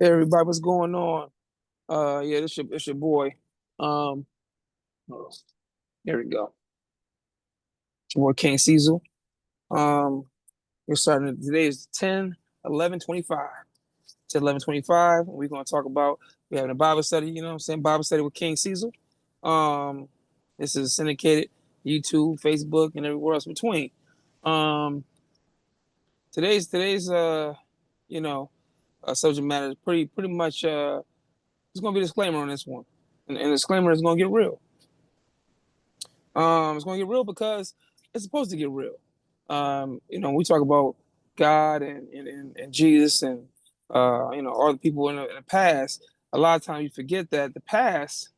Hey everybody, what's going on? Yeah, this your boy. Hold on. There we go. It's your boy KingCzol. We're starting today is 10/11/25. 10/11/25. We're gonna talk about we having a Bible study, you know what I'm saying? Bible study with KingCzol. Um, this is syndicated YouTube, Facebook, and everywhere else between. Um, today's you know, subject matter is pretty much there's gonna be a disclaimer on this one. And the disclaimer is gonna get real. It's gonna get real because it's supposed to get real. We talk about God and Jesus and all the people in the past. A lot of times you forget that the past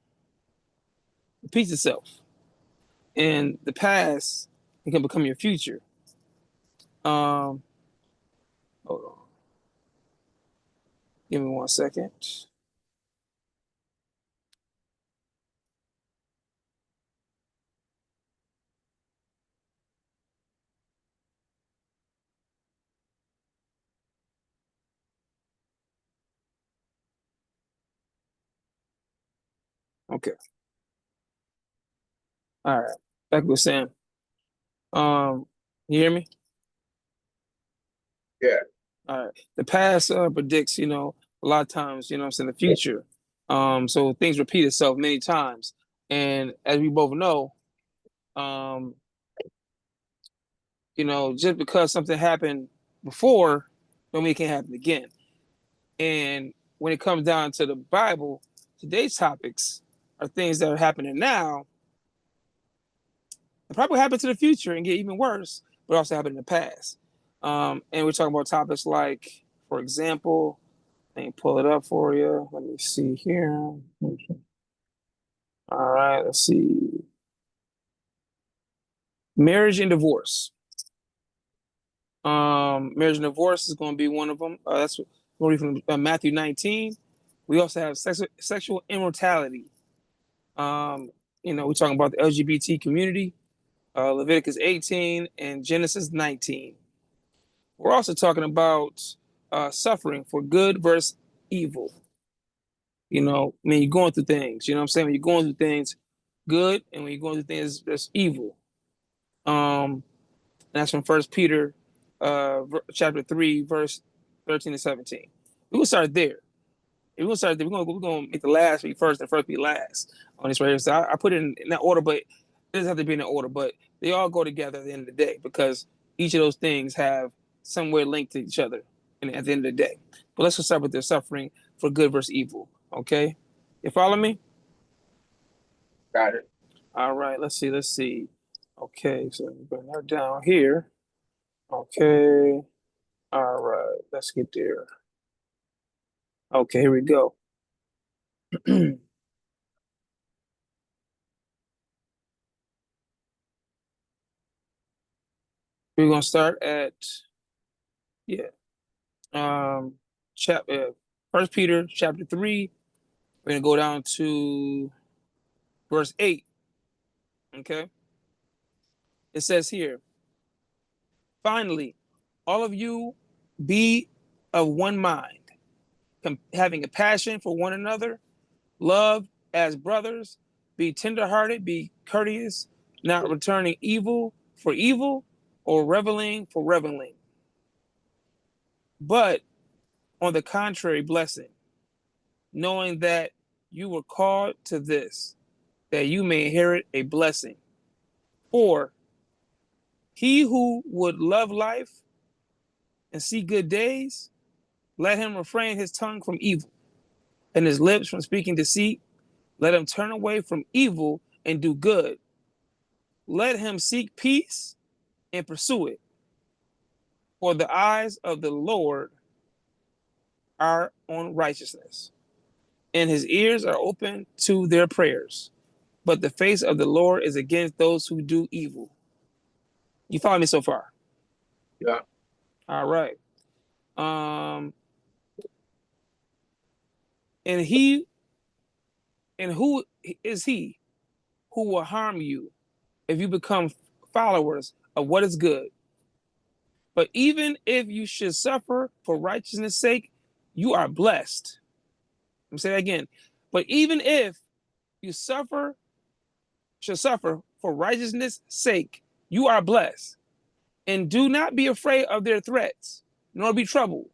repeats itself, and the past it can become your future. Um, Hold on, give me 1 second. Okay, all right. Back with Sam. You hear me? Yeah. All right. The past predicts, a lot of times, what I'm saying, the future. So things repeat itself many times. And as we both know, um, just because something happened before, don't mean it can't happen again. And when it comes down to the Bible, today's topics are things that are happening now that probably happen to the future and get even worse, but also happen in the past. And we're talking about topics like, for example, let me pull it up for you. Let me see here. All right, let's see. Marriage and divorce. Marriage and divorce is going to be one of them. That's going to be from Matthew 19. We also have sexual immortality. We're talking about the LGBT community, Leviticus 18 and Genesis 19. We're also talking about suffering for good versus evil. When you're going through things, you know what I'm saying? When you're going through things, good, and when you're going through things that's evil. And that's from First Peter, chapter 3, verse 13 to 17. We're gonna start there. We're gonna make the last be first and first be last on this right here. So I put it in that order, but it doesn't have to be in that order. But they all go together at the end of the day because each of those things have somewhere linked to each other. And at the end of the day, but let's just start with their suffering for good versus evil. Okay, you follow me? Got it. All right, let's see. Okay, so bring that down here. Okay, all right, let's get there. Okay, here we go. We're gonna start at yeah, chapter First Peter chapter 3. We're gonna go down to verse 8. Okay, it says here, finally, all of you be of one mind, having a passion for one another, love as brothers, be tenderhearted, be courteous, not returning evil for evil or reveling for reveling, but on the contrary, blessing, knowing that you were called to this, that you may inherit a blessing. For he who would love life and see good days, let him refrain his tongue from evil and his lips from speaking deceit. Let him turn away from evil and do good. Let him seek peace and pursue it. For the eyes of the Lord are on righteousness, and his ears are open to their prayers. But the face of the Lord is against those who do evil. You follow me so far? Yeah. All right. Um, and he and who is he who will harm you if you become followers of what is good? But even if you should suffer for righteousness' sake, you are blessed. Let me say that again. But even if you shall suffer for righteousness' sake, you are blessed. And do not be afraid of their threats, nor be troubled,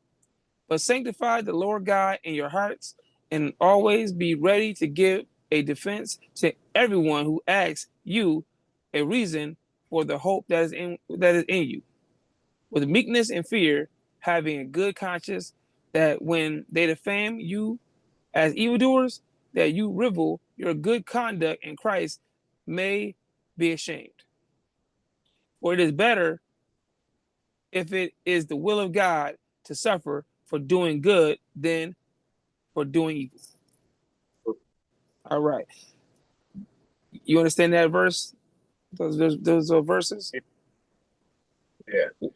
but sanctify the Lord God in your hearts, and always be ready to give a defense to everyone who asks you a reason for the hope that is in you, with meekness and fear, having a good conscience, that when they defame you as evildoers, that you revel your good conduct in Christ may be ashamed. For it is better, if it is the will of God, to suffer for doing good than for doing evil. All right. You understand that verse? Those verses? Yeah.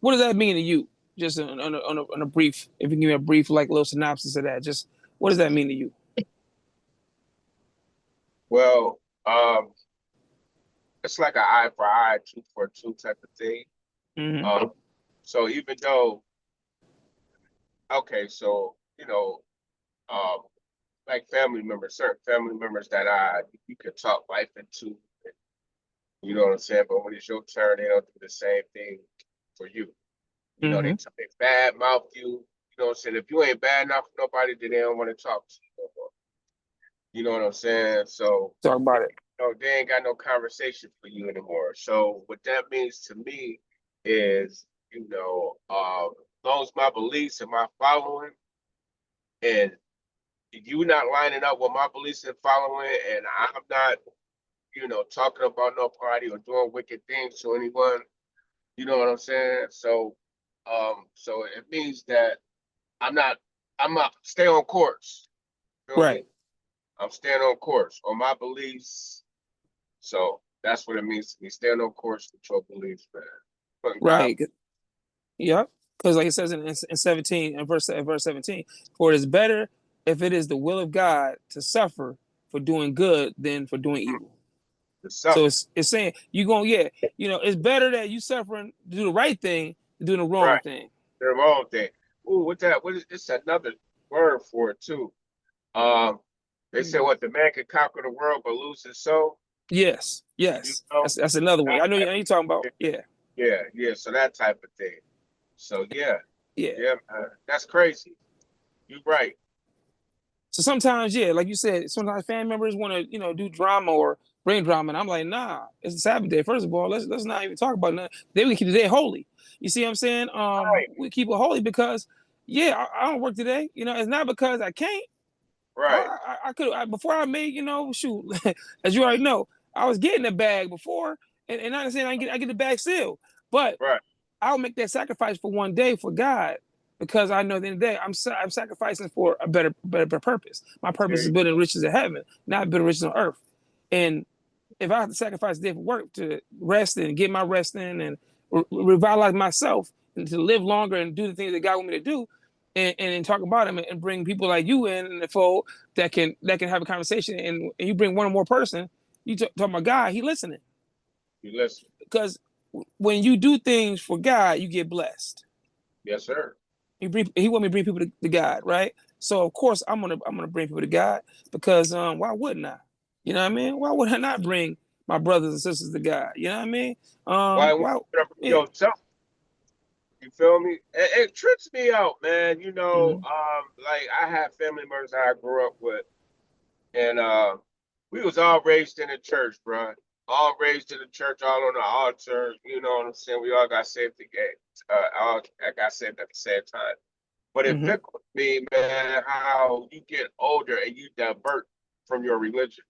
What does that mean to you? Just on a brief, if you can give me a brief, like, little synopsis of that, just what does that mean to you? Well, it's like an eye for eye, tooth for tooth type of thing. Mm-hmm. So even though, okay, so um, like family members, certain family members that you could talk life into, you know what I'm saying? But when it's your turn, they don't do the same thing for you. You know, Mm-hmm. they bad mouth you. You know what I'm saying? If you ain't bad enough for nobody, then they don't want to talk to you no more. You know what I'm saying? So Talk about it. they ain't got no conversation for you anymore. So what that means to me is, as long as my beliefs and my following, and you not lining up with my beliefs and following, and I'm not, talking about no party or doing wicked things to anyone. You know what I'm saying? So it means that I'm not stay on course. Feel Right. me? I'm staying on course on my beliefs. So that's what it means to me. Staying on course with your beliefs, man. Putting God. Right. Yep. Because like it says in 17, in verse 17, for it is better if it is the will of God to suffer for doing good than for doing evil. To So suffer. it's saying it's better that you suffering to do the right thing than doing the wrong Right. thing. The wrong thing. Ooh, what is it's another word for it too. Um, they say what the man can conquer the world but lose his soul. Yes, You yes. know? That's another one. That I know type you're talking about. Yeah, yeah. So that type of thing. So yeah, yeah. yeah, man. That's crazy. You right. So sometimes, yeah, like you said, sometimes family members want to, do drama or bring drama, and I'm like, nah, it's a Sabbath day. First of all, let's not even talk about nothing. Then we keep the day holy. You see what I'm saying? Right. We keep it holy because, yeah, I don't work today. It's not because I can't. Right. I could before I made, shoot, as you already know, I was getting the bag before, and not saying I get the bag still, but Right. I'll make that sacrifice for one day for God, because I know at the end of the day I'm sacrificing for a better purpose. My There purpose is you building riches in heaven, not building riches on earth. And if I have to sacrifice different work to rest and get my rest in and revitalize myself and to live longer and do the things that God want me to do, and talk about him and bring people like you in the fold that can have a conversation, and you bring one or more person, you talk about God, he listening. you listen. Because when you do things for God, you get blessed. Yes, sir. He want me to bring people to God, right? So of course I'm gonna bring people to God, because why wouldn't I? You know what I mean? Why would I not bring my brothers and sisters to God? You know what I mean? Why would Why? you Yeah. yourself? You feel me? It trips me out, man. Mm-hmm. Like I have family members that I grew up with, and we was all raised in the church, bro. All raised in the church, all on the altar. You know what I'm saying? We all got saved again. All I got saved at the same time. But it Mm-hmm. tickled me, man, how you get older and you divert from your religion.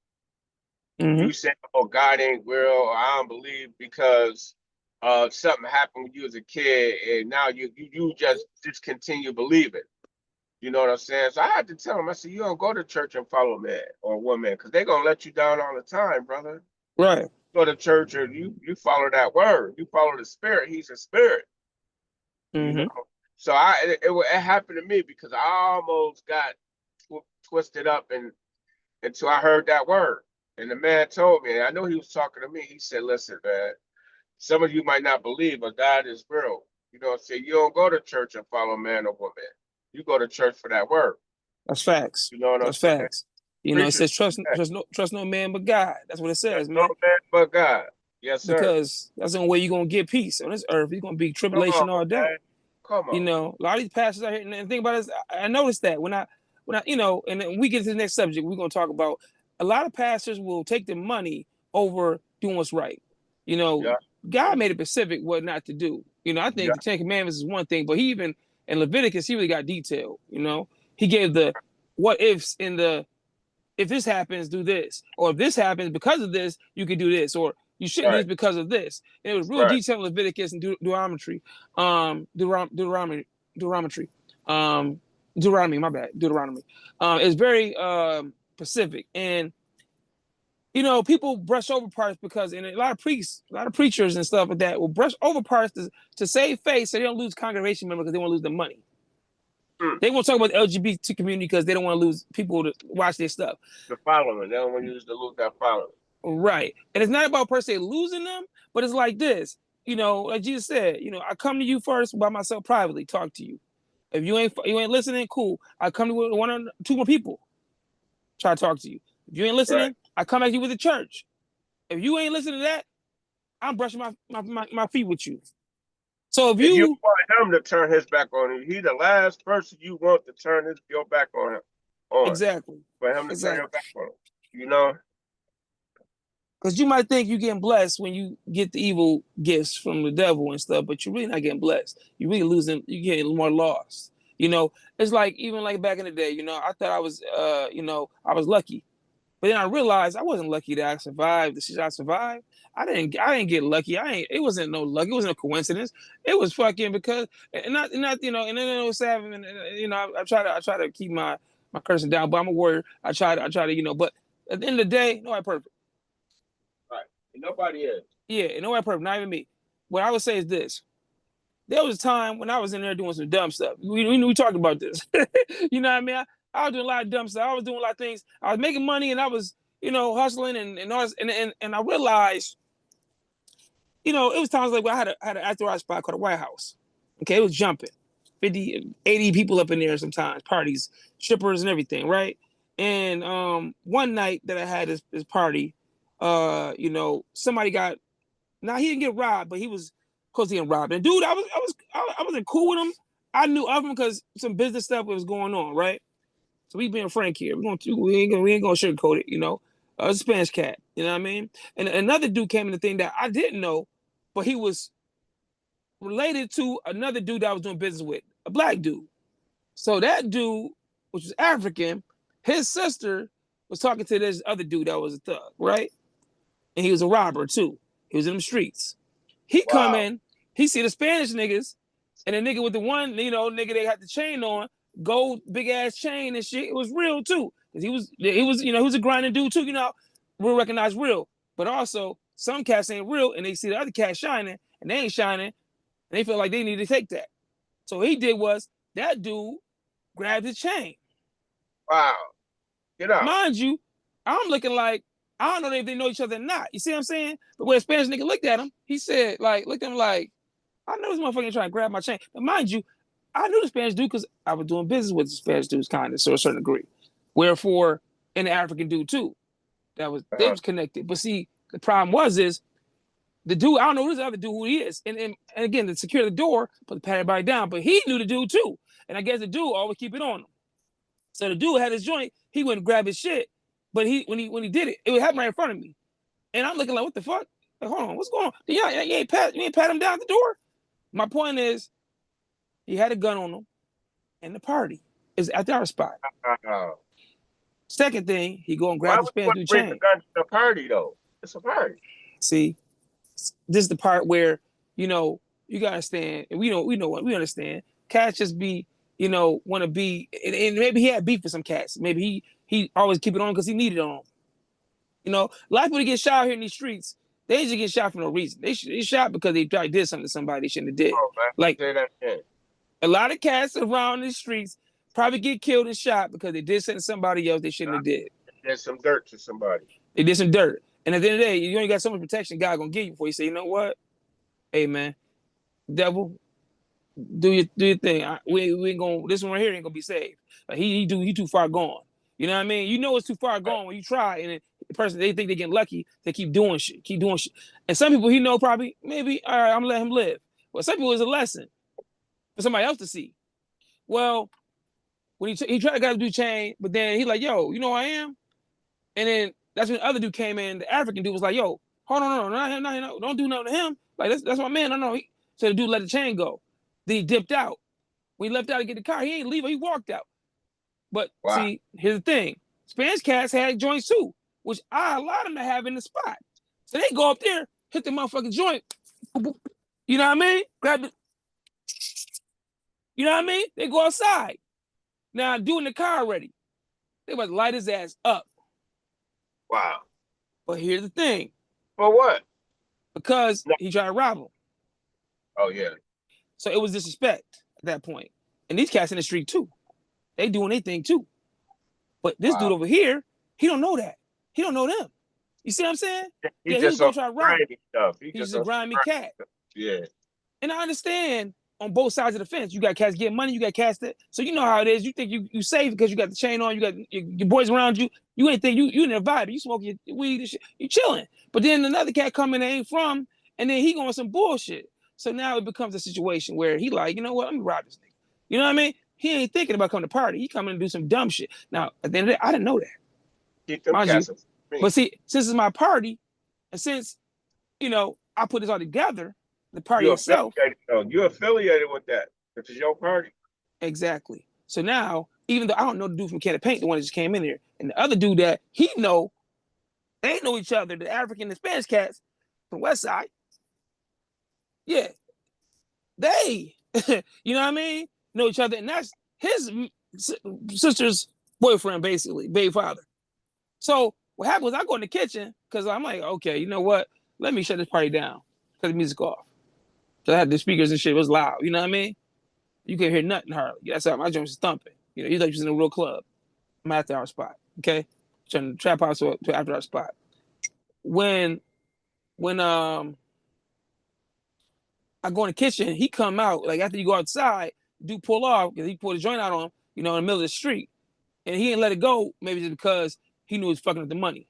Mm-hmm. You say, "Oh, God ain't real," or "I don't believe because something happened when you was a kid, and now you just continue believing." You know what I'm saying? So I had to tell him, I said, "You don't go to church and follow man or woman, because they're gonna let you down all the time, brother. Right. Go to church and you follow that word. You follow the spirit. He's a spirit, you know." Mm-hmm. So it happened to me because I almost got twisted up and until I heard that word. And the man told me, and I know he was talking to me. He said, "Listen, man, some of you might not believe, but God is real. You know what I'm saying? You don't go to church and follow man or woman. you go to church for that word. That's facts. You know what I'm That's saying? facts. You know, it Preachers, says trust no man but God. That's what it says, no man. man but God. Yes, sir. Because that's the only way you're gonna get peace on this earth. You're gonna be Come tribulation all on, day. man. Come You on. know, a lot of these pastors out here, and the thing about it is, I noticed that when I, you know, and then we get to the next subject, we're gonna talk about a lot of pastors will take the money over doing what's right. You know, Yeah. God made it specific what not to do. You know, I think Yeah. the Ten Commandments is one thing, but he even in Leviticus, he really got detailed. You know, he gave the what ifs in the if this happens, do this, or if this happens because of this, you can do this, or you shouldn't do Right. this because of this. And it was real Right. detailed in Leviticus and Deuteronomy, Deuteronomy, my bad, Deuteronomy. It's very specific, and you know, people brush over parts because, and a lot of priests, a lot of preachers and stuff like that will brush over parts to save face so they don't lose congregation members because they want to lose the money. Mm. They won't talk about the LGBT community because they don't want to lose people to watch their stuff. The following. They don't want to use the lose that following. Right. And it's not about per se losing them, but it's like this. You know, like Jesus said, you know, I come to you first by myself privately, talk to you. If you ain't listening, cool. I come to you with one or two more people, try to talk to you. If you ain't listening, Right. I come at you with the church. If you ain't listening to that, I'm brushing my feet with you. So if And you you want him to turn his back on you. He the last person you want to turn your back on him. exactly. For him to turn your back on him. You know? Because you might think you're getting blessed when you get the evil gifts from the devil and stuff, but you're really not getting blessed. You're really losing, you're getting more lost. You know, it's like even like back in the day, you know, I thought I was you know, I was lucky. But then I realized I wasn't lucky that I survived the shit I survived. I didn't get lucky. It wasn't no luck. It wasn't a coincidence. It was fucking because and not you know, and then it was savage and you know, I try to keep my cursing down, but I'm a warrior. I try to, you know, but at the end of the day, nobody perfect. Right. And nobody is. Yeah, nobody perfect, not even me. What I would say is this. There was a time when I was in there doing some dumb stuff. We talked about this. You know what I mean? I was doing a lot of dumb stuff. I was doing a lot of things. I was making money and I was, you know, hustling and all this, and I realized, you know, it was times like where I had an after-hours spot called the White House. Okay, it was jumping. 50, 80 people up in there sometimes, parties, strippers and everything, right? And one night that I had this party, you know, somebody got now he didn't get robbed, but he was close to getting robbed. And dude, I wasn't cool with him. I knew of him because some business stuff was going on, right? So we being frank here. We ain't gonna sugarcoat it, you know. A Spanish cat, you know what I mean? And another dude came in the thing that I didn't know, but he was related to another dude that I was doing business with, a black dude. So that dude, which was African, his sister was talking to this other dude that was a thug, right? And he was a robber too. He was in the streets. He come Wow. in, he see the Spanish niggas, and the nigga with the one, you know, nigga they had the chain on, gold big ass chain and shit. It was real too, because he was, you know, he was a grinding dude too. You know, real recognized real, but also some cats ain't real, and they see the other cat shining, and they ain't shining, and they feel like they need to take that. So what he did was that dude grabbed his chain. Wow. Get out. Mind you, I'm looking like I don't know if they know each other or not. You see what I'm saying? But when a Spanish nigga looked at him, he said, like, looked at him like, I know this motherfucker trying to grab my chain. But mind you, I knew the Spanish dude because I was doing business with the Spanish dudes, kind of, to a certain degree. Wherefore, and the African dude too, they was connected. But see, the problem is the dude. I don't know who this other dude who he is, and again, to secure the door, put the pat everybody down. But he knew the dude too, and I guess the dude always keep it on him. So the dude had his joint. He went and grabbed his shit, but when he did it, it would happen right in front of me, and I'm looking like, what the fuck? Like, hold on, what's going on? Yeah, you ain't pat him down at the door. My point is, he had a gun on him, and the party is at our spot. Second thing, he go and grab Why the would you Spanish want to dude bring the chain. gun to the party though? It's a party. See, this is the part where, you know, you gotta understand, and we understand. Cats just be, you know, want to be, and maybe he had beef with some cats. Maybe he always keep it on because he needed it on. You know, a lot of people get shot here in these streets. They just get shot for no reason. They shot because they probably did something to somebody they shouldn't have did. Oh, man. Like Say that again. a lot of cats around the streets probably get killed and shot because they did something to somebody else they shouldn't have did. There's some dirt to somebody. They did some dirt. And at the end of the day, you only got so much protection God gonna give you before you say, you know what? Hey man, devil, Do your thing. We ain't gonna, this one right here ain't gonna be saved. Like he too far gone. You know what I mean? You know it's too far gone when you try, and the person, they think they getting lucky. They keep doing shit, And some people he know probably maybe, all right, I'm gonna let him live. But some people it's a lesson for somebody else to see. Well, when he tried to do chain, but then he like, yo, you know who I am? And then that's when the other dude came in. The African dude was like, yo, hold on, no, not him, not him, don't do nothing to him. Like that's my man. No. So the dude let the chain go. Then he dipped out. When he left out to get the car, he ain't leave. He walked out. But Wow. see, here's the thing: Spanish cats had joints too, which I allowed them to have in the spot. So they go up there, hit the motherfucking joint. You know what I mean? Grab it. You know what I mean? They go outside. Now doing the car already. They about to light his ass up. Wow. But here's the thing. For what? Because he tried to rob him. Oh yeah. So it was disrespect at that point. And these cats in the street too. They doing their thing too. But this dude over here, he don't know that. He don't know them. You see what I'm saying? He was gonna try to rob. Stuff. He's just a grimy cat. Yeah. And I understand on both sides of the fence. You got cats getting money, you got cats that, so you know how it is. You think you safe because you got the chain on, you got your boys around you. You ain't think you in a vibe. You smoking your weed and shit. You chilling. But then another cat coming that ain't from, and then he going some bullshit. So now it becomes a situation where he like, you know what, let me rob this nigga. You know what I mean? He ain't thinking about coming to party. He coming to do some dumb shit. Now, at the end of the day, I didn't know that. Keep them cats. But see, since it's my party, and since, you know, I put this all together, the party itself. You're affiliated with that. This is your party. Exactly. So now, even though I don't know the dude from Can of Paint, the one that just came in here, and the other dude that he know, they know each other, the African and Spanish cats from West Side. Yeah. They, you know what I mean? Know each other. And that's his sister's boyfriend, basically, baby father. So what happened was I go in the kitchen because I'm like, okay, you know what? Let me shut this party down. Cut the music off. So I had the speakers and shit. It was loud. You know what I mean? You can't hear nothing hardly. That's how my joint was thumping. You know, you thought you was in a real club. I'm at our spot. Okay? Turn the trap house to after our spot. When I go in the kitchen, he come out, like after you go outside, dude pull off, because he pulled a joint out on him, you know, in the middle of the street. And he didn't let it go, maybe just because he knew he was fucking with the money.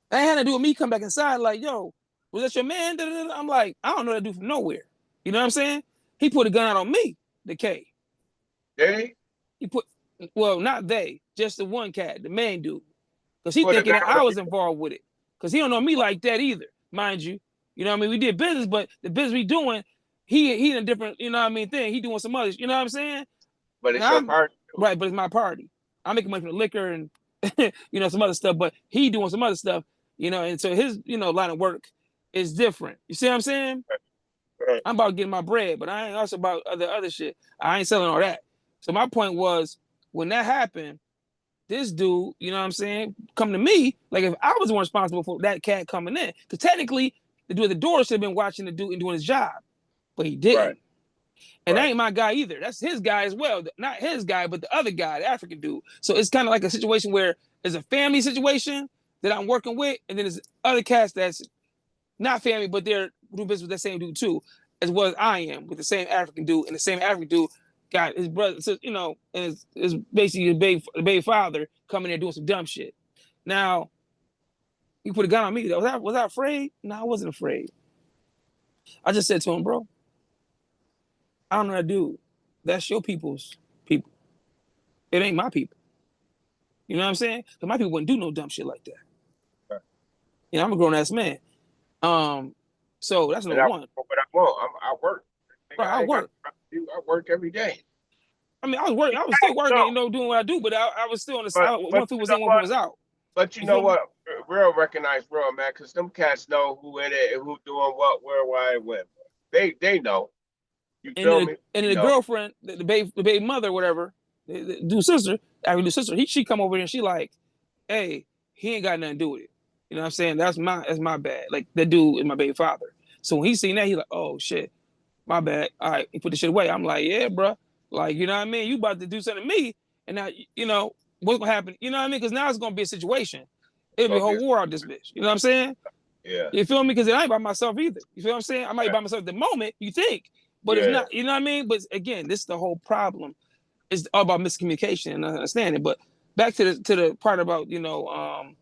That had to do with me come back inside, like, yo, was that your man? I'm like, I don't know that dude from nowhere. You know what I'm saying? He put a gun out on me, the K. They? He put, well, not they, just the one cat, the main dude. Because he thinking that I was involved with it. Because he don't know me like that either, mind you. You know what I mean? We did business, but the business we doing, he in a different, you know what I mean, thing. He doing some others, you know what I'm saying? But it's your party. Right, but it's my party. I'm making money from the liquor and, you know, some other stuff, but he doing some other stuff, you know, and so his, you know, line of work is different. You see what I'm saying? Right. I'm about getting my bread, but I ain't also about other shit. I ain't selling all that. So my point was, when that happened, this dude, you know what I'm saying, come to me, like if I was the one responsible for that cat coming in, because technically the dude at the door should have been watching the dude and doing his job, but he didn't. Right. And that ain't my guy either. That's his guy as well. Not his guy, but the other guy, the African dude. So it's kind of like a situation where there's a family situation that I'm working with, and then there's other cats that's not family, but they're doing business with that same dude too, as well as I am with the same African dude, and the same African dude got his brother, you know, and is basically the baby father coming there doing some dumb shit. Now, he put a gun on me. Was I afraid? No, I wasn't afraid. I just said to him, bro, I don't know that dude. That's your people's people. It ain't my people. You know what I'm saying? Because my people wouldn't do no dumb shit like that. Right. You know, I'm a grown ass man. So that's number one. But I won't. I work. Right, I work. I work every day. I mean, I was working. I was still working, you know, doing what I do, but I was still on the one foot was in, one foot was out. But you know what? Real recognize real, man, because them cats know who in it and who doing what, where, why, and when. They know. You feel me? And the girlfriend, the baby mother, whatever, the dude sister, actually the sister, she come over here and she like, hey, he ain't got nothing to do with it. You know what I'm saying? That's my bad. Like, that dude is my baby father. So when he seen that, he like, oh shit, my bad. All right, he put the shit away. I'm like, yeah, bro. Like, you know what I mean? You about to do something to me, and now, you know, what's gonna happen? You know what I mean? Because now it's gonna be a situation. It'll be a whole war out this bitch. You know what I'm saying? Yeah. You feel me? Because I ain't by myself either. You feel what I'm saying? I might be by myself at the moment, you think. but it's not. You know what I mean? But again, this is the whole problem. It's all about miscommunication and understanding. But back to the part about doing wrong.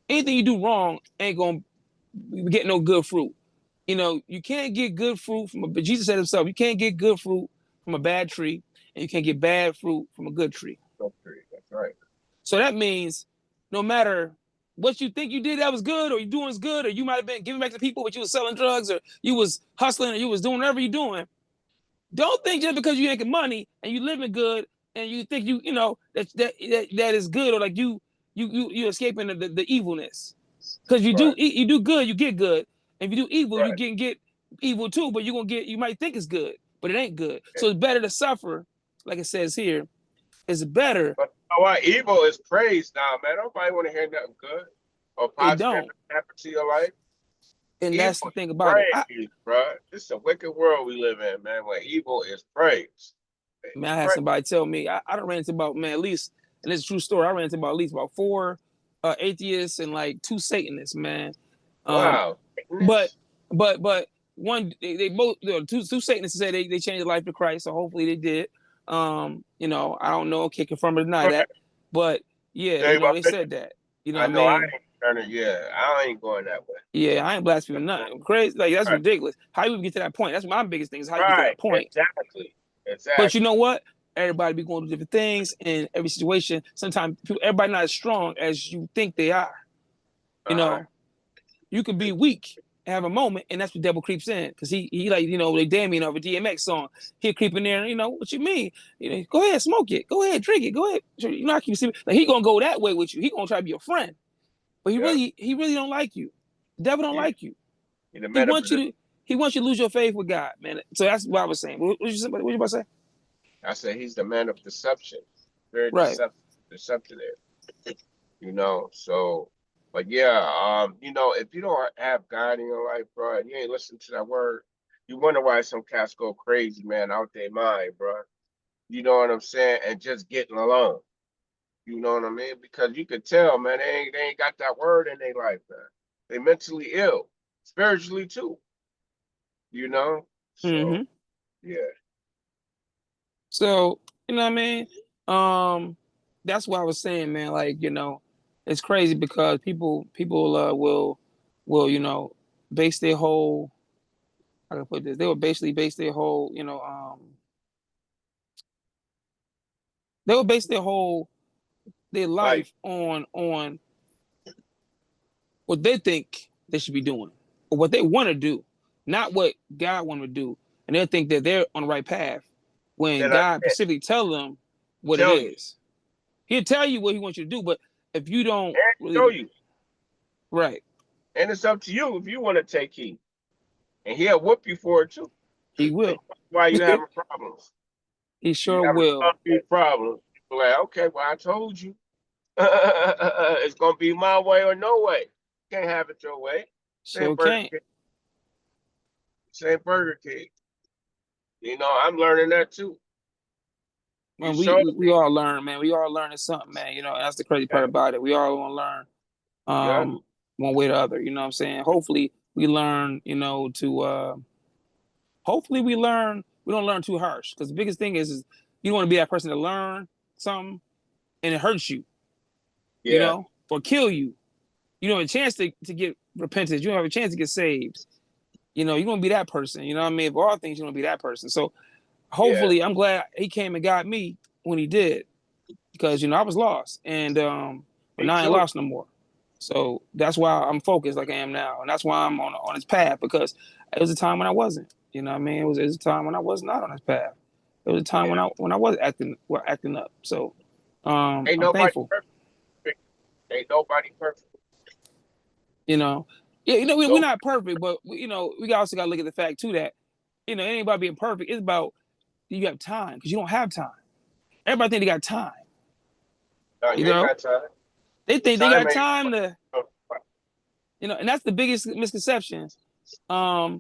Anything you do wrong ain't gonna get no good fruit. You can't get good fruit but Jesus said himself, you can't get good fruit from a bad tree, and you can't get bad fruit from a good tree. That's right. So that means no matter what you think you did that was good, or you doing is good, or you might have been giving back to people, but you was selling drugs, or you was hustling, or you was doing whatever you're doing. Don't think just because you making money and you living good and you think that is good, or like you escaping the evilness. Because you do good, you get good. And if you do evil, you can get evil too, but you might think it's good, but it ain't good. So it's better to suffer, like it says here. It's better. But you know what? Evil is praise now, man. Nobody want to hear nothing good or positive happen to your life. And evil that's the thing about it, bro. This is a wicked world we live in, man, where evil is praised. Man, I had somebody tell me, I done ran into about, man, at least, and it's a true story, I ran into at least 4 atheists and like 2 Satanists, man. Wow. But one, they both, two Satanists said they changed their life to Christ, so hopefully they did. I don't know, can't confirm or deny that, but yeah, they said that. I know I ain't turning. Yeah, I ain't going that way. Yeah, I ain't blaspheming nothing. Crazy, like that's ridiculous. How you get to that point? That's my biggest thing, is how you get to that point. Exactly. But you know what? Everybody be going through different things in every situation. Sometimes everybody not as strong as you think they are. You could be weak and have a moment, and that's what the devil creeps in, because he like like Damien of a DMX song. He'll creep in there. What you mean? Go ahead, smoke it. Go ahead, drink it. Go ahead. I keep seeing like he gonna go that way with you. He gonna try to be your friend, but he really don't like you. The devil don't like you. He wants you to lose your faith with God, man. So that's what I was saying. What you about to say? I said he's the man of deception. Very deceptive there. So, but yeah, if you don't have God in your life, bro, and you ain't listening to that word, you wonder why some cats go crazy, man, out their mind, bro. You know what I'm saying? And just getting along. You know what I mean? Because you could tell, man, they ain't got that word in their life, man. They mentally ill, spiritually too. So yeah. So what I mean? That's what I was saying, man. Like, it's crazy because people will base their whole, how can I put this? They will basically base their whole, they will base their life on what they think they should be doing, or what they want to do, not what God want to do. And they'll think that they're on the right path when God specifically tell them what it is. He'll tell you what he wants you to do, but if you don't show you. Right. And it's up to you if you want to take heed. And he'll whoop you for it too. He will. Why you having problems? He sure will. Problems. People like, okay, well, I told you. It's gonna be my way or no way. Can't have it your way. So can't. Same Burger King. I'm learning that too. Man, we all learn, man. We all learning something, man. That's the crazy part about it. We all want to learn, one way or the other. You know what I'm saying? Hopefully we learn, hopefully we don't learn too harsh. Because the biggest thing is you don't want to be that person to learn something and it hurts you. Or kill you. You don't have a chance to get repentance. You don't have a chance to get saved. You're gonna be that person. You know what I mean? For all things, you're gonna be that person. So hopefully, I'm glad he came and got me when he did, because I was lost, and but now I ain't lost no more. So that's why I'm focused like I am now, and that's why I'm on his path, because it was a time when I wasn't. You know what I mean? It was a time when I was not on his path. It was a time when I was acting up. So I'm thankful. Ain't nobody perfect. We're not perfect, but we also got to look at the fact too that it ain't about being perfect. It's about you have time, because you don't have time. Everybody think they got time. Got time. They think they got time to, and that's the biggest misconception. They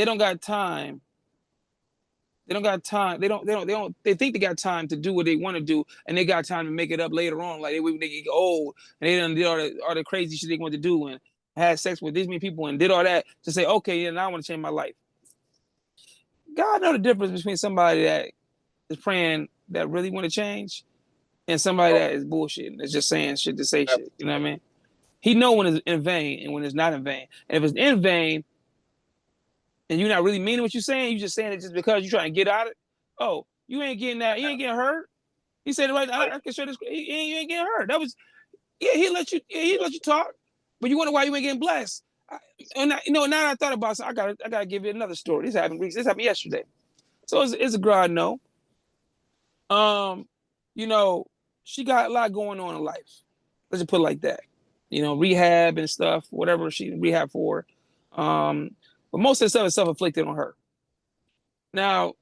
don't got time. They don't got time. They think they got time to do what they want to do, and they got time to make it up later on. Like when they get old and they done did all the crazy shit they want to do, and had sex with these many people and did all that to say, okay, yeah, now I want to change my life. God know the difference between somebody that is praying that really want to change and somebody Oh, that is bullshit. That's just saying shit to say shit. You know what I absolutely. mean? He know when it's in vain and when it's not in vain. And if it's in vain and you're not really meaning what you're saying, you just saying it just because you're trying to get out of it. Oh, you ain't getting that. You ain't getting hurt. He said it right. I can show this. You ain't getting hurt. That was He let you. Yeah, he let you talk. But you wonder why you ain't getting blessed. And now that I thought about it, I gotta give you another story. This happened yesterday. So it's a girl I know. Um, you know, she got a lot going on in life. Let's just put it like that. Rehab and stuff, whatever she rehab for. But most of the stuff is self-inflicted on her. Now,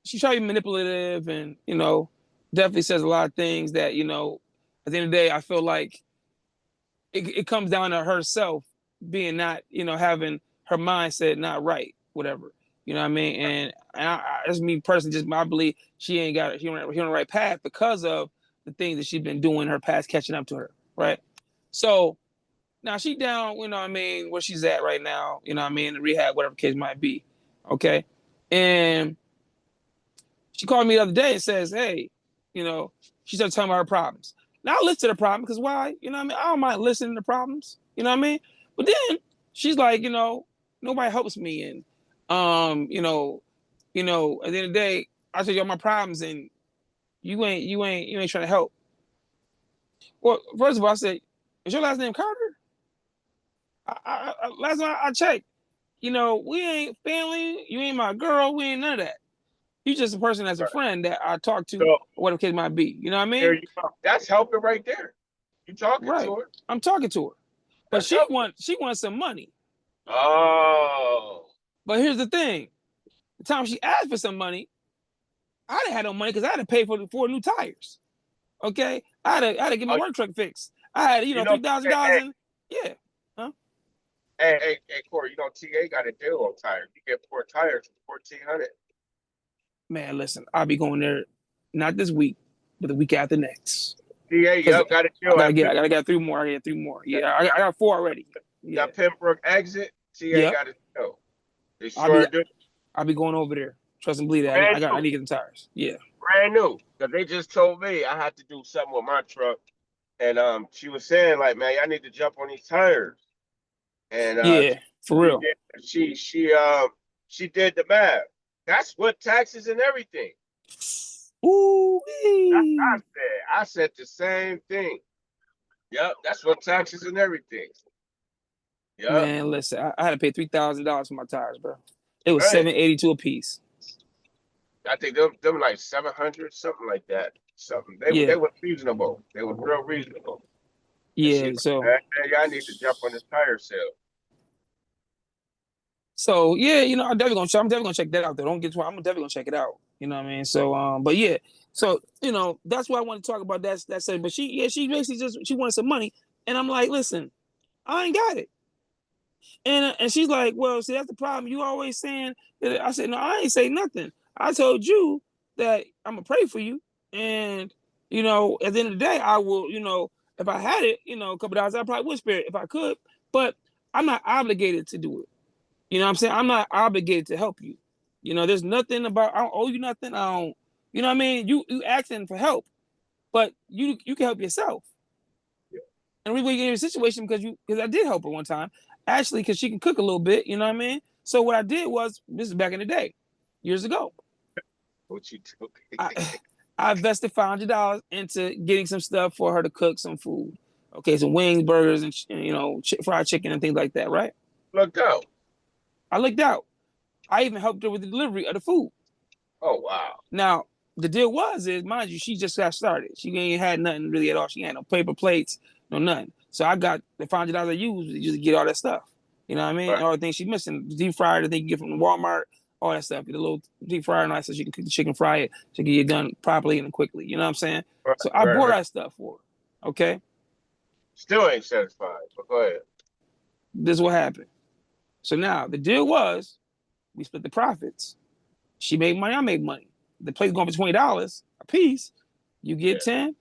she tried to be manipulative and, definitely says a lot of things that, at the end of the day, I feel like it comes down to herself being not, having her mindset not right, whatever. You know what I mean? And that's me personally, just my belief, she on the right path because of the things that she's been doing in her past catching up to her, right? So now she down, you know what I mean, where she's at right now, you know what I mean, in rehab, whatever case might be. Okay. And she called me the other day and says, hey, she started telling me her problems. Now I listen to the problem because why? You know what I mean? I don't mind listening to problems. You know what I mean? But then she's like, nobody helps me. And at the end of the day, I tell you all my problems and you ain't trying to help. Well, first of all, I said, is your last name Carter? Last time I checked, we ain't family, you ain't my girl, we ain't none of that. You just a person that's a Right. friend that I talk to, So or whatever case might be. You know what I there mean? you go. That's helping right there. You talking Right. to her. I'm talking to her. But That's helping. she wants some money. Oh. But here's the thing. The time she asked for some money, I didn't have no money because I had to pay for 4 new tires. Okay? I had to get my Oh, work truck fixed. I had, hey, $3,000 hey, in. Yeah. Huh? hey, Corey, TA got a deal on tires. You get 4 tires for 1,400. Man, listen, I'll be going there not this week, but the week after next. TA, Because yep, got a I deal gotta at get I Pembroke. gotta get 3 more. I gotta get 3 more. Got, Yeah, I got 4 already. Yeah. got Pembroke exit. TA Yep. got a deal. They I'll be sure do. I'll be going over there. Trust and believe that. Brand I new. need to get the tires. Yeah. Brand new. Because they just told me I had to do something with my truck. And she was saying, like, man, I need to jump on these tires. And Yeah, for she real. did she did the math. That's what taxes and everything. Ooh. That's what I said. I said the same thing. Yep, that's what taxes and everything. Yep. Man, listen, I had to pay $3,000 for my tires, bro. It was Right. $782 a piece. I think them like 700, something like that. Something. They Yeah, were reasonable. They were real reasonable. And she yeah. like, So hey, I need to jump on this tire sale. so yeah, I'm definitely gonna check that out though. Don't get to I'm definitely gonna check it out. You know what I mean? So but yeah, so that's why I want to talk about that side. But she basically just she wanted some money, and I'm like, listen, I ain't got it. And she's like, well, see, that's the problem. You always saying that. I said, no, I ain't say nothing. I told you that I'm gonna pray for you, and at the end of the day, I will, if I had it, a couple dollars, I probably would spare it if I could, but I'm not obligated to do it. You know what I'm saying? I'm not obligated to help you. There's nothing about I don't owe you nothing. I don't, you know what I mean? You asking for help, but you can help yourself. And we get in a situation because I did help her one time, actually, because she can cook a little bit. You know what I mean? So what I did was this is back in the day, years ago. What you do? I I invested $500 into getting some stuff for her to cook some food. Okay, some wings, burgers, and fried chicken and things like that. Right? Look out. I looked out. I even helped her with the delivery of the food. Oh wow. Now the deal is mind you, she just got started. She ain't had nothing really at all. She had no paper plates, no nothing. So I got the $500 I used to just get all that stuff. You know what I mean? Right, And all the things she's missing, deep fryer, the thing you get from Walmart, all that stuff. Get a little deep fryer, and I said she can cook the chicken, fry it, she can get it done properly and quickly. You know what I'm saying? right, So I right, bought right. that stuff for her. Okay, Still ain't satisfied. But go ahead. this is what happened. So now the deal was we split the profits. She made money, I made money. The place going for $20 a piece. You Yeah. get 10,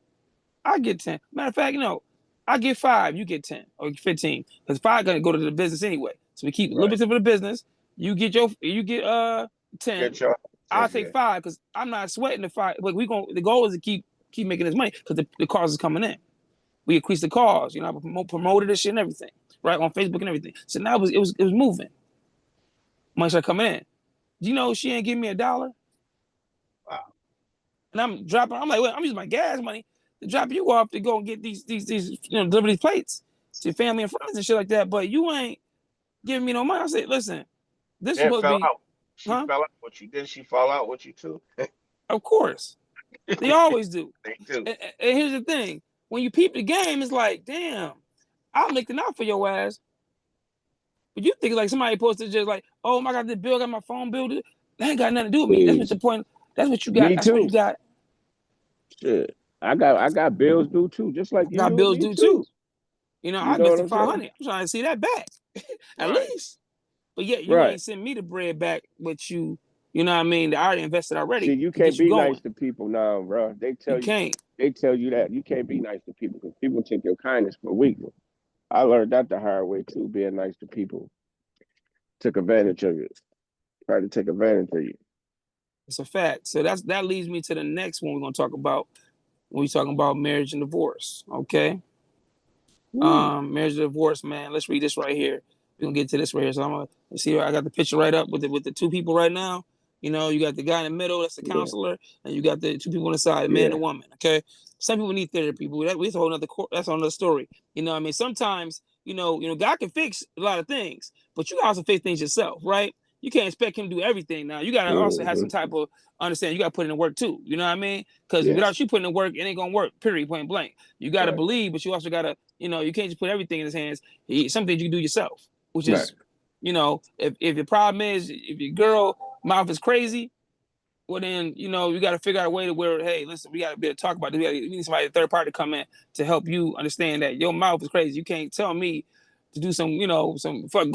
I get 10. Matter of fact, I get 5, you get 10 or 15, because 5 gonna go to the business anyway. So we keep a little bit for the business. You get 10. Get your I'll take 5 because I'm not sweating the 5. But the goal is to keep making this money because the cause is coming in. We increase the cause, you know, I promoted this shit and everything, right, on Facebook and everything. So now it was moving. Money started coming in. You know, she ain't giving me $1. Wow. And I'm dropping. I'm like, well, I'm using my gas money to drop you off to go and get these deliver these plates to your family and friends and shit like that. But you ain't giving me no money. I said, listen, this is Then supposed to fell be, out. She fell out with you. Didn't she fall out with you too? Of course. They always do. They do. And here's the thing: when you peep the game, it's like, damn, I'm making out for your ass. But you think like somebody supposed to just like, oh my God, the bill, got my phone bill. That ain't got nothing to do with me. That's what the point. That's what you got. Me That's what too. you got. Shit. I got bills due too, just like you Got do with bills me due too. You know, You I know get what to I'm saying? 500. I'm trying to see that back, at least. But yet you Right. ain't send me the bread back, but you know what I mean? I already invested already. See, you to get can't you be going. nice to people now, bro. You can't. They tell you that you can't be nice to people because people take your kindness for weakness. I learned that the hard way too. Being nice to people took advantage of you, tried to take advantage of you. It's a fact. So that leads me to the next one we're gonna talk about when we're talking about marriage and divorce. Okay. Marriage and divorce, man. Let's read this right here. We're gonna get to this right here. So I'm gonna see. I got the picture right up with the 2 people right now. You know, you got the guy in the middle, that's the counselor, and you got the 2 people on the side, the man and the woman. Okay. Some people need therapy, but that's a whole nother story. You know what I mean? Sometimes, you know, God can fix a lot of things, but you can also fix things yourself, right? You can't expect him to do everything now. You gotta also have some type of understanding. You gotta put in the work too. You know what I mean? Because without you putting in work, it ain't gonna work, period, point blank. You gotta believe, but you also gotta, you know, you can't just put everything in his hands. Some things you can do yourself, which is, you know, if the problem is if your girl mouth is crazy, well then, you know, you got to figure out a way to where, hey, listen, we got to be able to talk about this. We need somebody, a third party, to come in to help you understand that your mouth is crazy. You can't tell me to do some, you know, fuck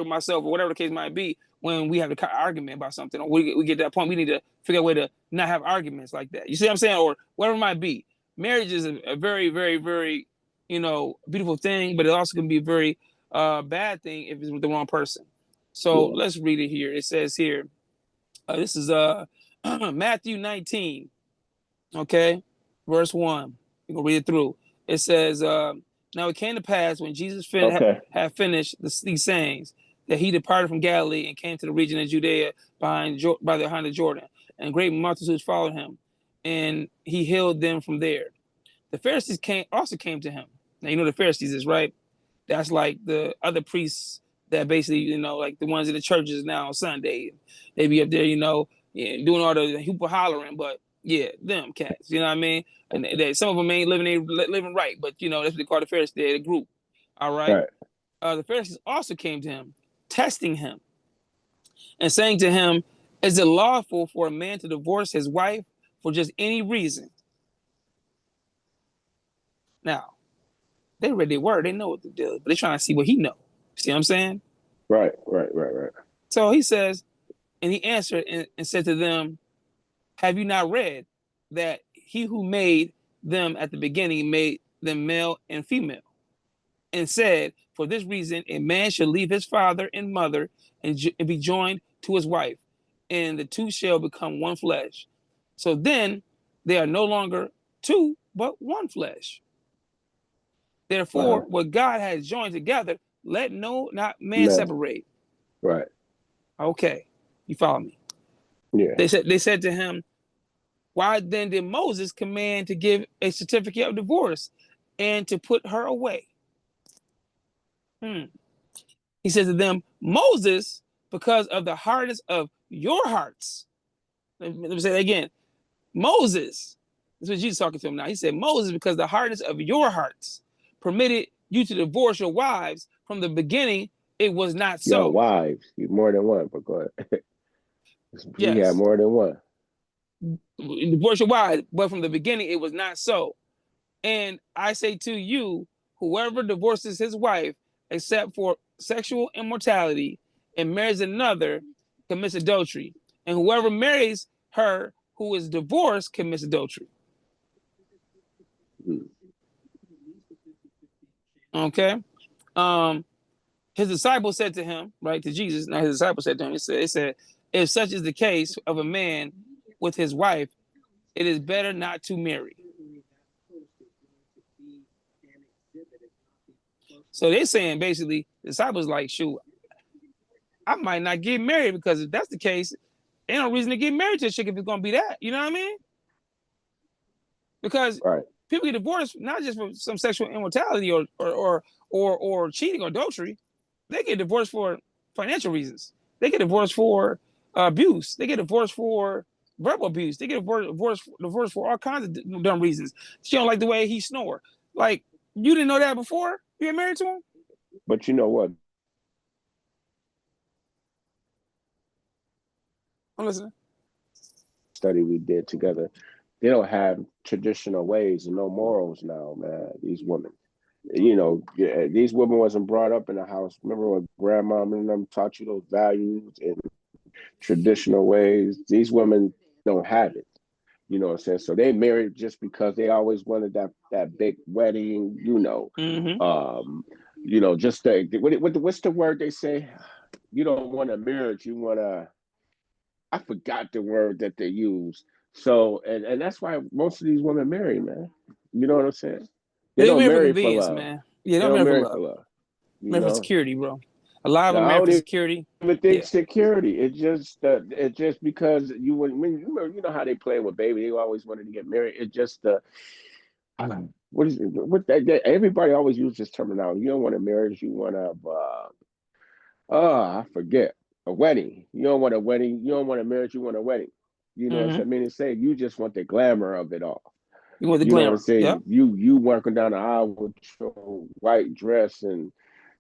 myself or whatever the case might be when we have an argument about something, or we get to that point. We need to figure out a way to not have arguments like that. You see what I'm saying? Or whatever it might be. Marriage is a very, very, very, you know, beautiful thing, but it also can be a very bad thing if it's with the wrong person. So let's read it here. It says here, this is Matthew 19, okay, verse 1. We're going to read it through. It says, now it came to pass when Jesus had finished these sayings that he departed from Galilee and came to the region of Judea behind the Jordan, and great multitudes followed him, and he healed them from there. The Pharisees also came to him. Now, you know the Pharisees is, right? That's like the other priests that basically, you know, like the ones in the churches now on Sunday. They be up there, you know, doing all the hooper hollering, but yeah, them cats, you know what I mean? And some of them ain't living right, but you know, that's what they call the Pharisees, the group. All right. The Pharisees also came to him, testing him and saying to him, is it lawful for a man to divorce his wife for just any reason? Now, they read their word, they know what to do, but they're trying to see what he know. See what I'm saying? Right. So he says, and he answered and said to them, have you not read that he who made them at the beginning made them male and female, and said, for this reason, a man shall leave his father and mother and be joined to his wife, and the 2 shall become one flesh. So then they are no longer 2, but one flesh. Therefore, what God has joined together, let not man separate. Right. Okay, you follow me? Yeah. They said to him, why then did Moses command to give a certificate of divorce and to put her away? He says to them, Moses, because of the hardness of your hearts. Let me say that again. Moses, that's what Jesus is talking to him now. He said, Moses, because of the hardness of your hearts, permitted you to divorce your wives. From the beginning, it was not so. Your wives, more than one, but go ahead. He had Yes. more than one. Divorce your wives, but from the beginning, it was not so. And I say to you, whoever divorces his wife, except for sexual immorality, and marries another, commits adultery. And whoever marries her who is divorced commits adultery. Okay. His disciples said to him, right, to Jesus, now his disciples said to him, it said, if such is the case of a man with his wife, it is better not to marry. So they're saying basically, the disciples like, shoot, I might not get married, because if that's the case, ain't no reason to get married to a chick if it's gonna be that. You know what I mean? Because Right. people get divorced not just for some sexual immorality or cheating or adultery. They get divorced for financial reasons. They get divorced for abuse. They get divorced for verbal abuse. They get divorced for all kinds of dumb reasons. She don't like the way he snore. Like, you didn't know that before you get married to him? But you know what? I'm listening. Study we did together. They don't have traditional ways and no morals now, man. These women. You know, these women wasn't brought up in the house. Remember when grandma and them taught you those values and traditional ways? These women don't have it. You know what I'm saying? So they married just because they always wanted that big wedding. Just what's the word they say? You don't want a marriage. You want a. I forgot the word that they use. So and that's why most of these women marry, man. You know what I'm saying? They They don't marry for marry for convenience, love. man. Yeah, they They don't don't marry for marry love. for love. You Marry for know. security, bro. A lot of No, them I marry don't for security. even think Yeah. security. It's just because you know how they play with baby. They always wanted to get married. It's just what is it? Everybody always uses this terminology. You don't want a marriage. You want to I forget, a wedding. You don't want a wedding. You don't want a marriage. You want a wedding. You know what I'm saying? I mean, it's saying you just want the glamour of it all. You want the You know what I'm glamour. Yeah. saying? You walking down the aisle with your white dress and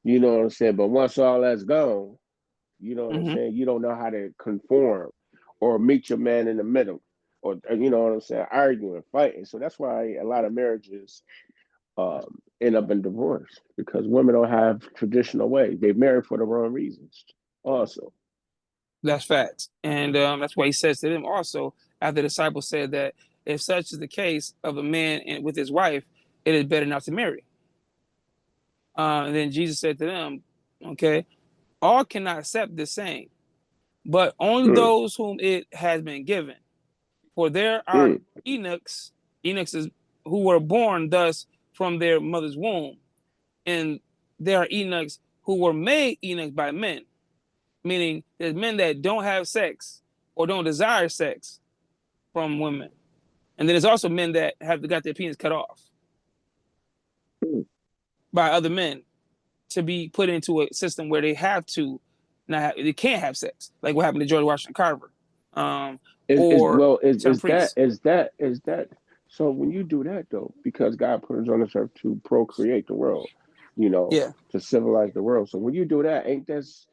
you know what I'm saying. But once all that's gone, you know what I'm saying. You don't know how to conform or meet your man in the middle, or you know what I'm saying, arguing, fighting. So that's why a lot of marriages end up in divorce because women don't have traditional ways. They marry for the wrong reasons. Also, That's facts. And that's why he says to them also, after the disciples said that if such is the case of a man with his wife, it is better not to marry. And then Jesus said to them, okay, all cannot accept the same, but only those whom it has been given. For there are eunuchs is, who were born thus from their mother's womb, and there are eunuchs who were made eunuchs by men, meaning there's men that don't have sex or don't desire sex from women. And then there's also men that have got their penis cut off by other men to be put into a system where they have to they can't have sex, like what happened to George Washington Carver, or some priests. is that so when you do that though, because God put us on this earth to procreate the world, Yeah. to civilize the world. So when you do that, ain't that's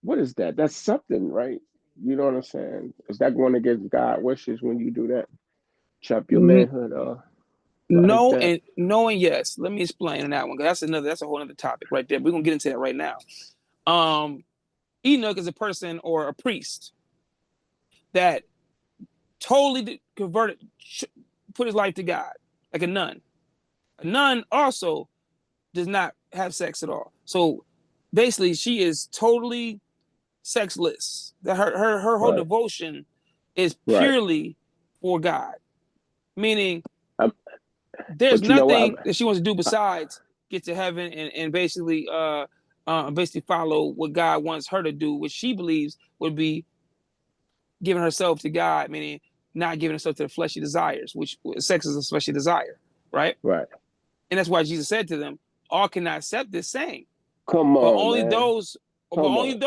what is that? That's something, right? You know what I'm saying? Is that going against God wishes when you do that? Chop your manhood like No, that? and no, and yes. Let me explain on that one, because that's a whole other topic right there. We're gonna get into that right now. Enoch is a person or a priest that totally converted, put his life to God, like a nun. A nun also does not have sex at all. So basically, she is totally sexless. That her whole Right, devotion is right. purely for God. Meaning, I'm, there's but you know what? nothing that she wants to do besides get to heaven and basically follow what God wants her to do, which she believes would be giving herself to God, meaning not giving herself to the fleshy desires, which sex is a fleshy desire, right? Right. And that's why Jesus said to them, all cannot accept this saying, Come but on, only man. those, Come on.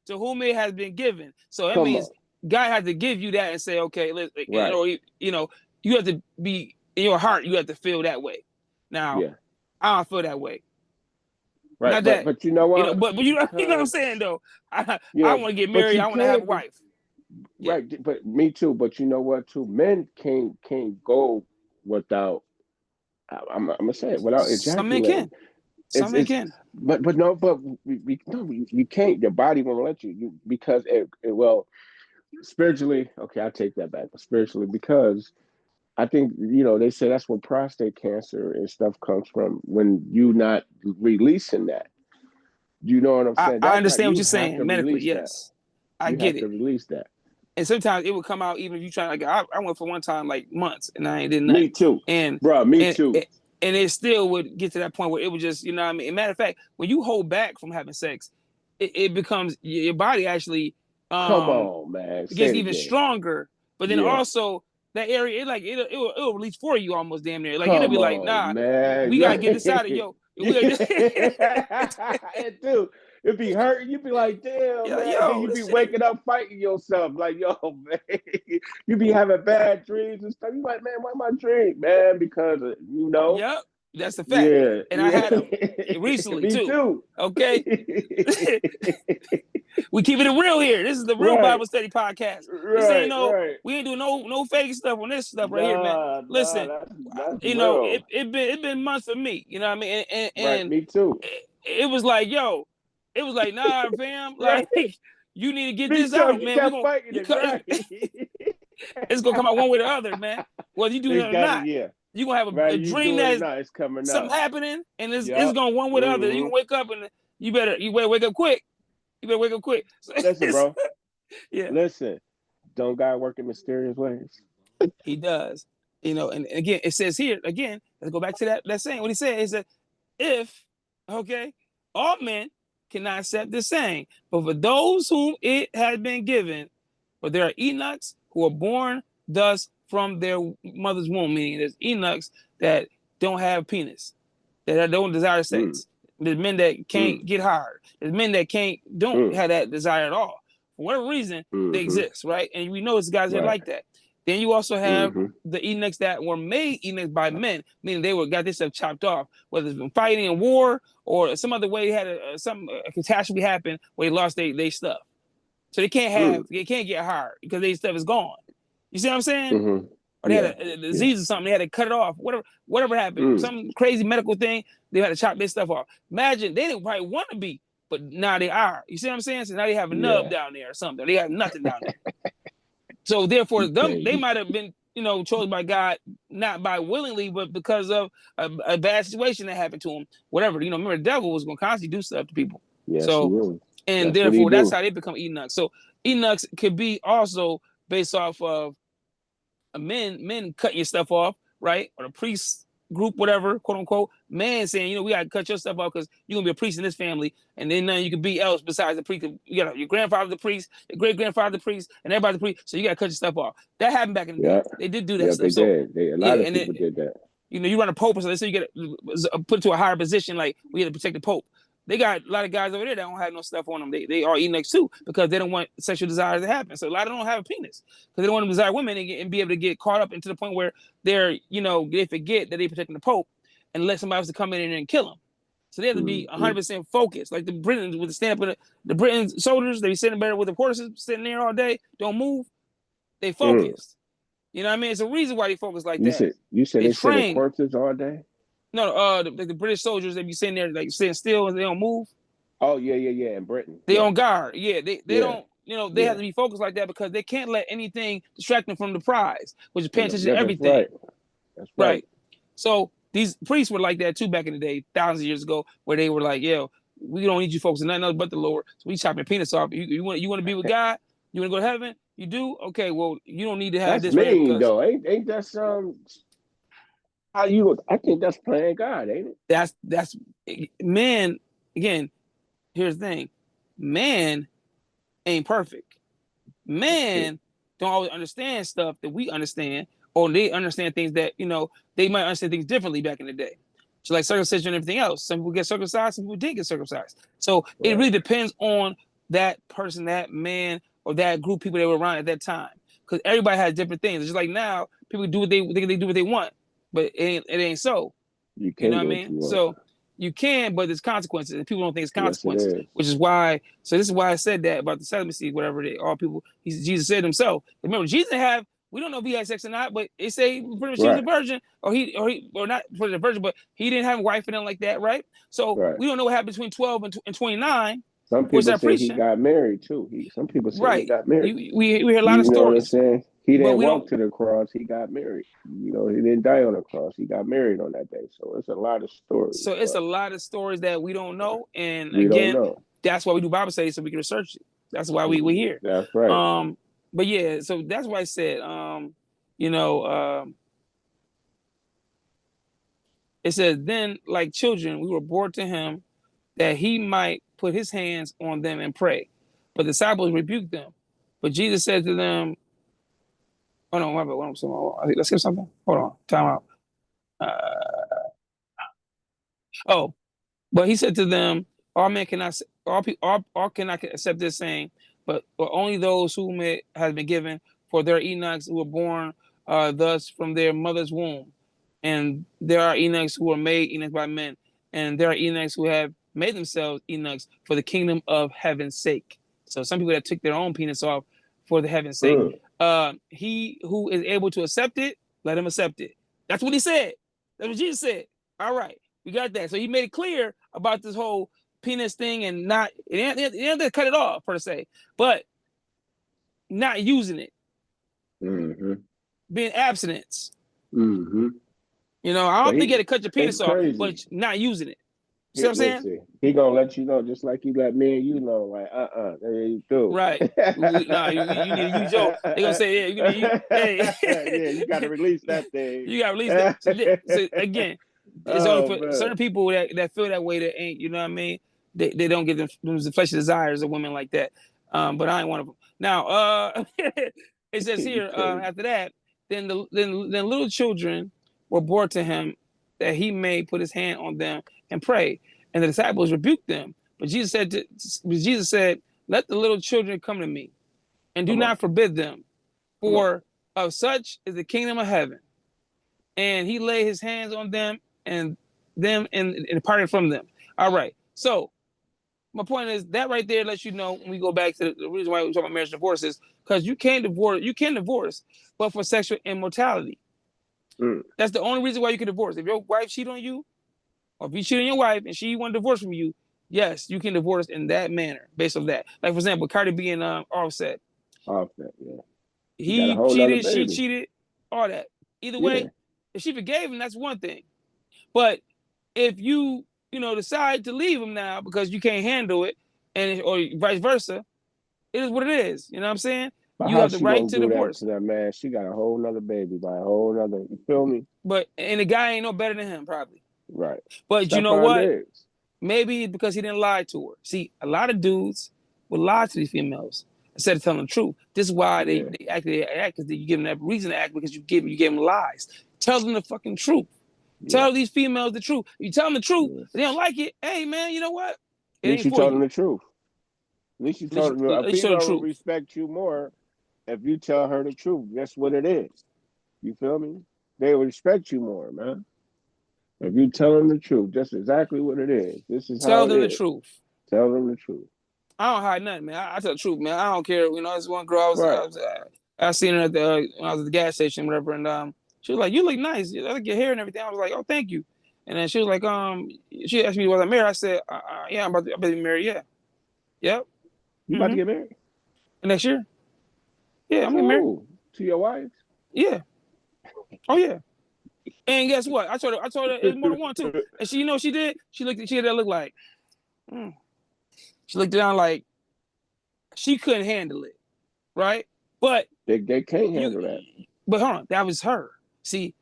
to whom it has been given. So that Come on. means God had to give you that and say, okay, Right. you have to be in your heart, you have to feel that way. Now, Yeah. I don't feel that way. Right. Not that, But you know what? but you know what I'm Because saying though. I yeah, want to get but married. you I want to have a can't wife. Yeah, right, but me too. But you know what too? Men can't go without I'm gonna say it without some men ejaculating. can. Some men It's can. but no, but we no you can't. Your body won't let you because well spiritually, okay, I take that back. But spiritually, because I think, they say that's where prostate cancer and stuff comes from, when you not releasing that. You know what I'm saying? I That understand what you you're have saying to medically. release that. Yes, I You get have it. to release that. And sometimes it would come out even if you try. Like I went for one time like months, and I ain't did nothing. Me too, and bro. Me too. And it still would get to that point where it would just, you know what I mean? Matter of fact, when you hold back from having sex, it becomes, your body actually Come on, man. Say gets it even again. stronger. But then Yeah. also that area, it'll release for you almost damn near. Like it'll Come be like, on, nah, man. we gotta get this out of yo. It do. It be hurting. You be like, damn, Yeah, man. Then yo, you be this shit. waking up fighting yourself. Like, yo, man. You be having bad dreams and stuff. You like, man, why my dream, man? Because Yep, that's a fact. Yeah. And I had them recently Me too. too. Okay. We keeping it real here. This is the real Bible study podcast. This ain't we ain't doing no fake stuff on this stuff right here, man. Listen, that's it real. been months for me. You know what I mean? And Right, me too. it was like, yo, it was like, nah, fam, like you need to get Me this too. out, You man. kept fighting it, right? It's gonna come out one way or the other, man. Whether you do it or not. Yeah. You're gonna have a dream that it's coming something up. happening, and it's going one way or the other. You can wake up and you better wake up quick. You better wake up quick. Listen, bro. Yeah. Listen, don't God work in mysterious ways? He does. And again, it says here, again, let's go back to that saying. What he said is that if, all men cannot accept the same, but for those whom it has been given, for there are Enochs who are born thus from their mother's womb, meaning there's Enochs that don't have penis, that don't desire sex. There's men that can't get hard. There's men that don't have that desire at all. For whatever reason, they exist, right? And we know it's guys that are like that. Then you also have the Enochs that were made Enochs by men, meaning they got this stuff chopped off, whether it's been fighting in war or some other way had a catastrophe happen where they lost their stuff. So they can't get hard because their stuff is gone. You see what I'm saying? Or they had a disease or something, they had to cut it off. Whatever happened, some crazy medical thing, they had to chop their stuff off. Imagine they didn't probably want to be, but now they are. You see what I'm saying? So now they have a nub down there or something. They have nothing down there. So therefore, they might have been, chosen by God, not by willingly, but because of a bad situation that happened to them. Whatever, remember the devil was going to constantly do stuff to people. Yes, so, and therefore, that's how they become Enoch. So Enochs could be also based off of men cutting your stuff off, right? Or the priest group, whatever, quote unquote, man saying, we gotta cut your stuff off because you're gonna be a priest in this family, and then nothing you can be else besides the priest. You got your grandfather's the priest, your great grandfather's the priest, and everybody's the priest. So you gotta cut your stuff off. That happened back in the day. They did do that stuff. They did. A lot of people did that. You run a pope, so they say you get put to a higher position, like we had to protect the pope. They got a lot of guys over there that don't have no stuff on them. They are Enochs too because they don't want sexual desires to happen. So a lot of them don't have a penis because they don't want to desire women and be able to get caught up into the point where they're, they forget that they're protecting the Pope and let somebody else to come in and kill them. So they have to be 100% focused. Like the Britons with the stand up, the Britain soldiers, they be sitting there with the horses, sitting there all day, don't move. They focused. You know what I mean? It's a reason why they focus like that. You said they sit in corpses all day? No, the British soldiers, they be sitting there like sitting still and they don't move. Oh, yeah, in Britain. They on guard. Yeah, they don't, they have to be focused like that because they can't let anything distract them from the prize, which is paying attention to everything. That's right. So these priests were like that too back in the day, thousands of years ago, where they were like, we don't need you folks in nothing else but the Lord. So we chop your penis off. You want to be with God? You want to go to heaven? You do? Okay, well, you don't need to have that's this. That's mean, though. Ain't that I think that's playing God, ain't it? That's man. Again, here's the thing: man ain't perfect. Man don't always understand stuff that we understand, or they understand things that they might understand things differently back in the day. So like circumcision and everything else. Some people get circumcised, some people didn't get circumcised. So it really depends on that person, that man, or that group of people that were around at that time. Because everybody has different things. It's just like now, people do what they do what they want. But it ain't so. You know what I mean? So you can, but there's consequences, and people don't think it's consequences, which is why. So this is why I said that about the celibacy, whatever. All people, Jesus said himself. Remember, Jesus we don't know if he had sex or not, but they say pretty much he was a virgin, or not for the virgin, but he didn't have a wife and nothing like that, right? So we don't know what happened between 12 and 29. Some people say he got married too. Some people say he got married. We hear a lot of stories. He But didn't we walk don't. to the cross. He got married. You know, he didn't die on the cross. He got married on that day. So it's a lot of stories, So it's but a lot of stories that we don't know. And we don't again, know. that's why we do Bible study, so we can research it. That's why we're here. That's right. But yeah, so that's why I said, you know, it says, then like children, we were brought to him that he might put his hands on them and pray. But the disciples rebuked them. But Jesus said to them, oh no, my bad. Let's get something. Hold on, time out. Oh, but he said to them, all men cannot, all cannot accept this saying, but only those whom it has been given, for there are Enochs who were born thus from their mother's womb. And there are Enochs who are made Enochs by men. And there are Enochs who have made themselves Enochs for the kingdom of heaven's sake. So some people that took their own penis off for the heaven's sake. He who is able to accept it, let him accept it. That's what he said. That's what Jesus said. All right. We got that. So he made it clear about this whole penis thing and not, he didn't cut it off per se, but not using it, being abstinence. You know, I don't think you had to cut your penis off, but not using it. See what I'm saying? He gonna let you know, just like he let me and you know, like there you go. Right. No, you need to use your. They gonna say, yeah, hey, yeah, you got to release that thing. You got to release that. So again, it's only for certain people that feel that way. That ain't, you know what I mean? They don't get them the fleshly desires of women like that. But I ain't one of them. Now, it says here after that, then little children were brought to him that he may put his hand on them and pray. And the disciples rebuked them. But Jesus said, let the little children come to me, and do not forbid them, for of such is the kingdom of heaven. And he laid his hands on them and departed from them. All right. So my point is that right there lets you know, when we go back to the reason why we talk about marriage divorce is because you can divorce, but for sexual immortality. That's the only reason why you can divorce. If your wife cheat on you, or if you cheat on your wife and she want a divorce from you, yes, you can divorce in that manner based on that. Like for example, Cardi B and Offset. Offset, yeah. He cheated, she cheated, all that. Either way, if she forgave him, that's one thing. But if you decide to leave him now because you can't handle it, or vice versa, it is what it is. You know what I'm saying? But you have the right to divorce. That man, she got a whole nother baby by a whole nother. You feel me? And the guy ain't no better than him, probably. Right. But you know what? Maybe because he didn't lie to her. See, a lot of dudes will lie to these females instead of telling the truth. This is why they act because you give them that reason to act, because you give them lies. Tell them the fucking truth. Tell these females the truth. You tell them the truth, they don't like it. Hey man, you know what? At least you told them the truth. At least you told them. A female will respect you more if you tell her the truth. That's what it is. You feel me? They will respect you more, man. If you tell them the truth, that's exactly what it is. This is tell them the truth. Tell them the truth. I don't hide nothing, man. I tell the truth, man. I don't care. This one girl I seen her at when I was at the gas station, whatever, and she was like, "You look nice. I like your hair and everything." I was like, "Oh, thank you." And then she was like, she asked me, "Was I married?" I said, "Yeah, I'm about to be married." Yeah, yep. You about to get married next year? Yeah, I'm getting married to your wife. Yeah. Oh yeah. And guess what? I told her it's more than one too. And she, she did. She had that look like. She looked down like she couldn't handle it, right? But they can't handle that. But hold on, that was her. See,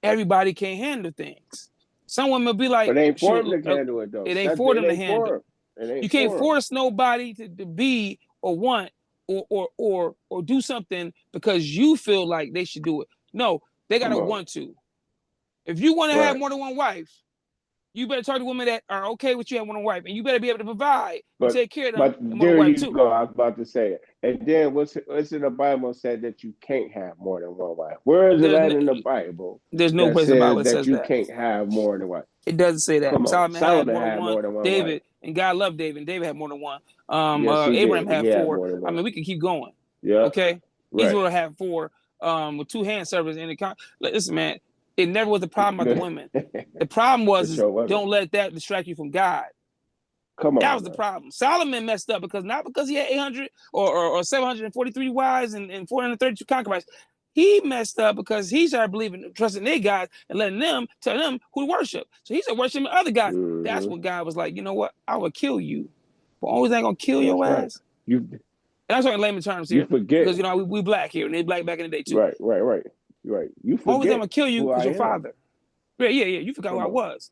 everybody can't handle things. Some women be like, but it ain't for them to handle it though. It ain't for them to handle. You can't force nobody to be or want or do something because you feel like they should do it. No, they gotta want to. If you want to have more than one wife, you better talk to women that are okay with you having one wife, and you better be able to provide and take care of them. But there you go. I was about to say it. And then what's in the Bible said that you can't have more than one wife? Where is it at in the Bible? There's no place in the Bible that says you can't have more than one. It doesn't say that. Solomon had more than one. David wife. And God loved David. David had more than one. Yes, Abraham had 4. I mean, we can keep going. Yeah. Okay. Right. Israel had 4 with 2 hand servers in the listen, man. It never was a problem about the women. The problem was don't let that distract you from God. Come on. That was the problem. Solomon messed up not because he had 800 or 743 wives and 432 concubines. He messed up because he started believing, trusting their God and letting them tell them who to worship. So he started worshiping other guys. That's when God was like, you know what? I will kill you. But always ain't gonna kill your ass. And I'm talking layman terms here. You forget. Because, you know, we black here and they black back in the day too. Right. You forget. Always I'm gonna kill you because your am. father. Yeah. You forgot who I was.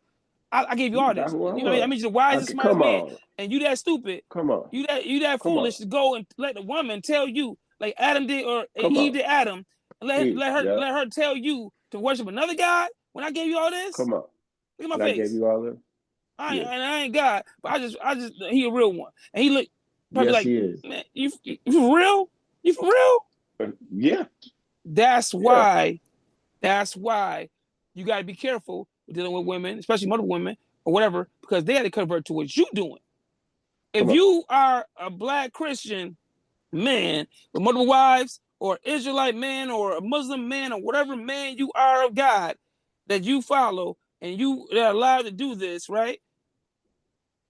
I gave you all this. You know what I mean? I mean, you're the wisest, smartest man, and you that stupid. Come on. You that foolish to go and let the woman tell you, like Adam did, or Eve did Adam, and let her tell you to worship another God when I gave you all this. Come on. Look at my face. I gave you all this. I ain't God, but I just he a real one, and he look probably like, he is. Man, you for real? You for real? Yeah. That's why you got to be careful dealing with women, especially multiple women or whatever, because they had to convert to what you doing. If you are a black Christian man with multiple wives, or Israelite man, or a Muslim man, or whatever man you are of God that you follow, and you are allowed to do this, right?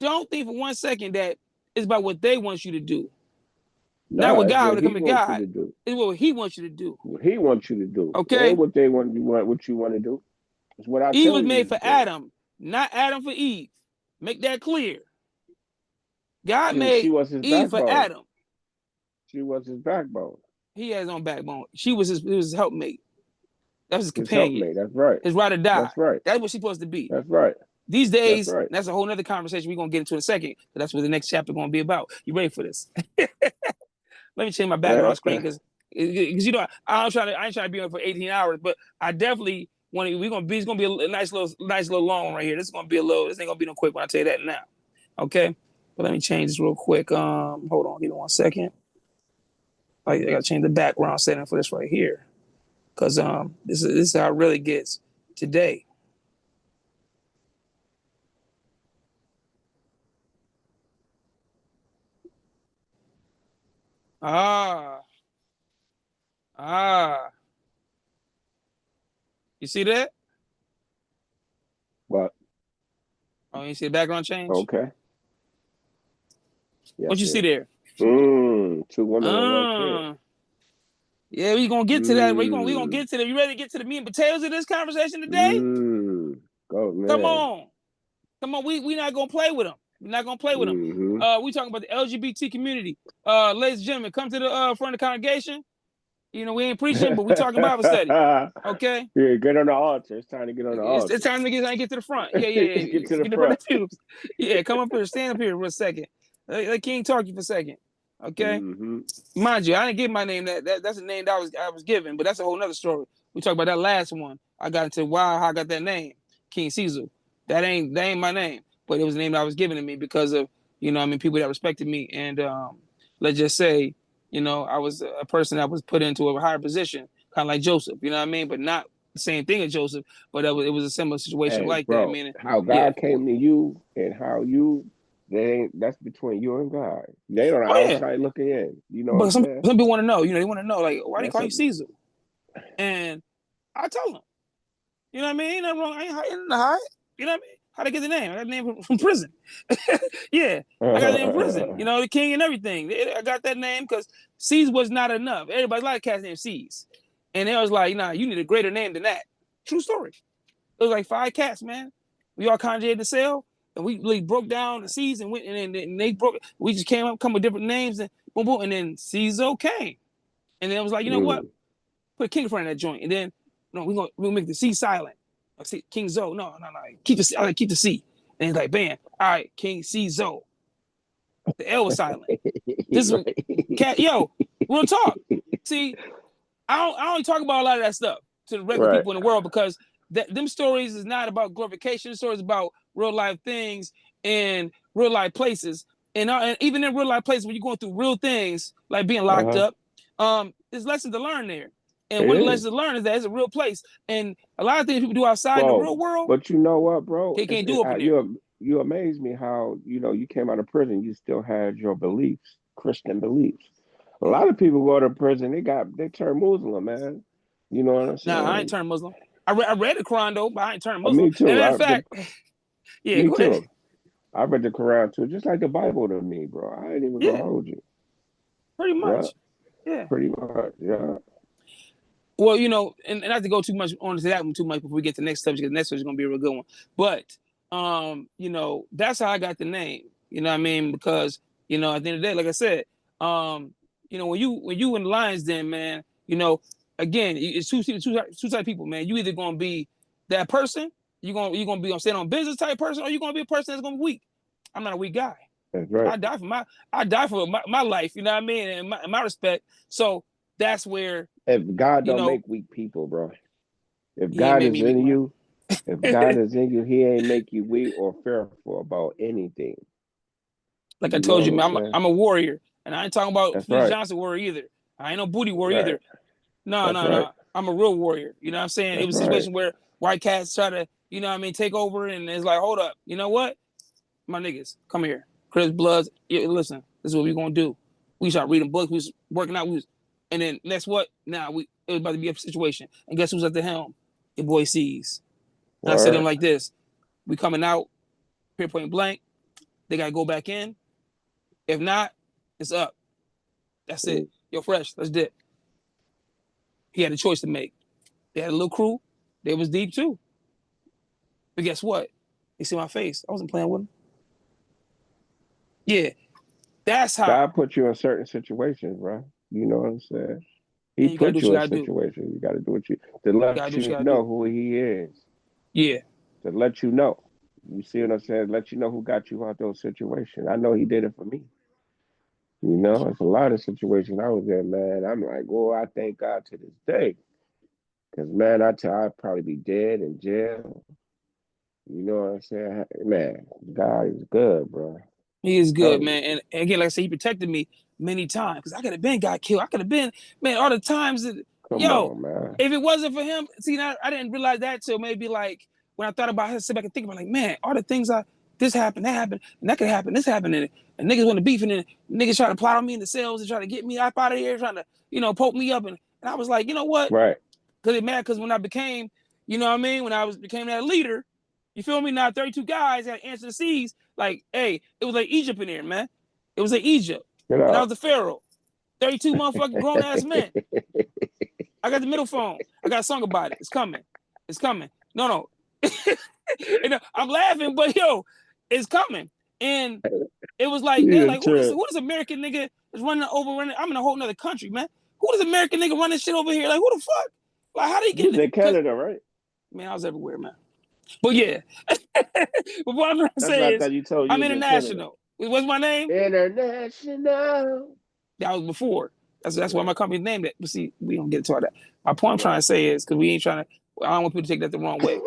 Don't think for 1 second that it's about what they want you to do. Not what God would come to God. It's what he wants you to do. What he wants you to do. Okay. What they want, what you want to do. It's what I Eve was made for Adam, not Adam for Eve. Make that clear. God made Eve for Adam. She was his backbone. He has his own backbone. She was his helpment. That was his companion. Helpmate. That's right. His ride or die. That's right. That's what she's supposed to be. That's right. These days, that's a whole nother conversation we're going to get into in a second. But that's what the next chapter going to be about. You ready for this? Let me change my background screen because you know I ain't trying to be on for 18 hours, but I definitely want to. It's gonna be a nice little long one right here. This is gonna be this ain't gonna be no quick one. I'll tell you that now. Okay, but let me change this real quick. Hold on, give me 1 second. I gotta change the background setting for this right here, because this is how it really gets today. You see that? What? Oh, you see the background change? Okay. Yes, what you see there? 2 women and 1 kid. Yeah, we gonna get to that. We gonna get to that. You ready to get to the meat and potatoes of this conversation today? Go, man. Come on. We not gonna play with them. We're not gonna play with them. We talking about the LGBT community. Ladies and gentlemen, come to the front of the congregation. You know, we ain't preaching, but we talking Bible study. Okay? Yeah, get on the altar. It's time to get on the altar. It's time to get to the front. Yeah. Get to the front. Yeah, come up here, stand up here for a second. Let King talk to you for a second. Okay? Mind you, I didn't give my name that's a name that I was given, but that's a whole nother story. We talked about that last one. I got into how I got that name, KingCzol. That ain't my name, but it was a name that I was given to me because of, you know, I mean, people that respected me. And let's just say, you know, I was a person that was put into a higher position, kind of like Joseph, you know what I mean? But not the same thing as Joseph, but it was a similar situation that. I mean, how God came to you and how you, that's between you and God. They on the outside looking in. You know, but some people want to know, you know, they want to know, like, why do you call you Czol? And I told them, you know what I mean? Ain't nothing wrong. I ain't hiding the hide. You know what I mean? How'd I get the name? I got the name from prison. Yeah, I got the name from prison. You know, the king and everything. I got that name because C's was not enough. Everybody liked cats named C's. And they was like, nah, you need a greater name than that. True story. It was like 5 cats, man. We all congregated the cell, and we like broke down the C's and went, and they broke. We just come up with different names, and boom, boom, and then Czol came. And then it was like, you know what? Put a king in front of that joint, and then we'll make the C silent. I see KingCzol. No. Keep the C. And it's like, bam. All right, KingCzol. The L was silent. This is cat. Yo, real talk. See, I don't talk about a lot of that stuff to the regular people in the world because them stories is not about glorification. Stories about real life things and real life places. And even in real life places, when you're going through real things like being locked up, there's lessons to learn there. And one of the lessons to learn is that it's a real place. And a lot of things people do outside in the real world. But you know what, bro? They can't do it there. You amaze me how, you know, you came out of prison, you still had your beliefs, Christian beliefs. A lot of people go to prison, they turn Muslim, man. You know what I'm saying? Nah, I ain't turned Muslim. I read the Quran though, but I ain't turned Muslim. Me too. And in fact, yeah, me too. I read the Quran too, just like the Bible to me, bro. I ain't even gonna Yeah, hold you. pretty Yeah, much. Yeah. pretty much. Yeah. Well, you know, and not to go too much on to that one too much before we get to the next subject, because the next subject is gonna be a real good one. But you know, that's how I got the name. You know what I mean? Because, you know, at the end of the day, like I said, you know, when you in the Lions Den, man, you know, again, it's two type of people, man. You either gonna be that person, you're gonna be on stand on business type person, or you're gonna be a person that's gonna be weak. I'm not a weak guy. That's right. I die for my life, you know what I mean, and my respect. So that's where, If God you don't know, make weak people, bro. If he ain't God made is me weak, in man. you, if God is in you, he ain't make you weak or fearful about anything. Like I You know told you, what I'm man, saying? I'm a warrior, and I ain't talking about That's Felice right. Johnson warrior either. I ain't no booty warrior Right. either. No, That's no, right. no. I'm a real warrior. You know what I'm saying? It That's was a right. situation where white cats try to, you know what I mean, take over, and it's like, hold up, you know what? My niggas, come here. Chris Bloods, yeah, listen, this is what we gonna do. We start reading books, we was working out, and then next what? Now it was about to be a situation. And guess who's at the helm? Your boy C's. And I said to him Word. like this: we coming out, point blank, they gotta go back in. If not, it's up. That's it. Yo, Fresh, let's dip. He had a choice to make. They had a little crew. They was deep too. But guess what? They see my face. I wasn't playing with them. Yeah, that's how. God put you in certain situations, bro. You know what I'm saying? He And you gotta do put what you you in gotta do. situations. You got to do what you to You gotta let do what you you gotta know do. who he is. Yeah. To let you know. You see what I'm saying? Let you know who got you out those situations. I know he did it for me. You know, it's a lot of situations I was in, man. I'm like, oh, I thank God to this day. Because, man, I'd probably be dead in jail. You know what I'm saying? Man, God is good, bro. He is good, Tell you. man. And again, like I said, he protected me many times because I could have been got killed. I could have been, man, all the times that, Come yo, on, man. if it wasn't for him, see, I didn't realize that till maybe like when I thought about it, I sit back and think about like, man, all the things this happened, that happened, and that could happen, this happened, and niggas want to beef, and then niggas trying to plot on me in the cells and trying to get me up out of here, trying to, you know, poke me up. And I was like, you know what? Right. Because it mad because when I became, you know what I mean, when became that leader, you feel me? Now 32 guys had to answer the C's. Like, hey, it was like Egypt in there, man. It was like Egypt. Get And I out. was the Pharaoh. 32 motherfucking grown ass men. I got the middle phone. I got a song about it. It's coming. It's coming. No. And I'm laughing, but yo, it's coming. And it was like, they're Yeah, like, who this American nigga is running? I'm in a whole nother country, man. Who this American nigga running shit over here? Like, who the fuck? Like, how do you you get was it? in Canada, right? Man, I was everywhere, man. But yeah. But what I'm trying to That's what say I is, thought you told you I'm was in Canada. international. What's my name? International. That was before. That's why my company named it. But see, we don't get into all that. My point I'm trying to say is because we ain't trying to. I don't want people to take that the wrong way.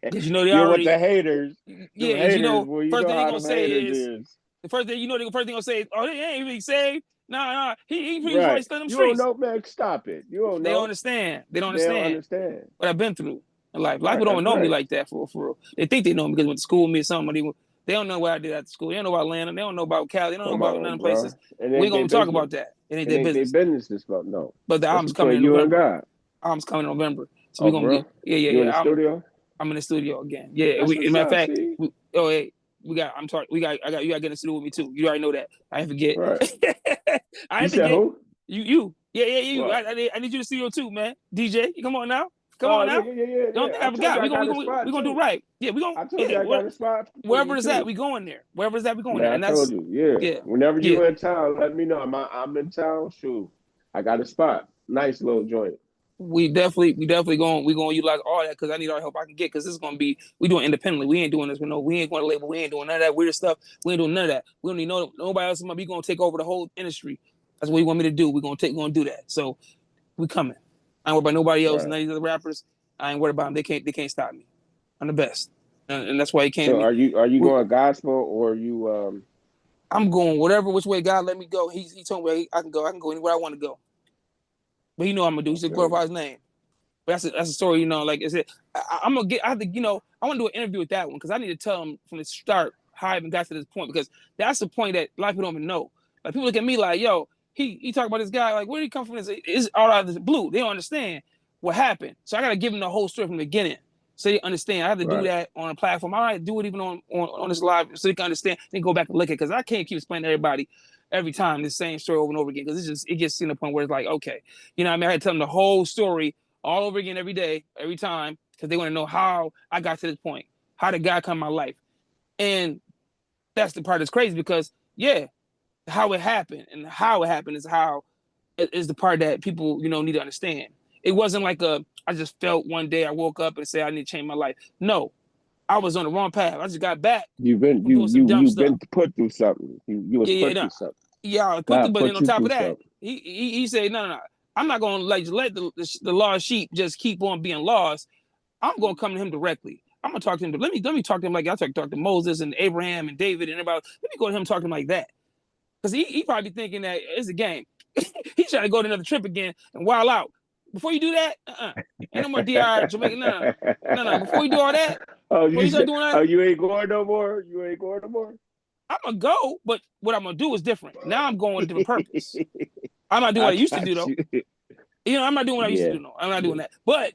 Because you know they You're with already. the haters. Yeah, Them because you haters, know boy, you first know thing they how gonna them say haters is is. the first thing gonna say is, oh, they ain't really saved. Nah, he probably Right. still in them You don't streets. know, man. Stop it. You don't They don't know. understand. They don't They don't understand understand. what I've been through in life. A lot of Right. people That's don't know me right. like that for real. They think they know me because they went to school with me or something. They don't know what I did after school. They don't know about Atlanta. They don't know about Cali. They don't know Come about none on, of the bro. places. It We ain't ain't their gonna talk business. about that. It ain't It their ain't their business. business this month. No. But the That's album's coming between in you and November. God. Album's coming in November. So we're Oh, gonna bro. get You in the yeah. studio? I'm in the studio again. Yeah, That's as a what's matter of up, fact, see? hey, I'm sorry, you got to get in the studio with me too. You already know that. I ain't forget. Right. I You ain't said forget. who? You. Yeah, you. What? I need you in the studio too, man. DJ, you come on now. Come Oh, on yeah, now. yeah, yeah, yeah, Don't yeah. think I I told forgot. you I got a spot, We gonna do too. right. Yeah, I told you I got a spot for you, wherever it's at, too. we going there. Wherever it's at, we going Man, there. I And told that's you, yeah. yeah, Whenever yeah. you in town, let me know. I'm in town. Shoot, I got a spot. Nice little joint. We definitely going to utilize all that because I need all the help I can get because this is going to be we doing independently. We ain't doing this with we ain't going to label. We ain't doing none of that weird stuff. We ain't doing none of that. We don't need nobody else. We going to take over the whole industry. That's what you want me to do. We're going to do that. So we coming. I ain't worried about nobody else. Right. None of these other rappers. I ain't worried about them. They can't stop me. I'm the best, and that's why he came to So me. are you going gospel or you I'm going which way God let me go. He told me I can go. I can go anywhere I want to go. But you know what I'm gonna do. He said okay. glorify his name. But that's a story, you know. Like I said, I'm gonna get. I have to, I want to do an interview with that one because I need to tell them from the start how I even got to this point because that's the point that a lot of people don't even know. Like people look at me like, yo, he talk about this guy like, where did he come from? It's all out of the blue. They don't understand what happened. So I gotta give them the whole story from the beginning. so they understand. I have to do that on a platform. I might do it even on this live so they can understand. Then go back and look at it, because I can't keep explaining to everybody every time the same story over and over again, because it gets to the point where it's like, okay, you know what I mean? I had to tell them the whole story all over again every day, every time, because they want to know how I got to this point. How did God come in my life? And that's the part that's crazy, because how it happened is how is the part that people, need to understand. It wasn't like I just felt one day I woke up and said I need to change my life. No, I was on the wrong path. I just got back. You've been put through something. You was put through something. Yeah, I put but then on top of that, he said, no. I'm not gonna let the lost sheep just keep on being lost. I'm gonna come to him directly. I'm gonna talk to him. Let me talk to him like I talk to Moses and Abraham and David and everybody. Let me go to him and talk to him like that. Because he probably thinking that it's a game. He's trying to go to another trip again and wild out. Before you do that, ain't no more DR Jamaica. No. Before you do all that, you ain't going no more. You ain't going no more. I'm gonna go, but what I'm gonna do is different. Now I'm going with a different purpose. I'm not doing what I used to do though. I'm not doing what I used to do. No, I'm not doing that. But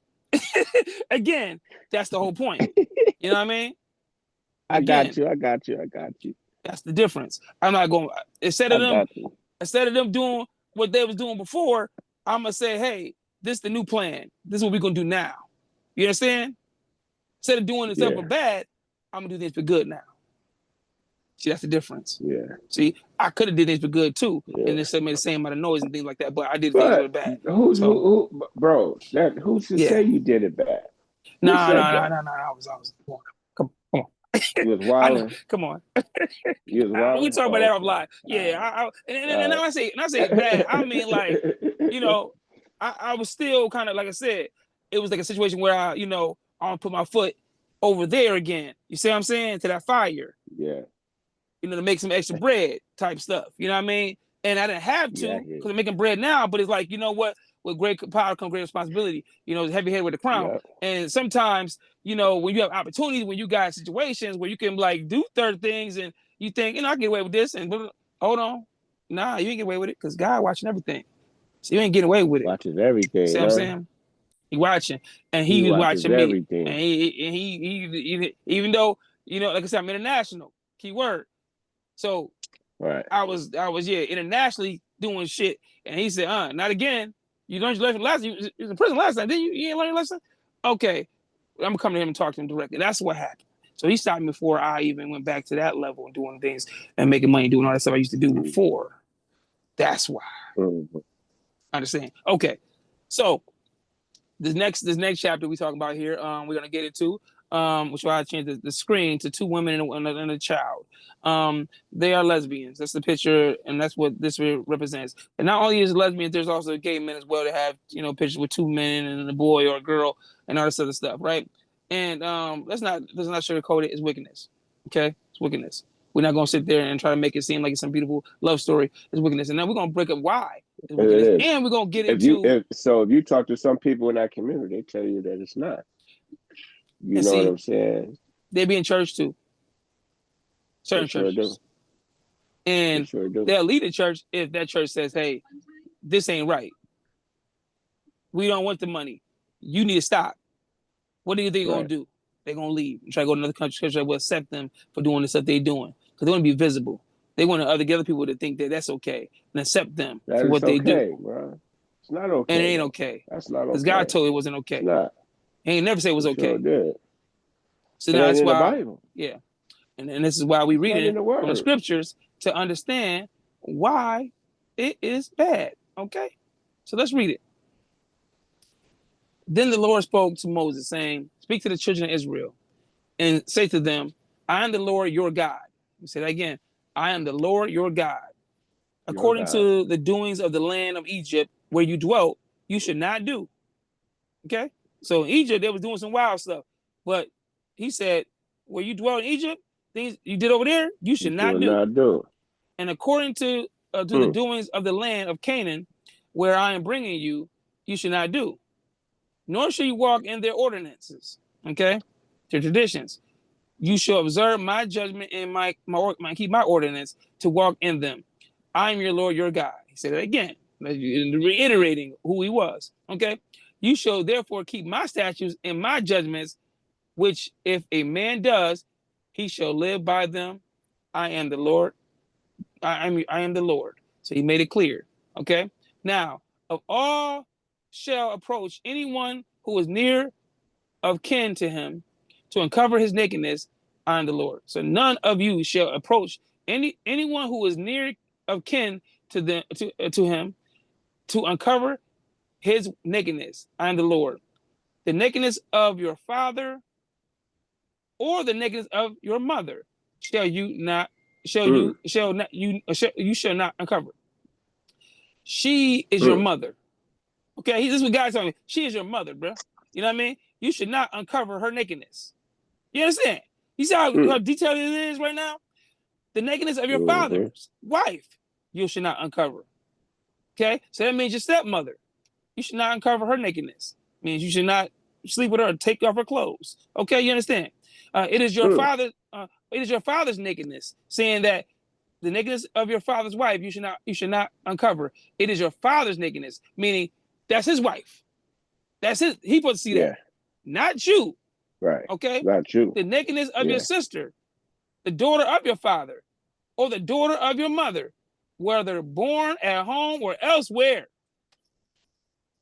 again, that's the whole point. You know what I mean? I got you. That's the difference. I'm not going. Instead of them doing what they was doing before, I'm gonna say, hey, this is the new plan. This is what we're gonna do now. You understand? Instead of doing this stuff for bad, I'm gonna do this for good now. See, that's the difference. Yeah. See, I could have did this for good too, and then made the same amount of noise and things like that. But I did things for bad. Who, who's to say you did it bad? No. I was. Come on. You was wilding. Come on. You was wilding. We talk about that offline. Yeah. And I say bad. I mean, like, I was still kind of, like I said, it was like a situation where I want to put my foot over there again. You see what I'm saying? To that fire. Yeah. To make some extra bread type stuff. You know what I mean? And I didn't have to, because I'm making bread now, but it's like, you know what? With great power comes great responsibility. It's heavy head with the crown. Yep. And sometimes, when you have opportunities, when you got situations where you can like do third things and you think, I can get away with this, and hold on. Nah, you ain't get away with it, because God watching everything. So you ain't getting away with it. Watches everything. See what I'm saying? He watching, and he was watching everything. Me. And he even though, like I said, I'm international. Key word. So I was internationally doing shit, and he said, not again. You learned your lesson last time. You was in prison last time, didn't you? You ain't learn your lesson? Okay. I'm gonna come to him and talk to him directly. That's what happened. So he stopped me before I even went back to that level and doing things and making money, doing all that stuff I used to do before. That's why. Understand? Okay. So this next chapter we talking about here, we're gonna get into, which I changed the screen to two women and a child. They are lesbians. That's the picture, and that's what this represents. And not only is lesbians, there's also gay men as well that have pictures with two men and a boy or a girl and all this other stuff, right? And let's not sugarcoat it. It's wickedness. Okay, it's wickedness. We're not gonna sit there and try to make it seem like it's some beautiful love story. It's wickedness, and then we're gonna break up why it's wickedness, and we're gonna get into. If you talk to some people in that community, they tell you that it's not. You know what I'm saying? They be in church too. Certain churches. And they'll lead a church if that church says, hey, this ain't right. We don't want the money. You need to stop. What do you think they're going to do? They're going to leave and try to go to another country that will accept them for doing the stuff they're doing. Because they want to be visible. They want other people to think that that's okay and accept them for what they do. Bro. It's not okay. And it ain't okay. That's not okay. Because God told it wasn't okay. It's not. He ain't never say it was okay. Sure did. So that's why. The Bible. Yeah. And this is why we read it from the scriptures to understand why it is bad. Okay? So let's read it. Then the Lord spoke to Moses, saying, speak to the children of Israel and say to them, I am the Lord your God. Let me say that again. I am the Lord your God. According to the doings of the land of Egypt where you dwelt, you should not do. Okay? So in Egypt, they was doing some wild stuff. But he said, where you dwell in Egypt, things you did over there, you should not do. And according to the doings of the land of Canaan, where I am bringing you, you should not do. Nor should you walk in their ordinances, okay? Their traditions. You shall observe my judgment and keep my ordinance to walk in them. I am your Lord, your God. He said it again, reiterating who he was, okay? You shall therefore keep my statutes and my judgments which if a man does, he shall live by them. I am the Lord. I am the Lord. So he made it clear. Okay. Now, of all shall approach anyone who is near of kin to him to uncover his nakedness. I am the Lord. So none of you shall approach anyone who is near of kin to them to him to uncover his nakedness. I am the Lord. The nakedness of your father or the nakedness of your mother you shall not uncover. She is your mother. Okay, this is what God told me. She is your mother, bro. You know what I mean? You should not uncover her nakedness. You understand? You see how detailed it is right now? The nakedness of your father's wife, you should not uncover. Okay, so that means your stepmother. You should not uncover her nakedness. It means you should not sleep with her or take off her clothes. Okay, you understand? It is your father. It is your father's nakedness, saying that the nakedness of your father's wife you should not uncover. It is your father's nakedness, meaning that's his wife. That's his. He supposed to see that, not you. Right. Okay. Not you. The nakedness of your sister, the daughter of your father, or the daughter of your mother, whether born at home or elsewhere.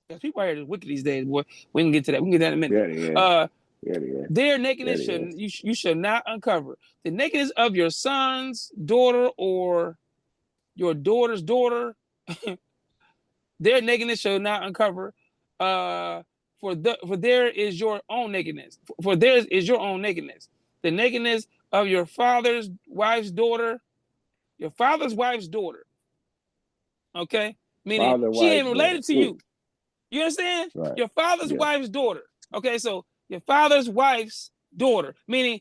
Because people are wicked these days, boy. We can get to that. We can get to that in a minute. Their nakedness you should not uncover. The nakedness of your son's daughter or your daughter's daughter, their nakedness shall not uncover. For there is your own nakedness. For theirs is your own nakedness. The nakedness of your father's wife's daughter, your father's wife's daughter. Okay, meaning she ain't related to you. You understand? Right. Your father's wife's daughter. Okay, so your father's wife's daughter, meaning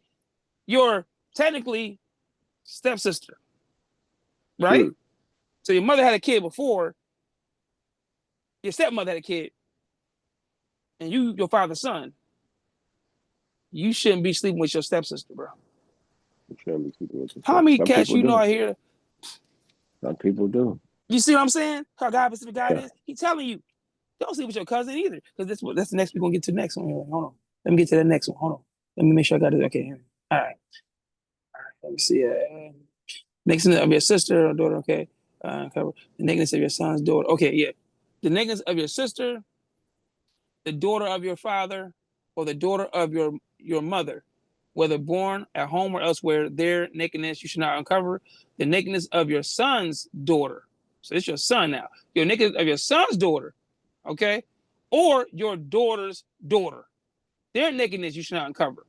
your technically stepsister, right? So your mother had a kid before, your stepmother had a kid, and your father's son. You shouldn't be sleeping with your stepsister, bro. You shouldn't be sleeping with your How many cats you know out here? Some people do. You see what I'm saying? How God specific God is? He telling you, don't sleep with your cousin either. Because that's the next we're gonna get to the next one. Hold on. Let me get to the next one. Hold on. Let me make sure I got it. Okay. All right. Let me see. Nakedness of your sister or daughter. Okay. Cover the nakedness of your son's daughter. Okay. Yeah. The nakedness of your sister, the daughter of your father, or the daughter of your mother, whether born at home or elsewhere, their nakedness you should not uncover. The nakedness of your son's daughter. So it's your son now. Your nakedness of your son's daughter. Okay. Or your daughter's daughter. Their nakedness you should not uncover.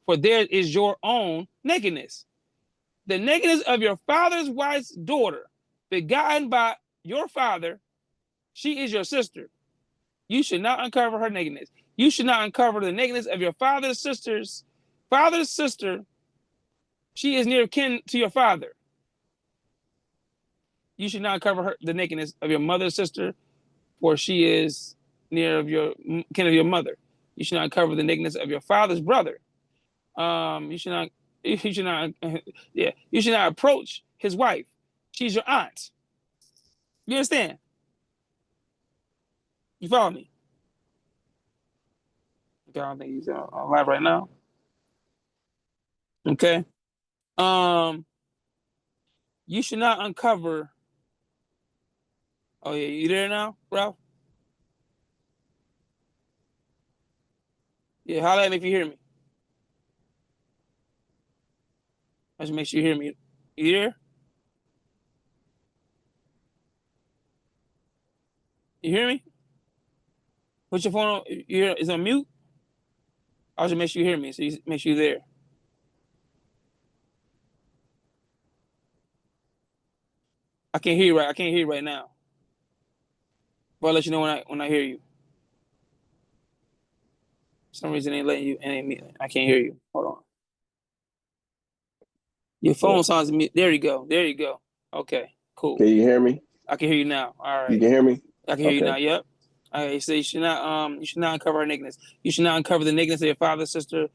For there is your own nakedness. The nakedness of your father's wife's daughter, begotten by your father, she is your sister. You should not uncover her nakedness. You should not uncover the nakedness of your father's sister. She is near kin to your father. You should not uncover the nakedness of your mother's sister, for she is near of your kin of your mother. You should not uncover the nakedness of your father's brother. You should not approach his wife. She's your aunt. You understand? You follow me? Okay, I don't think he's on live right now. Okay. You should not uncover. Oh yeah, you there now, Ralph? Yeah, holler at me if you hear me. I should make sure you hear me. You there? You hear me? Put your phone on. It's on mute. I should make sure you hear me, so you make sure you're there. I can't hear you right. I can't hear you right now. But I'll let you know when I hear you. For some reason it ain't letting you. I can't hear you. Hold on. Your phone sounds mute. There you go. There you go. Okay. Cool. Can you hear me? I can hear you now. All right. You can hear me? I can hear you now. Yep. Okay. So you should not uncover her nakedness. You should not uncover the nakedness of your father's sister.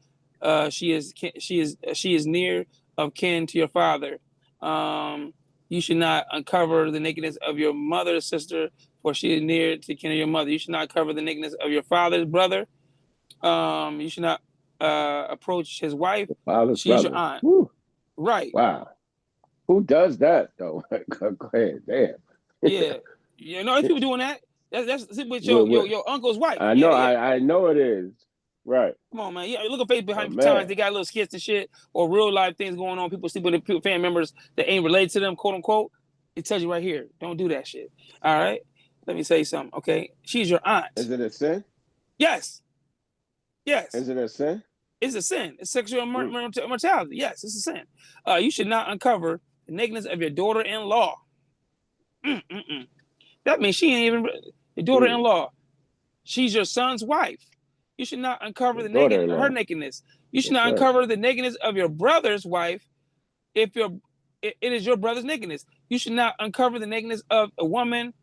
She is near of kin to your father. You should not uncover the nakedness of your mother's sister, for she is near to kin of your mother. You should not cover the nakedness of your father's brother. You should not approach his wife, Father's she's your brother. aunt. Woo. Right. Wow. Who does that though? Go ahead. Damn. Yeah. You know, there's people doing that. That's with What? your uncle's wife. I Yeah, know. yeah. I know it is. Right. Come on, man. Yeah, look at Facebook Oh, behind man. times they got little skits and shit or real life things going on. People sleep with their family members that ain't related to them, quote unquote. It tells you right here, don't do that shit. All right. Let me say something. Okay. She's your aunt. Is it a sin? Yes. Yes. Is it a sin? It's a sin. It's sexual mortality. Yes, it's a sin. You should not uncover the nakedness of your daughter-in-law. That means she ain't even your daughter-in-law. She's your son's wife. You should not uncover her nakedness. You should not uncover the nakedness of your brother's wife if it is your brother's nakedness. You should not uncover the nakedness of a woman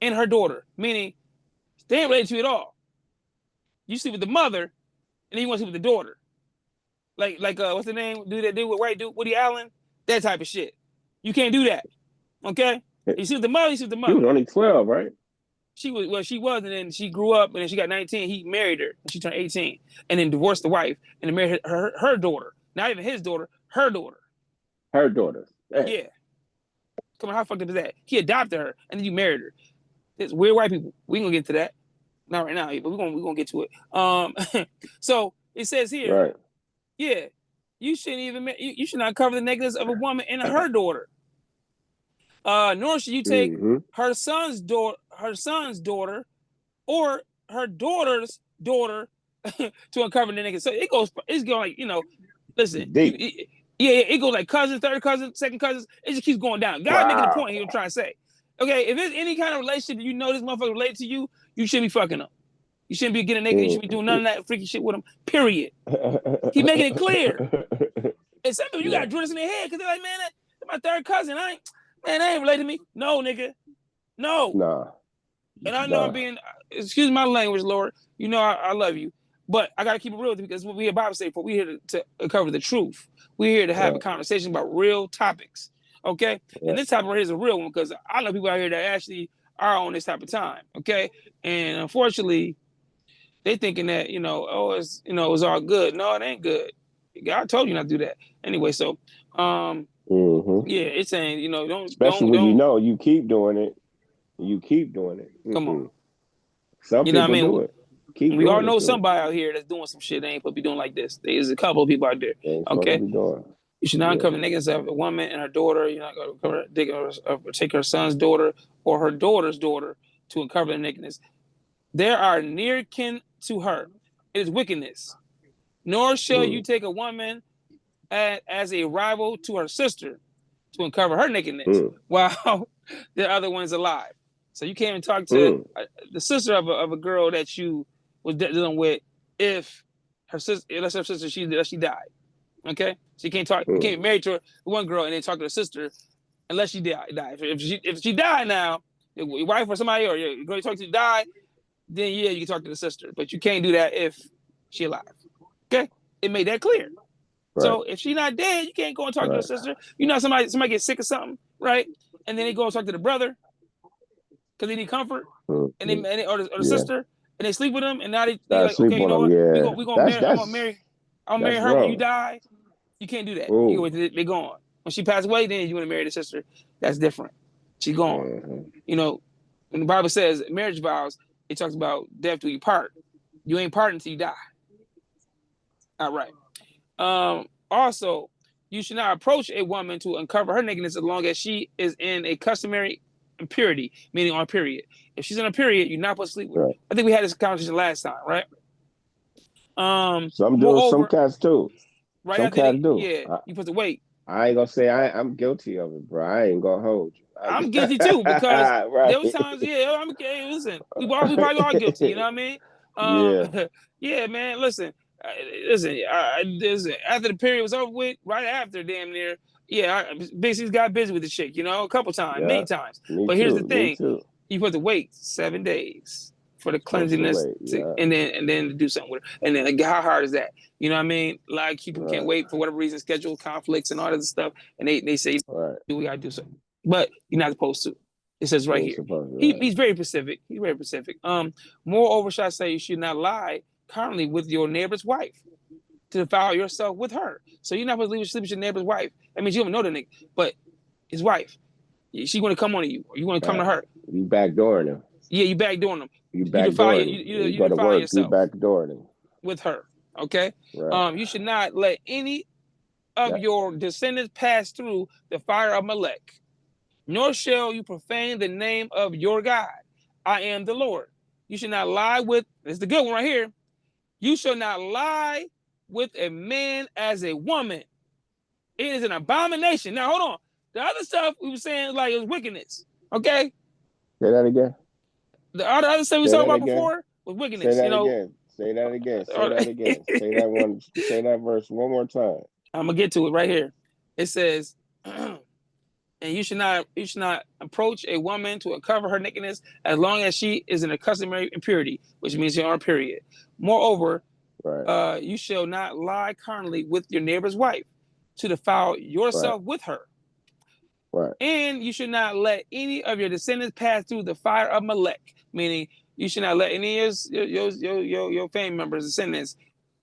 and her daughter, meaning they ain't related to you at all. You sleep with the mother, and then you want to sleep with the daughter. Like what's the name? Do that dude with white dude, Woody Allen? That type of shit. You can't do that. Okay? You see with the mother, you see with the mother. He was only 12, right? She was, and then she grew up, and then she got 19. He married her, and she turned 18, and then divorced the wife, and then married her daughter. Not even his daughter, her daughter. Her daughter. Damn. Yeah. Come on, how fucked up is that? He adopted her, and then you married her. It's weird white people. We ain't gonna get to that. Not right now, but we're gonna get to it. So it says here, right. Yeah, you shouldn't even you should not cover the nakedness of a woman and her daughter. Nor should you take her son's daughter or her daughter's daughter to uncover the nakedness. So it's going like, listen, it goes like cousins, third cousins, second cousins. It just keeps going down. God making a point he was trying to say. Okay, if there's any kind of relationship that this motherfucker related to you, you shouldn't be fucking them. You shouldn't be getting naked. You shouldn't be doing none of that freaky shit with them. Period. He making it clear. And some people, you got to drill this in their head because they're like, man, that's my third cousin. They ain't related to me. No, nigga. No. Nah. And I know I'm being, excuse my language, Lord. You know I love you. But I got to keep it real with you because what we hear Bible say for. We're here to cover the truth. We're here to have a conversation about real topics. Okay? And this topic right here is a real one because I know people out here that actually are on this type of time. Okay? And unfortunately, they thinking that, it's all good. No, it ain't good. God told you not to do that. Anyway, so, it's saying, don't. Especially when you keep doing it. You keep doing it. Come on. Some people do it. We all know somebody out here that's doing some shit they ain't supposed to be doing like this. There's a couple of people out there. Okay? You should not uncover the nakedness of a woman and her daughter. You're not going to take her son's daughter or her daughter's daughter to uncover the nakedness. There are near kin to her. It is wickedness. Nor shall you take a woman as a rival to her sister to uncover her nakedness while the other one's alive. So you can't even talk to the sister of a girl that you was dealing with if her sister, unless her sister she died. Okay, so you can't talk. You can't marry to her, one girl and then talk to her sister unless she died. If she died now, your wife or somebody or your girl you talk to died, then yeah, you can talk to the sister. But you can't do that if she alive. Okay, it made that clear. Right. So if she's not dead, you can't go and talk to her sister. Somebody gets sick or something, right? And then they go and talk to the brother because they need comfort, or the sister, and they sleep with them, and now they like, okay, you know what? We gonna marry. I'm gonna marry her when you die. You can't do that. They're gone. When she passed away, then you want to marry the sister. That's different. She's gone. When the Bible says marriage vows, it talks about death till you part. You ain't parting until you die. All right. Also, you should not approach a woman to uncover her nakedness as long as she is in a customary impurity, meaning on a period. If she's in a period, you're not supposed to sleep with her. I think we had this conversation last time, right? Some do, some cats too. Right some cats do. Yeah, you supposed to wait. I ain't gonna say I'm guilty of it, bro. I ain't gonna hold you. I'm guilty too because there was times, I'm okay. Listen, we probably are guilty. You know what I mean? Yeah, man. Listen. After the period was over with, right after, damn near, basically got busy with the chick, a couple times, many times. But here's the thing: you put to wait 7 days for the cleanliness, and then to do something with her. And then like, how hard is that? You know what I mean? A lot of people can't wait for whatever reason, schedule conflicts and all that stuff, and they say, we gotta do something, but you're not supposed to. It says right here. He's very specific. He's very specific. Moreover, shall I say, you should not lie currently with your neighbor's wife. to defile yourself with her. So you're not supposed to sleep with your neighbor's wife. That means you don't know the nigga, but his wife. She going to come on you, or you going to come to her. You backdooring him. Yeah, you backdooring him. You backdooring him. You go to defile work. yourself. You backdooring him With her. Okay. Right. You should not let any of your descendants pass through the fire of Molech, nor shall you profane the name of your God. I am the Lord. You should not lie with. This is the good one right here. You shall not lie with a man as a woman. It is an abomination. Now hold on. The other stuff we were saying like it was wickedness. Okay. Say that again. The other stuff we talked about before was wickedness. Say that again. Say that again. Say that again. Say that one. Say that verse one more time. I'm gonna get to it right here. It says, and you should not approach a woman to uncover her nakedness as long as she is in a customary impurity, which means you're on a period. Moreover, you shall not lie carnally with your neighbor's wife to defile yourself with her. Right. And you should not let any of your descendants pass through the fire of Molech, meaning you should not let any of your family members, descendants,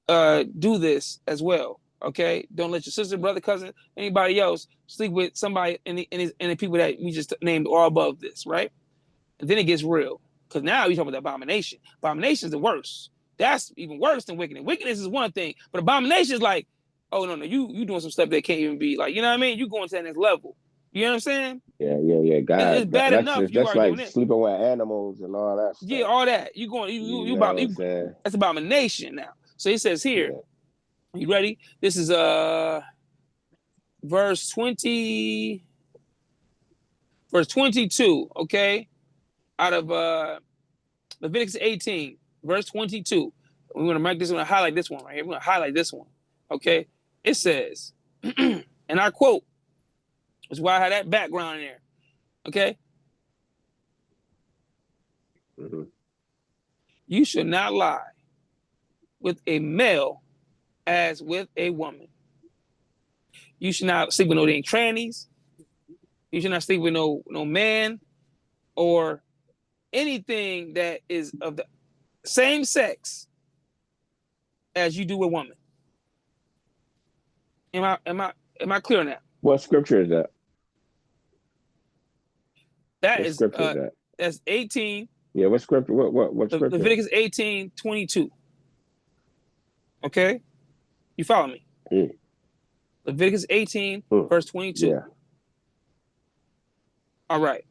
do this as well. Okay, don't let your sister, brother, cousin, anybody else sleep with somebody in the people that we just named all above this, right? And then it gets real, because now you're talking about the abomination. Abomination is the worst. That's even worse than wickedness. Wickedness is one thing, but abomination is like, oh no, you doing some stuff that can't even be like, you know what I mean? You going to that next level. You know what I'm saying? Yeah. God, it's bad enough. That's like sleeping with animals and all that stuff. Yeah, all that. That's abomination now. So he says here. You ready? This is verse 22, okay? Out of Leviticus 18, verse 22. We're gonna mark this, we're gonna highlight this one right here. We're gonna highlight this one. Okay. It says, and I quote, that's why I had that background in there. Okay. You should not lie with a male as with a woman. You should not sleep with no dang trannies. You should not sleep with no man or anything that is of the same sex as you do with woman. Am I clear on that? What scripture is that? That's 18. Yeah, what scripture? What scripture? Leviticus 18:22. Okay? You follow me? Leviticus 18, verse 22. Yeah. All right.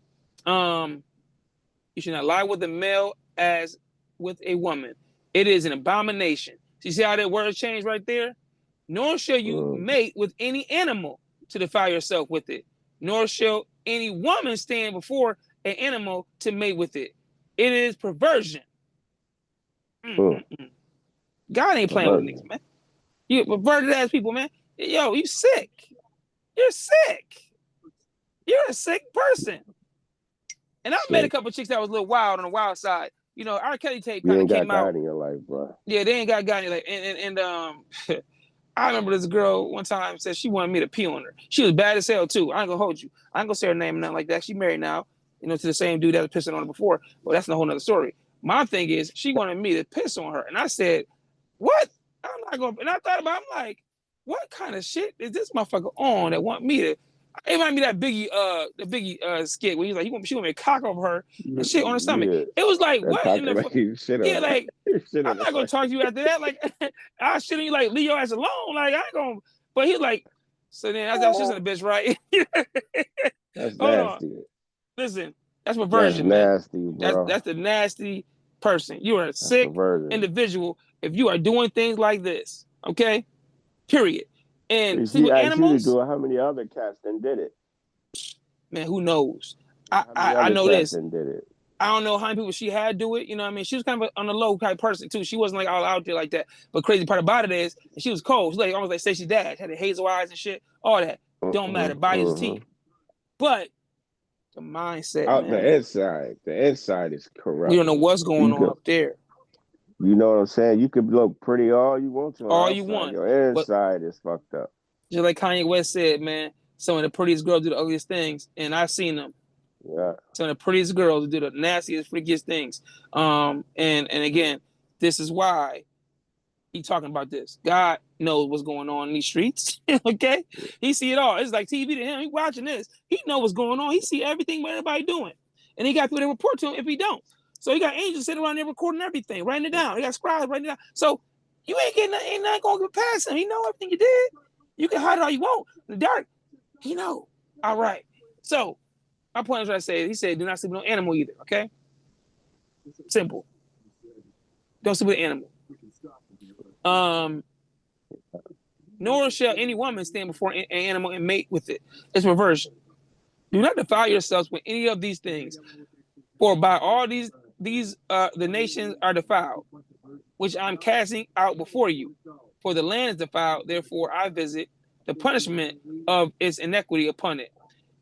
You should not lie with a male as with a woman. It is an abomination. So you see how that word changed right there? Nor shall you mate with any animal to defile yourself with it. Nor shall any woman stand before an animal to mate with it. It is perversion. God ain't playing with niggas, man. You perverted ass people, man. Yo, you sick. You're sick. You're a sick person. And I've met a couple of chicks that was a little wild on the wild side. You know, R. Kelly tape kind of came out. You ain't got God in your life, bro. Yeah, they ain't got God in your life. And I remember this girl one time said she wanted me to pee on her. She was bad as hell too. I ain't gonna hold you. I ain't gonna say her name or nothing like that. She married now, you know, to the same dude that was pissing on her before. Well, that's a whole nother story. My thing is, she wanted me to piss on her, and I said, "What? I'm not gonna." And I thought about it, I'm like, what kind of shit is this motherfucker on that want me to? It might be that Biggie skit where he's like, she want me to cock over her and shit on her stomach. Yeah. It was like, what in the like I'm not gonna talk to you after that. Like I'll shit on you, like leave your ass alone. Like I ain't gonna. But he's like, so then that's just a bitch, right? That's Hold nasty. On. Listen, that's perversion, that's nasty, man. Bro. That's the nasty person. You are a sick individual if you are doing things like this. Okay, period. And see, with animals, do it, how many other cats then did it? Man, who knows? I know this. Did it? I don't know how many people she had do it. You know what I mean? She was kind of on a low type person too. She wasn't like all out there like that. But crazy part about it is she was cold. She was like almost like Stacey's dad. Had the hazel eyes and shit. All that. Don't matter. Body's teeth. But the mindset, out man. The inside is corrupt. We don't know what's going on up there. You know what I'm saying? You could look pretty all you want to. All you want. Your inside is fucked up. Just like Kanye West said, man, some of the prettiest girls do the ugliest things, and I've seen them. Yeah. Some of the prettiest girls do the nastiest, freakiest things. And again, this is why He talking about this. God knows what's going on in these streets. Okay, he see it all. It's like TV to him. He watching this. He know what's going on. He see everything what everybody doing, and he got people to report to him if he don't. So he got angels sitting around there recording everything, writing it down. He got scribes writing it down. So you ain't not gonna get past him. He know everything you did. You can hide it all you want in the dark. He know. All right. So my point is what I said. He said, do not sleep with no animal either. Okay. Simple. Don't sleep with an animal. Nor shall any woman stand before an animal and mate with it. It's perversion. Do not defile yourselves with any of these things, for by all these the nations are defiled, which I'm casting out before you. For the land is defiled, therefore I visit the punishment of its iniquity upon it,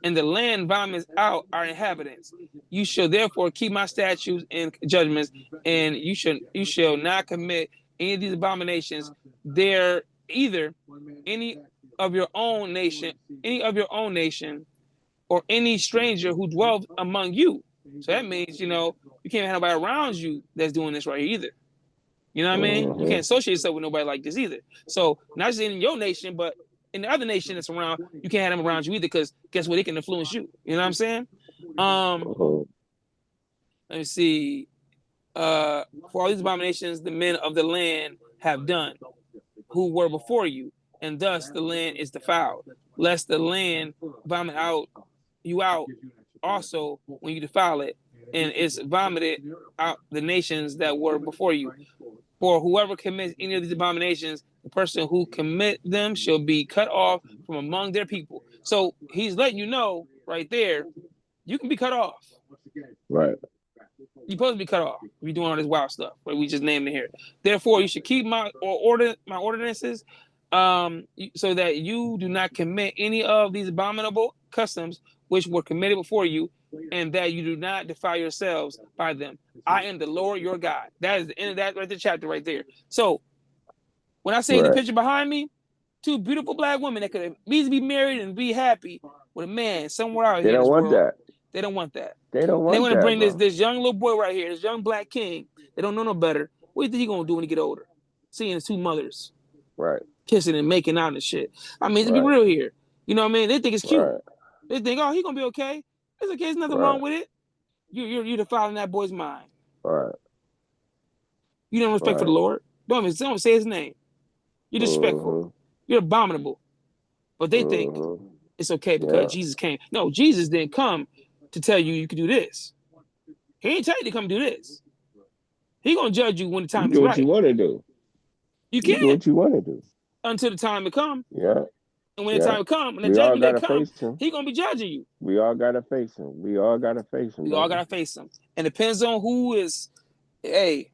and the land vomits out our inhabitants. You shall therefore keep my statutes and judgments, and you shall not commit any of these abominations there either any of your own nation, or any stranger who dwells among you. So that means, you can't have nobody around you that's doing this right here either. You know what I mean? You can't associate yourself with nobody like this either. So not just in your nation, but in the other nation that's around, you can't have them around you either, because guess what? They can influence you. You know what I'm saying? Let me see. For all these abominations the men of the land have done, who were before you, and thus the land is defiled, lest the land vomit you out also when you defile it, and it's vomited out the nations that were before you. For whoever commits any of these abominations, the person who commit them shall be cut off from among their people. So he's letting you know right there, you can be cut off. Right. You're supposed to be cut off if you're doing all this wild stuff. Like we just named it here. Therefore, you should keep my ordinances, so that you do not commit any of these abominable customs which were committed before you, and that you do not defile yourselves by them. I am the Lord your God. That is the end of that right there, chapter right there. So when I say the picture behind me, two beautiful black women that could at least be married and be happy with a man somewhere out here in this world. They don't want that. They don't want that. They want to bring this young little boy right here, this young black king. They don't know no better. What do you think he's gonna do when he get older? Seeing his two mothers, kissing and making out and shit. I mean, let's be real here. You know what I mean? They think it's cute. They think, oh, he's gonna be okay. It's okay. There's nothing wrong with it. You're defiling that boy's mind. You don't respect for the Lord. Don't even say his name. You're disrespectful. You're abominable. But they think it's okay because Jesus came. No, Jesus didn't come to tell you can do this. He ain't tell you to come do this. He gonna judge you when the time is right. Do what you want to do. You can do what you want to do until the time to come. Yeah. And when the time come, when the judgment comes, he gonna be judging you. We all gotta face him. We all gotta face him. And it depends on who is. Hey,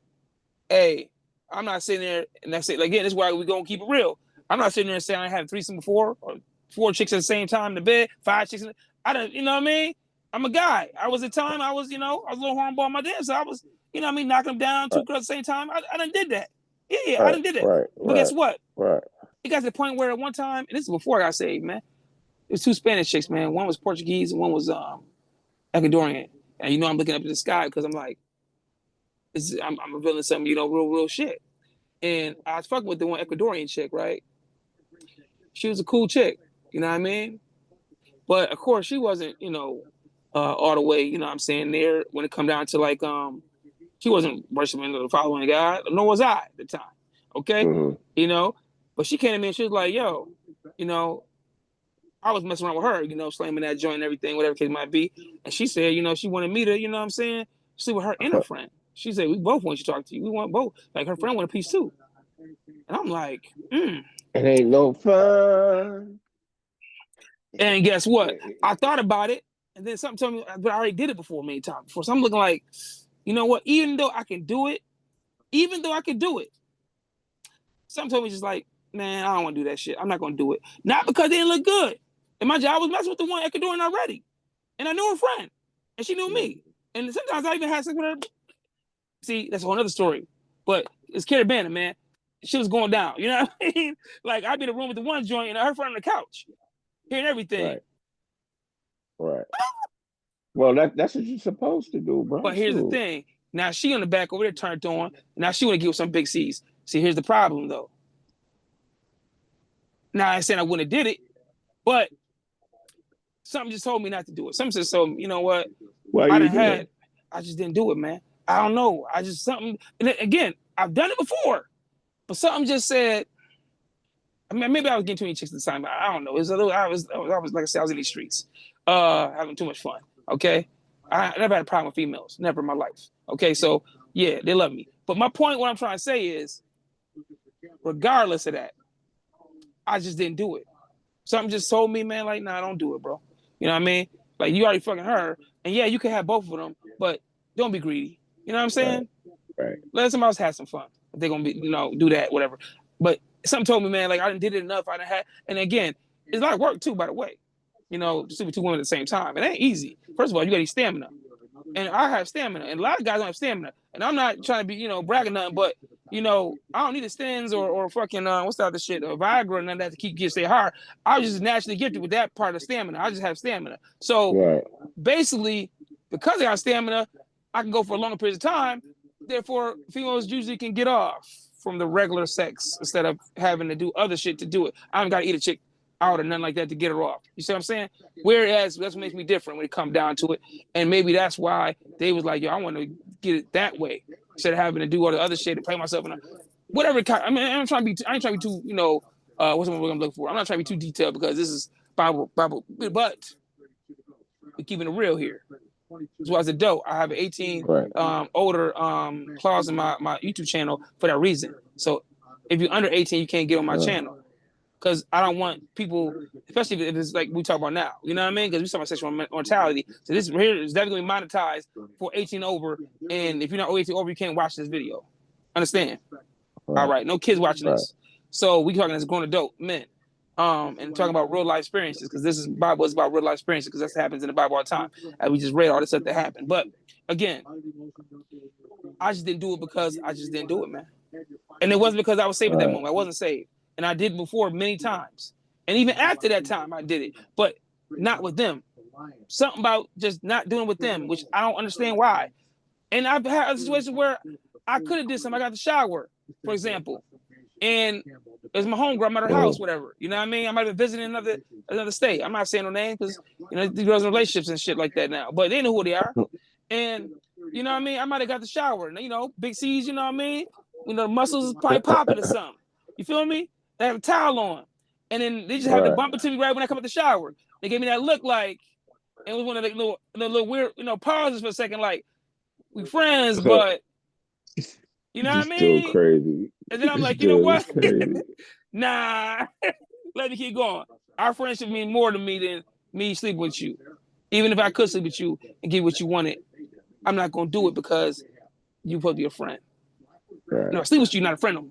I'm not sitting there and that's it. Again, this is why we gonna keep it real. I'm not sitting there and saying I had a threesome before, or 4 chicks at the same time in the bed, 5 chicks. I don't, you know what I mean? I'm a guy. I was a time I was a little hornball my dad, so I was, knocking them down 2 girls at the same time. I done did that. Yeah, I done did that. But guess what? It got to the point where at one time, and this is before I got saved, man. It was 2 Spanish chicks, man. One was Portuguese and one was Ecuadorian. And I'm looking up at the sky because I'm like, I'm revealing some, real shit. And I was fucking with the one Ecuadorian chick, right? She was a cool chick, you know what I mean? But of course she wasn't, all the way, you know what I'm saying, there when it come down to like, she wasn't worshiping or following God, nor was I at the time. Okay? But she came to me and she was like, yo, I was messing around with her, slamming that joint and everything, whatever case might be. And she said, she wanted me to, you know what I'm saying, sleep with her and her friend. She said, we both want you to talk to you. We want both. Like her friend want a piece too. And I'm like, It ain't no fun. And guess what? I thought about it, and then something told me, but I already did it before many times before. So I'm looking like, you know what? Even though I can do it, something told me just like, man, I don't want to do that shit. I'm not going to do it. Not because they didn't look good. And my job, I was messing with the one Ecuadorian already. And I knew her friend. And she knew me. And sometimes I even had sex with her. See, that's a whole other story. But it's Carabana, man. She was going down. You know what I mean? Like, I'd be in the room with the one joint and her friend on the couch. Hearing everything. Right. Well, that's what you're supposed to do, bro. But here's the thing. Now she on the back over there turned on. Now she want to give some big C's. See, here's the problem though. Now I said I wouldn't have did it, but something just told me not to do it. Something just told me, you know what? Why I you done do had, it? I just didn't do it, man. I don't know. I just something, and again, I've done it before, but something just said. I mean, maybe I was getting too many chicks at the time. I don't know. It was a little. I was like I said, I was in these streets, having too much fun. Okay, I never had a problem with females, never in my life. Okay, so yeah, they love me. But my point, what I'm trying to say is, regardless of that, I just didn't do it. Something just told me, man, like, nah, don't do it, bro. You know what I mean? Like, you already fucking her, and yeah, you can have both of them, but don't be greedy. You know what I'm saying? Right. Let somebody else have some fun. If they're gonna be, do that, whatever. But something told me, man, like I didn't did it enough. I didn't have, and again, it's a lot of work too, by the way. Sleep with two women at the same time. It ain't easy. First of all, you got to stamina. And I have stamina, and a lot of guys don't have stamina. And I'm not trying to be, bragging nothing, but I don't need the stins or fucking what's the other shit, or Viagra and none of that to stay hard. I was just naturally gifted with that part of stamina. I just have stamina. So basically, because I got stamina, I can go for a longer period of time. Therefore, females usually can get off from the regular sex instead of having to do other shit to do it. I don't got to eat a chick out or nothing like that to get her off. You see what I'm saying? Whereas that's what makes me different when it comes down to it. And maybe that's why they was like, yo, I want to get it that way instead of having to do all the other shit to play myself in whatever. I mean, I ain't trying to be too, what's the word I'm looking for? I'm not trying to be too detailed because this is Bible, but we're keeping it real here. That's why I said, dope. I have an 18 older clause in my YouTube channel for that reason. So if you're under 18, you can't get on my channel. Because I don't want people, especially if it's like we talk about now, you know what I mean? Because we talk about sexual mortality. So this here is definitely monetized for 18 over. And if you're not 18 over, you can't watch this video. Understand? All right. No kids watching this. So we talking as grown adult men. And talking about real life experiences, because this is Bible is about real life experiences, because that's what happens in the Bible all the time. And we just read all this stuff that happened. But again, I just didn't do it because I just didn't do it, man. And it wasn't because I was saved at that moment. I wasn't saved. And I did before many times. And even after that time, I did it. But not with them. Something about just not doing it with them, which I don't understand why. And I've had a situation where I could have did something. I got the shower, for example. And it was my homegirl. I'm at her house, whatever. You know what I mean? I might have been visiting another state. I'm not saying no name because, these girls in relationships and shit like that now. But they know who they are. And, you know what I mean? I might have got the shower. And, big C's, you know what I mean? The muscles is probably popping or something. You feel me? They have a towel on. And then they just have to bump into me right when I come out the shower. They gave me that look like, it was one of the little weird, pauses for a second, like, we friends, but, you know what I mean? Still crazy. And then I'm like, you know what? Nah, let me keep going. Our friendship means more to me than me sleeping with you. Even if I could sleep with you and get what you wanted, I'm not going to do it because you're supposed to be a friend. No, I sleep with you, not a friend no more.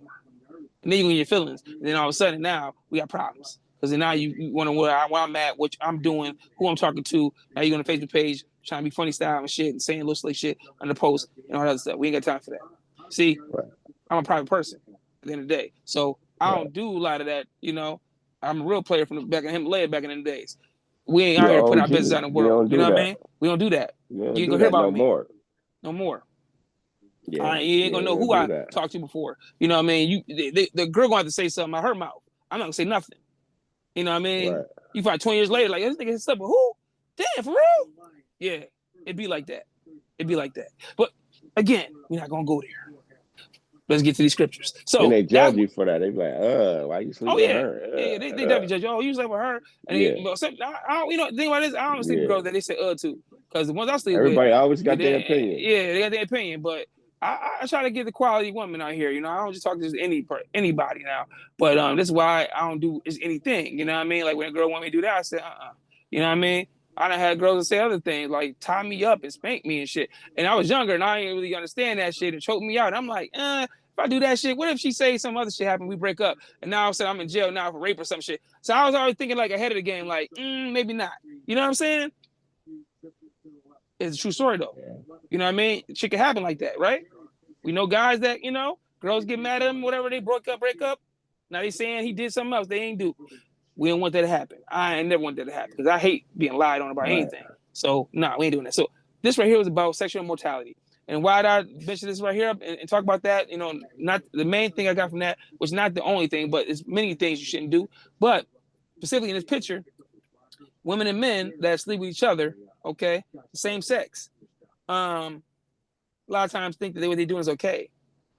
And then you get your feelings. And then all of a sudden now we got problems. Because then now you wonder where I'm at, what I'm doing, who I'm talking to. Now you're on the Facebook page trying to be funny style and shit and saying little slick shit on the post and all that other stuff. We ain't got time for that. See, I'm a private person at the end of the day. So I don't do a lot of that, I'm a real player from the back of him led back in the days. We ain't out here putting our business out in the world. You know what I mean? We don't do that. You ain't gonna hear about me. No more. Yeah, you ain't gonna know who I talked to before. You know what I mean? The girl gonna have to say something out her mouth. I'm not gonna say nothing. You know what I mean? You find 20 years later, like, this nigga stuff, but who? Damn, for real? Yeah, it'd be like that. But again, we're not gonna go there. Let's get to these scriptures. So and they judge you for that. They be like, why you sleep with her? Yeah, they definitely judge you. Oh, you sleep with her. And I don't, the thing about this, I don't sleep with girls that they say to. Because the ones I sleep with, everybody always got their opinion. Yeah, they got their opinion. But I try to get the quality woman out here. I don't just talk to just anybody now. But this is why I don't do just anything. You know what I mean? Like when a girl want me to do that, I say, You know what I mean? I done had girls that say other things like tie me up and spank me and shit. And I was younger and I didn't really understand that shit and choke me out. And I'm like, if I do that shit, what if she say some other shit happen, we break up, and now I'm in jail now for rape or some shit. So I was always thinking like ahead of the game, like maybe not. You know what I'm saying? It's a true story though. You know what I mean? Shit can happen like that, right? We know guys that girls get mad at them, whatever, they break up. Now they saying he did something else they ain't do. We don't want that to happen. I ain't never want that to happen because I hate being lied on about anything. So we ain't doing that. So this right here was about sexual immortality. And why did I mention this right here and talk about that? You know, not the main thing I got from that, which not the only thing, but it's many things you shouldn't do. But specifically in this picture, women and men that sleep with each other, okay, the same sex, a lot of times think that what they're doing is okay.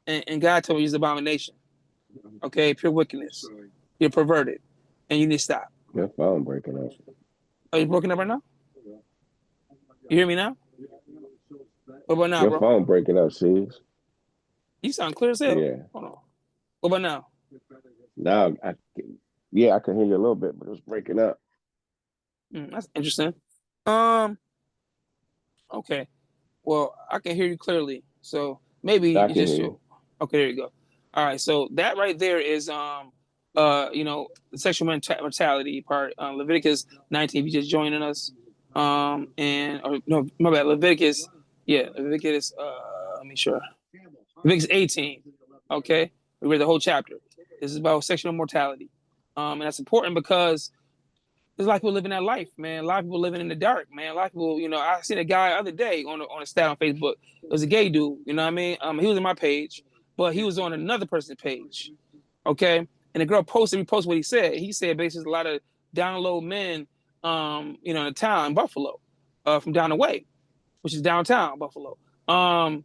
And God told me it's abomination. Okay, pure wickedness. You're perverted. And you need to stop. Your phone breaking up. Are you broken up right now? You hear me now? What about now, Your bro? phone breaking up, sis. You sound clear as hell. Yeah. Hold on. What about now? Now, I can hear you a little bit, but it's breaking up. That's interesting. Okay. Well, I can hear you clearly. So maybe I you can just hear you. Okay, there you go. All right. So that right there is you know, the sexual mortality part. Leviticus 19, if you just joining us. No, my bad, Leviticus. Yeah, Leviticus, let me sure. Leviticus 18. Okay. We read the whole chapter. This is about sexual mortality. And that's important because there's a lot of people living that life, man. A lot of people living in the dark, man. A lot of people, you know, I seen a guy the other day on a stat on Facebook. It was a gay dude, you know what I mean? He was on my page, but he was on another person's page, okay? And the girl reposted what he said. He said basically a lot of down low men, you know, in the town in Buffalo, from down the way, which is downtown Buffalo. And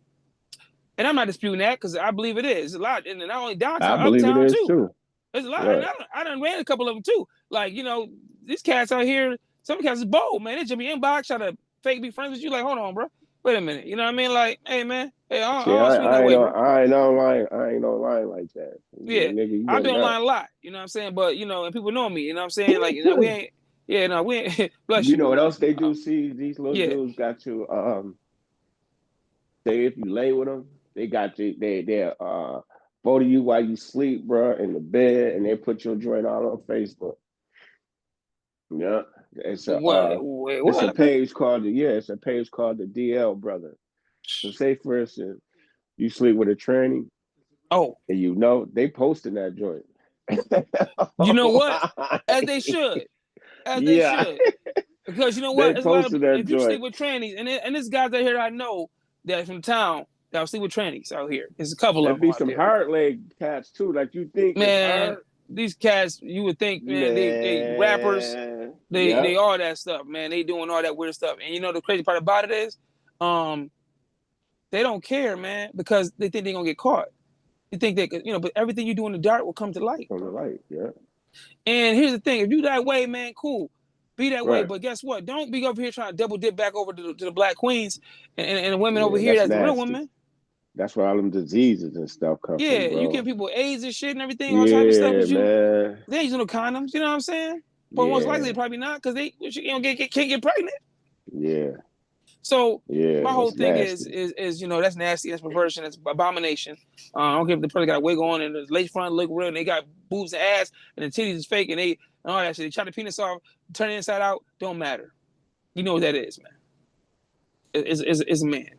I'm not disputing that because I believe it is. There's a lot, and not only I downtown, believe it uptown is too. too. There's a lot. Right. And I done ran a couple of them too. Like, you know, these cats out here, some cats is bold, man. They just be inbox, try to fake be friends with you. Like, hold on, bro. Wait a minute. You know what I mean? Like, hey, man. Hey, I don't speak that way, bro. I ain't online. I ain't online like that. Yeah. Nigga, you I be better online not. a lot. You know what I'm saying? But, you know, and people know me. You know what I'm saying? Like, you know, we ain't. Yeah, no, we ain't. Bless You you. know what else they do? See, these little Yeah. dudes got you. Say if you lay with them, they got you. They photo you while you sleep, bro, in the bed, and they put your joint all on Facebook. Yeah, it's Wait, it's a what? page called the DL brother. So say for instance, you sleep with a tranny, Oh, and you know they posting that joint. you know what? As they should. As they Yeah, should. Because you know they what? There's a lot of, posted that if you sleep joint. with trannies, and this guys out here I know that from town that sleep with trannies out here. There's a couple There of them be out some there. hard leg cats too. Like you think it's Man, hard, these cats, you would think, man, they rappers, man. they all that stuff, man. They doing all that weird stuff. And you know the crazy part about it is, they don't care, man, because they think they're gonna get caught. You think that, you know, but everything you do in the dark will come to light, From the bro. light, yeah. And here's the thing: if you that way, man, cool, be that way. Right. But guess what? Don't be over here trying to double dip back over to the black queens and the women over Yeah, here that's that's the real nasty. women. That's where all them diseases and stuff come from, Yeah, you bro. give people AIDS and shit and everything, all type of stuff. Yeah, But man. they ain't using no condoms. You know what I'm saying? But most likely, Yeah, probably not because they can't get pregnant. yeah, So yeah. my whole It's thing nasty. is you know that's nasty, that's perversion, that's abomination. I don't care if the person got a wig on and the lace front look real, and they got boobs and ass, and the titties is fake, and all that shit. They chop the penis off, turn it inside out. Don't matter. You know what that is, man. It's a man.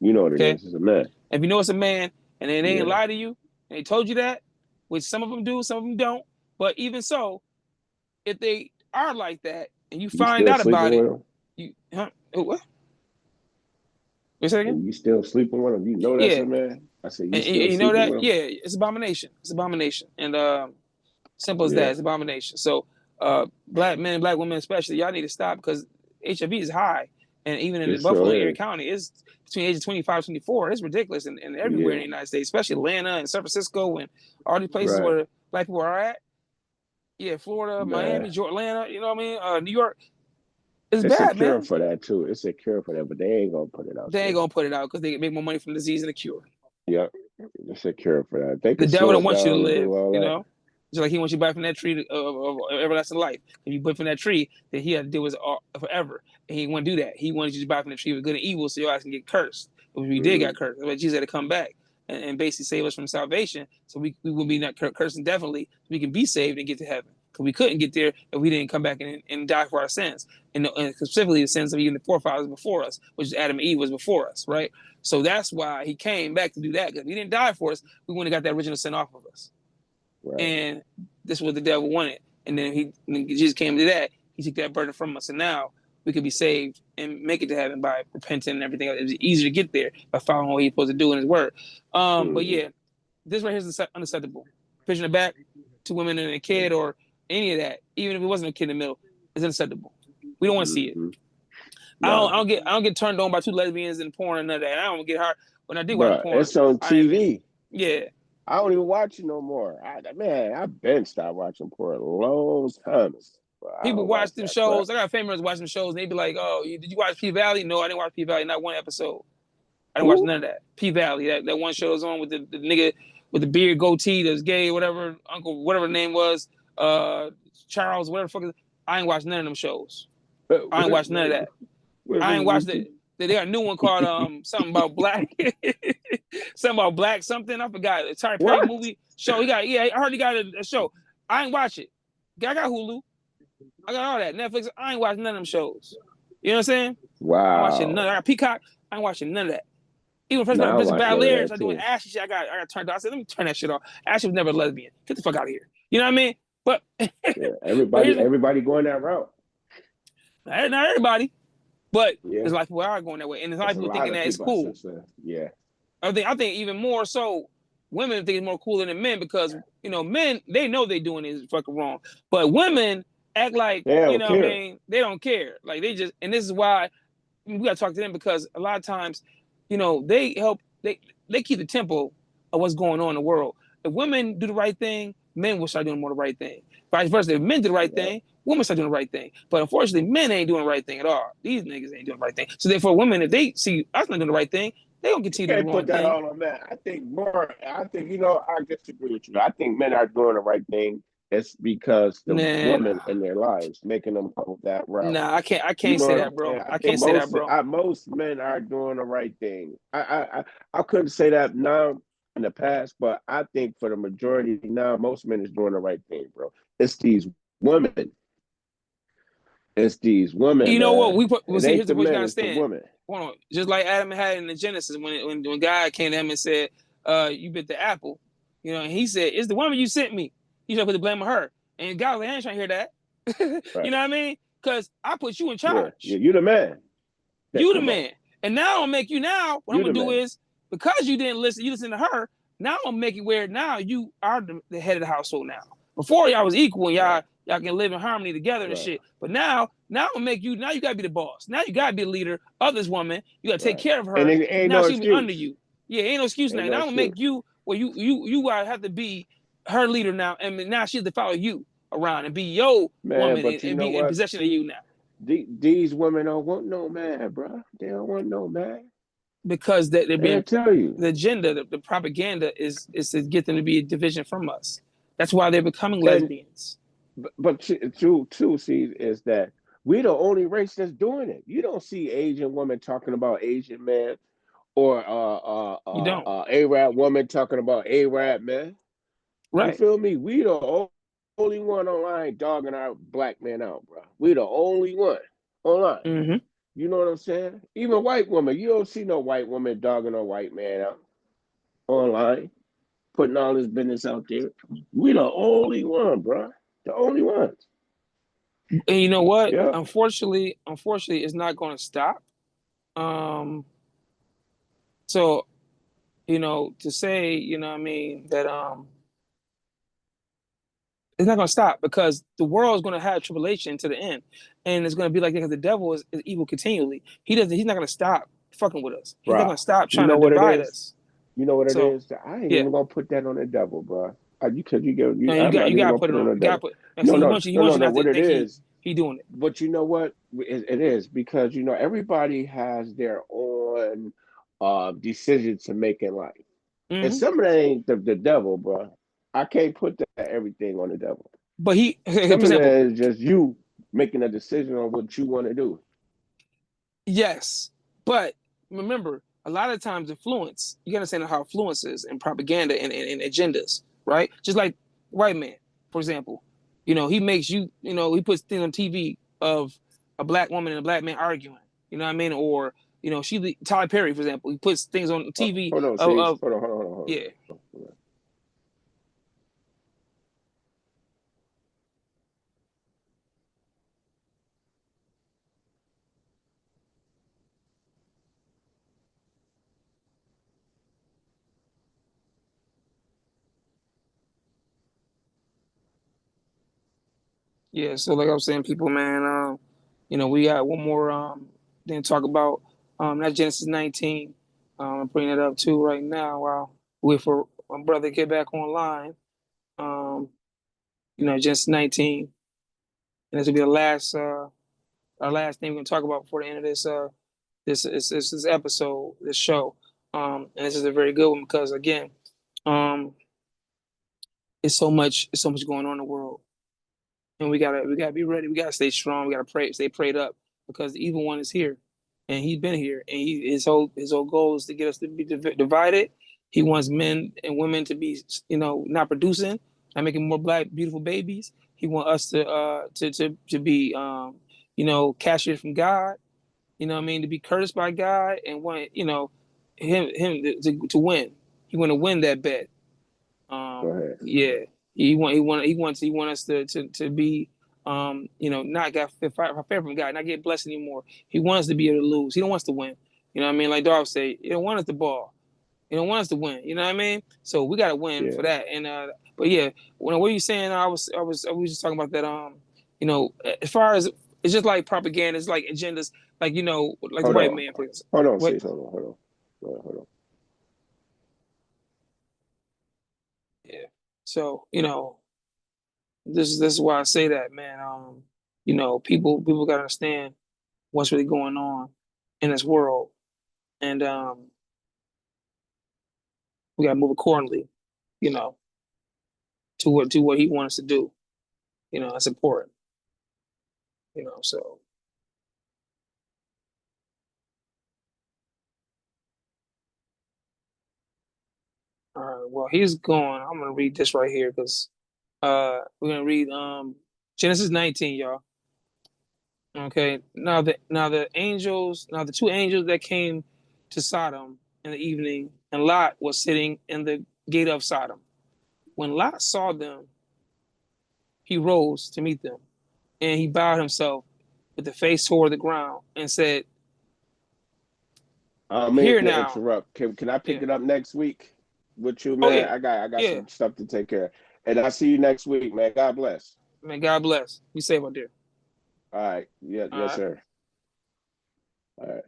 You know what it Okay. is. It's a mess. If you know it's a man, and they ain't Yeah. lie to you, and they told you that, which some of them do, some of them don't. But even so, if they are like that, and you You find still out about sleeping it, with them? what? Wait a second. You still sleeping with them? You know that's Yeah. a man? I said, you And still you know sleeping that? with them? Yeah, it's abomination. It's abomination. And simple as that, Yeah. it's abomination. So black men and black women especially, y'all need to stop because HIV is high. And even in It Buffalo and sure Erie is. County, it's between age of 25 24. It's ridiculous and everywhere in Yeah. the United States, especially Atlanta and San Francisco and all these places Right. where black people are at. Yeah, Florida, Man. Miami, Atlanta, you know what I mean? New York. It's It's a bad, cure man. for that too. It's a cure for that, but they ain't gonna put it out They ain't there. gonna put it out because they make more money from the disease than the cure. Yep. It's a cure for that. They The can devil slow don't it want you to down and live, do all you that. know? Just like he wants you back from that tree of everlasting life. If you bit from that tree, then he had to deal with it forever. And he wouldn't do that. He wanted you to buy from the tree of good and evil so your eyes can get cursed. But we did get cursed. But Jesus had to come back and basically save us from salvation. So we will be not cursed indefinitely. So we can be saved and get to heaven. Because we couldn't get there if we didn't come back and die for our sins. And specifically the sins of even the forefathers before us, which is Adam and Eve was before us, right? So that's why he came back to do that. Because if he didn't die for us, we wouldn't have got that original sin off of us. Right. And this is what the devil wanted. And then Jesus came to that. He took that burden from us. And now we could be saved and make it to heaven by repenting and everything else. It's easier to get there by following what he's supposed to do in his word. But yeah, this right here is unacceptable. Pushing it back to women and a kid or any of that, even if it wasn't a kid in the middle, is unacceptable. We don't want to see it. No. I don't get turned on by two lesbians and porn and none of that. I don't get hard when I do watch porn. It's on TV. Yeah. I don't even watch it no more. I've been stopped watching porn a long time. People watch them shows. Crap. I got family members watching shows, and they be like, "Oh, did you watch P-Valley?" No, I didn't watch P-Valley. Not one episode. I didn't watch none of that. P-Valley, that one show was on with the nigga with the beard, goatee, that's gay, whatever, Uncle, whatever the name was, Charles, whatever the fuck. I ain't watched none of them shows. I ain't watched none of that. I ain't watched it. They got a new one called something about black, something about black something. I forgot. A Tyler Perry movie show. I heard he got a show. I ain't watch it. I got Hulu. I got all that Netflix. I ain't watching none of them shows. You know what I'm saying? Wow. I ain't watching none. I got Peacock. I ain't watching none of that. Even first about Bishop Belair, I doing Ashley shit. I got turned off. I said, let me turn that shit off. Ashley was never a lesbian. Get the fuck out of here. You know what I mean? But everybody going that route. Not everybody, but there's a lot of people are going that way, and there's a lot of people thinking that it's cool. I think even more so, women think it's more cooler than men because men they know they doing is fucking wrong, but women act like what I mean, they don't care. Like they just, and this is why we gotta talk to them because a lot of times, they help they keep the tempo of what's going on in the world. If women do the right thing, men will start doing more the right thing. Vice versa, if men do the right thing, women start doing the right thing. But unfortunately, men ain't doing the right thing at all. These niggas ain't doing the right thing. So therefore, women, if they see us not doing the right thing, they don't continue to do the wrong thing. Put that all on men. I think I disagree with you. I think men are doing the right thing. It's because the women in their lives making them go that route. Nah, I can't say that, bro. I can't say that, bro. Most men are doing the right thing. I couldn't say that now in the past, but I think for the majority now, most men is doing the right thing, bro. It's these women. You know what? Here's the point you understand. Hold on. Just like Adam had in the Genesis when God came to him and said, you bit the apple, and he said, it's the woman you sent me. You should put the blame on her. And God was like, I ain't trying to hear that. Right. You know what I mean? Because I put you in charge. Yeah, you the man. You the man. And now I'm gonna make you what I'm gonna do is, because you didn't listen, you listen to her, now I'm gonna make it where now you are the head of the household now. Before y'all was equal and y'all can live in harmony together and shit. But now I'm gonna make you, now you gotta be the boss. Now you gotta be the leader of this woman. You gotta take care of her. And ain't now no she'll be under you. Yeah, ain't no excuse now. Now I'm gonna make you, you have to be her leader now, and now she has to follow you around and be your woman and be in possession of you now. These women don't want no man, bro. They don't want no man. Because they're being tell you the agenda, the propaganda is to get them to be a division from us. That's why they're becoming lesbians. But true too, see, is that we're the only race that's doing it. You don't see Asian women talking about Asian men, or you don't. Arab woman talking about Arab men. Right. You feel me? We the only one online dogging our black man out, bro. We the only one online. Mm-hmm. You know what I'm saying? Even white woman, you don't see no white woman dogging a white man out online, putting all this business out there. We the only one, bro. The only ones. And you know what? Yeah. Unfortunately, it's not going to stop. So, to say, what I mean, that it's not going to stop because the world is going to have tribulation to the end, and it's going to be like that because the devil is evil continually. He's not going to stop fucking with us. He's not going to stop trying to divide us. You know what it is? I ain't even going to put that on the devil, bro. You got to put it on. You got to put. No. What it is, he doing it. But you know what? It is because everybody has their own decision to make in life, and some of that ain't the devil, bro. I can't put everything on the devil. But some of that is just you making a decision on what you want to do. Yes, but remember, a lot of times influence, you gotta understand how influence is and propaganda and agendas, right? Just like white man, for example, he makes you, he puts things on TV of a black woman and a black man arguing, you know what I mean? Or, Tyler Perry, for example, he puts things on TV. Hold on. Yeah. Yeah, so like I was saying, people, man, we got one more thing to talk about. That's Genesis 19. I'm bringing it up too right now while we wait for my brother to get back online. Um, Genesis 19, and this will be the last our last thing we're gonna talk about before the end of this episode, this show. And this is a very good one because again, um, it's so much going on in the world, and we gotta be ready. We gotta stay strong. We gotta pray, stay prayed up because the evil one is here, and he's been here, and his whole goal is to get us to be divided. He wants men and women to be, not producing, not making more black beautiful babies. He wants us to be, castrated from God. You know what I mean? To be cursed by God and want, him to win. He want to win that bet. Go ahead. Yeah, he want us to be, not got fair from God, not get blessed anymore. He wants us to be able to lose. He don't want us to win. You know what I mean? Like Darth say, he don't want us to ball. He don't want us to win. You know what I mean? So we got to win Yeah. for that. And but yeah, what you saying? I was just talking about that. As far as it's just like propaganda, it's like agendas, like like the Hold white on. man. Hold on, What? sis. Hold on. Yeah. So this is why I say that, man. People got to understand what's really going on in this world, and we got to move accordingly. You know, to what he wants us to do. It's important. So all right. Well, he's going. I'm gonna read this right here because we're gonna read Genesis 19, y'all. Okay. Now the two angels that came to Sodom in the evening, and Lot was sitting in the gate of Sodom. When Lot saw them, he rose to meet them, and he bowed himself with the face toward the ground and said, I mean "Here to now." interrupt. Can I pick Yeah. it up next week with you, Oh man? yeah. I got Yeah. some stuff to take care of. And I'll see you next week, man. God bless. Man, God bless. Be safe out there. All right. Yeah, All yes, right. sir. All right.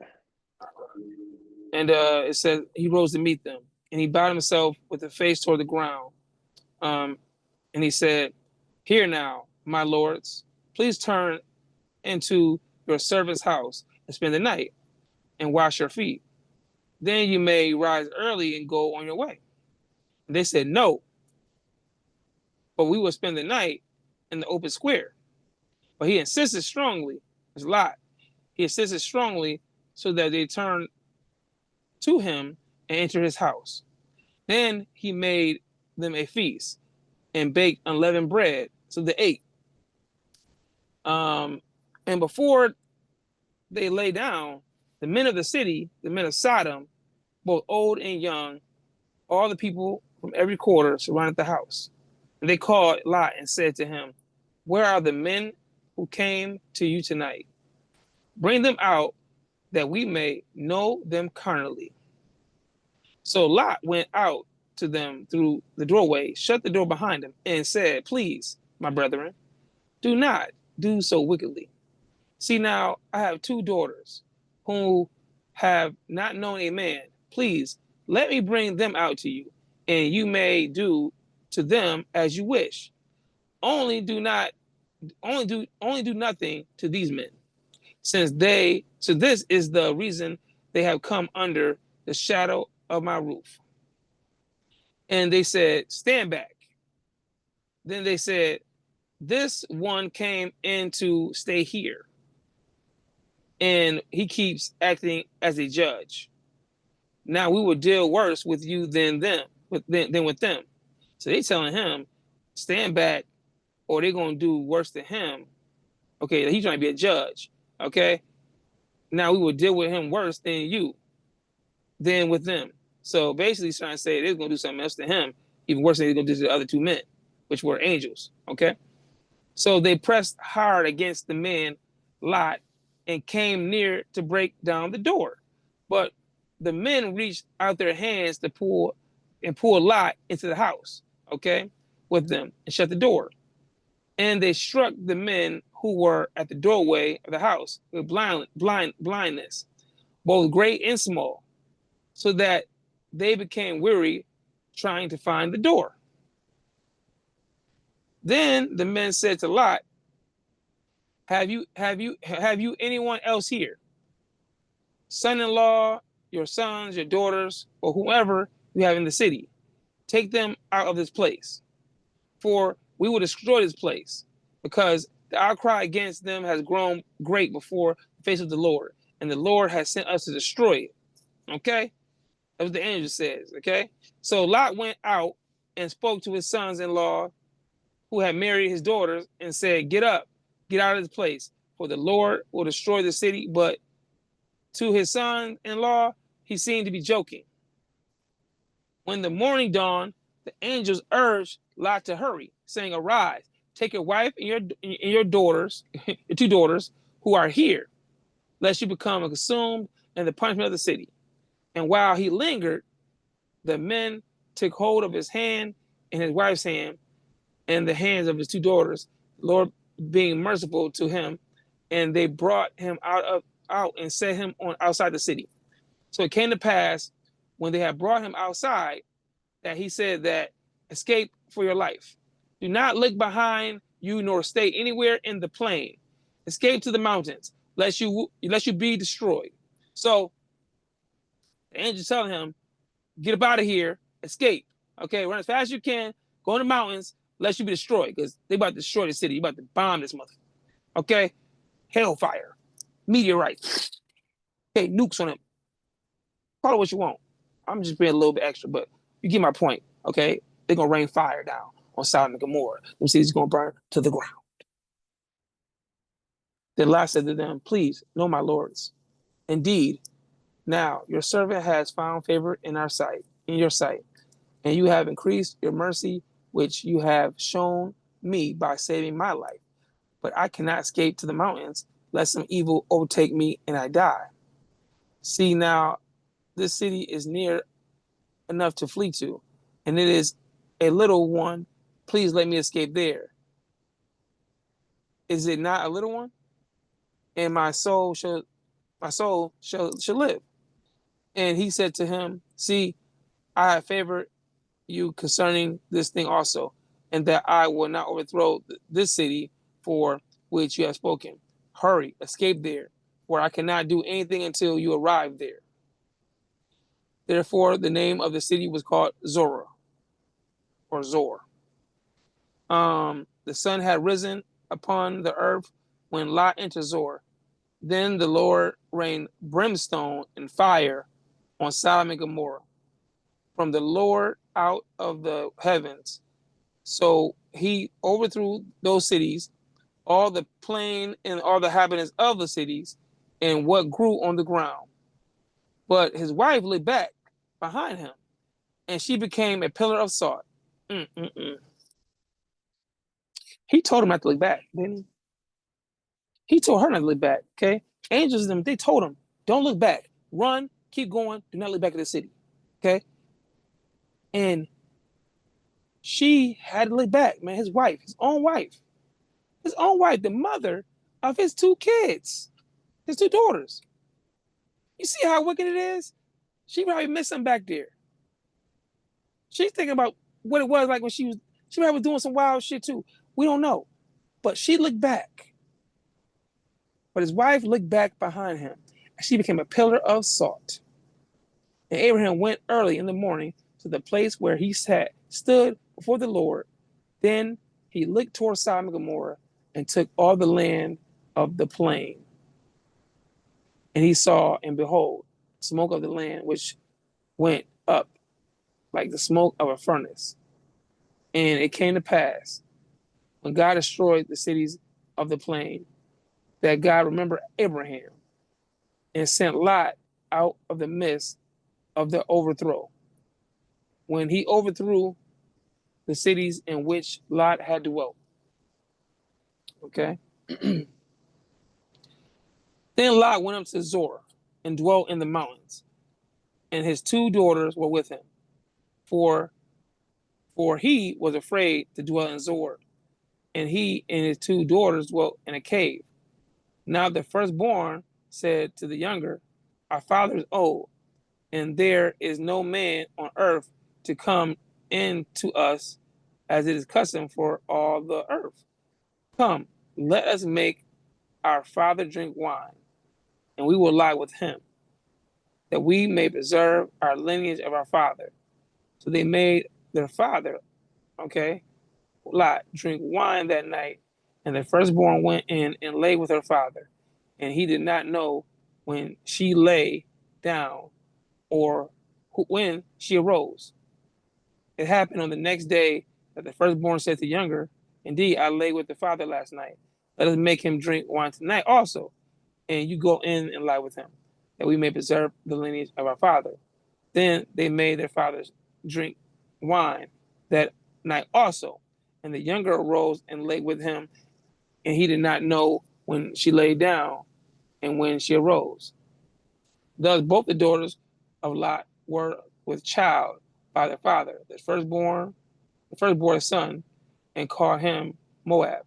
And it said he rose to meet them, and he bowed himself with the face toward the ground. Um, and he said, "Here now, my lords, please turn into your servant's house and spend the night and wash your feet. Then you may rise early and go on your way." And they said, "No, but we will spend the night in the open square." But he insisted strongly. It's a lot. He insisted strongly so that they turned to him and entered his house. Then he made them a feast and baked unleavened bread. So they ate. And before they lay down, the men of the city, the men of Sodom, both old and young, all the people from every quarter surrounded the house. And they called Lot and said to him, "Where are the men who came to you tonight? Bring them out that we may know them carnally." So Lot went out to them through the doorway, shut the door behind him, and said, "Please, my brethren, do not do so wickedly. See now, I have two daughters who have not known a man. Please let me bring them out to you, and you may do to them as you wish. Only do not only do nothing to these men, so this is the reason they have come under the shadow of my roof." And they said, "Stand back." Then they said, "This one came in to stay here, and he keeps acting as a judge. Now we will deal worse with you than with them." So they telling him, stand back, or they're gonna do worse to him. Okay, he's trying to be a judge. Okay, now we will deal with him worse than with them. So basically, he's trying to say they're gonna do something else to him, even worse than they're gonna do to the other two men, which were angels. Okay, so they pressed hard against the men, Lot, and came near to break down the door. But the men reached out their hands to pull Lot into the house, okay, with them and shut the door. And they struck the men who were at the doorway of the house with blindness, both great and small, so that they became weary trying to find the door. Then the men said to Lot, have you anyone else here? Son-in-law, your sons, your daughters, or whoever you have in the city. Take them out of this place, for we will destroy this place, because the outcry against them has grown great before the face of the Lord, and the Lord has sent us to destroy it. Okay? That's what the angel says. Okay? So Lot went out and spoke to his sons-in-law who had married his daughters and said, get up, get out of this place, for the Lord will destroy the city. But to his son-in-law, he seemed to be joking. When the morning dawned, the angels urged Lot to hurry, saying, arise, take your wife and your daughters, your two daughters, who are here, lest you become consumed in the punishment of the city. And while he lingered, the men took hold of his hand and his wife's hand and the hands of his two daughters, the Lord being merciful to him, and they brought him out and set him on outside the city. So it came to pass, when they had brought him outside, that he said that, escape for your life. Do not look behind you nor stay anywhere in the plain. Escape to the mountains, lest you be destroyed. So the angel telling him, get up out of here, escape. Okay, run as fast as you can, go in the mountains, lest you be destroyed, because they about to destroy the city. You about to bomb this mother. Okay, hellfire, meteorites, okay, nukes on them. Call it what you want. I'm just being a little bit extra, but you get my point. Okay, they're gonna rain fire down on Sodom and Gomorrah. Them cities gonna burn to the ground. Then Lot said to them, please, no, my lords, indeed, now your servant has found favor in your sight, and you have increased your mercy, which you have shown me by saving my life. But I cannot escape to the mountains, lest some evil overtake me and I die. See now, this city is near enough to flee to, and it is a little one. Please let me escape there. Is it not a little one? And my soul shall live. And he said to him, see, I have favored you concerning this thing also, and that I will not overthrow this city for which you have spoken. Hurry, escape there, for I cannot do anything until you arrive there. Therefore, the name of the city was called Zorah, or Zor. The sun had risen upon the earth when Lot entered Zor. Then the Lord rained brimstone and fire on Sodom and Gomorrah from the Lord out of the heavens. So he overthrew those cities, all the plain and all the inhabitants of the cities, and what grew on the ground. But his wife looked back behind him, and she became a pillar of salt. He told him not to look back, didn't he? He told her not to look back, okay? Angels, they told him, don't look back. Run, keep going, do not look back at the city, okay? And she had to look back, man, his own wife, the mother of his two kids, his two daughters. You see how wicked it is? She probably missed something back there. She's thinking about what it was like when she probably was doing some wild shit too. We don't know. But she looked back. But his wife looked back behind him, and she became a pillar of salt. And Abraham went early in the morning to the place where he stood before the Lord. Then he looked towards Sodom and Gomorrah and took all the land of the plain. And he saw, and behold, smoke of the land which went up like the smoke of a furnace. And it came to pass, when God destroyed the cities of the plain, that God remembered Abraham and sent Lot out of the midst of the overthrow, when he overthrew the cities in which Lot had dwelt. Okay. Then Lot went up to Zorah and dwelt in the mountains, and his two daughters were with him, for he was afraid to dwell in Zorah. and he and his two daughters dwelt in a cave. Now the firstborn said to the younger, our father is old, and there is no man on earth to come in to us, as it is custom for all the earth. Come, let us make our father drink wine, and we will lie with him, that we may preserve our lineage of our father. So they made their father, okay, Lot, drink wine that night, and the firstborn went in and lay with her father, and he did not know when she lay down or when she arose. It happened on the next day that the firstborn said to the younger, indeed, I lay with the father last night. Let us make him drink wine tonight also, and you go in and lie with him, that we may preserve the lineage of our father. Then they made their fathers drink wine that night also. And the younger arose and lay with him, and he did not know when she lay down and when she arose. Thus both the daughters of Lot were with child by their father, the firstborn son, and called him Moab.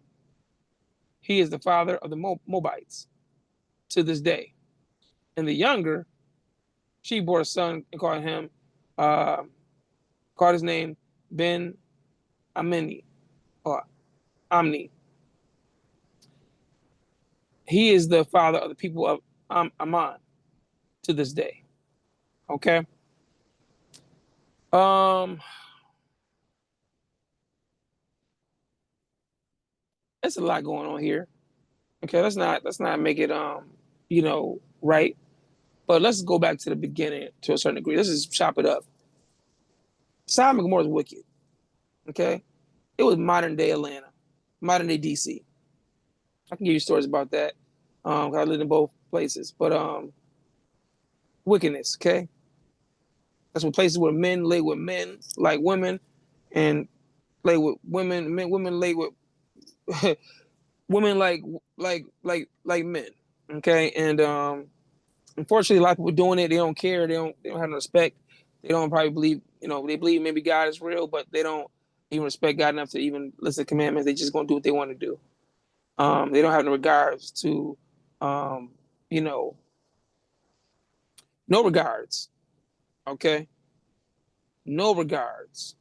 He is the father of the Moabites to this day. And the younger, she bore a son and called his name Ben Amini or Amni. He is the father of the people of Ammon to this day. Okay. There's a lot going on here. Okay, let's not make it right. But let's go back to the beginning to a certain degree. Let's just chop it up. Sodom and Gomorrah is wicked. Okay, it was modern day Atlanta, modern day DC. I can give you stories about that. I lived in both places, but wickedness. Okay, that's what places where men lay with men like women, and lay with women. Women lay with women like men. Okay, and unfortunately, a lot of people doing it. They don't care. They don't have no respect. They don't probably believe. They believe maybe God is real, but they don't even respect God enough to even listen to commandments. They just gonna do what they want to do. They don't have no regards to, you know, no regards. Okay, no regards.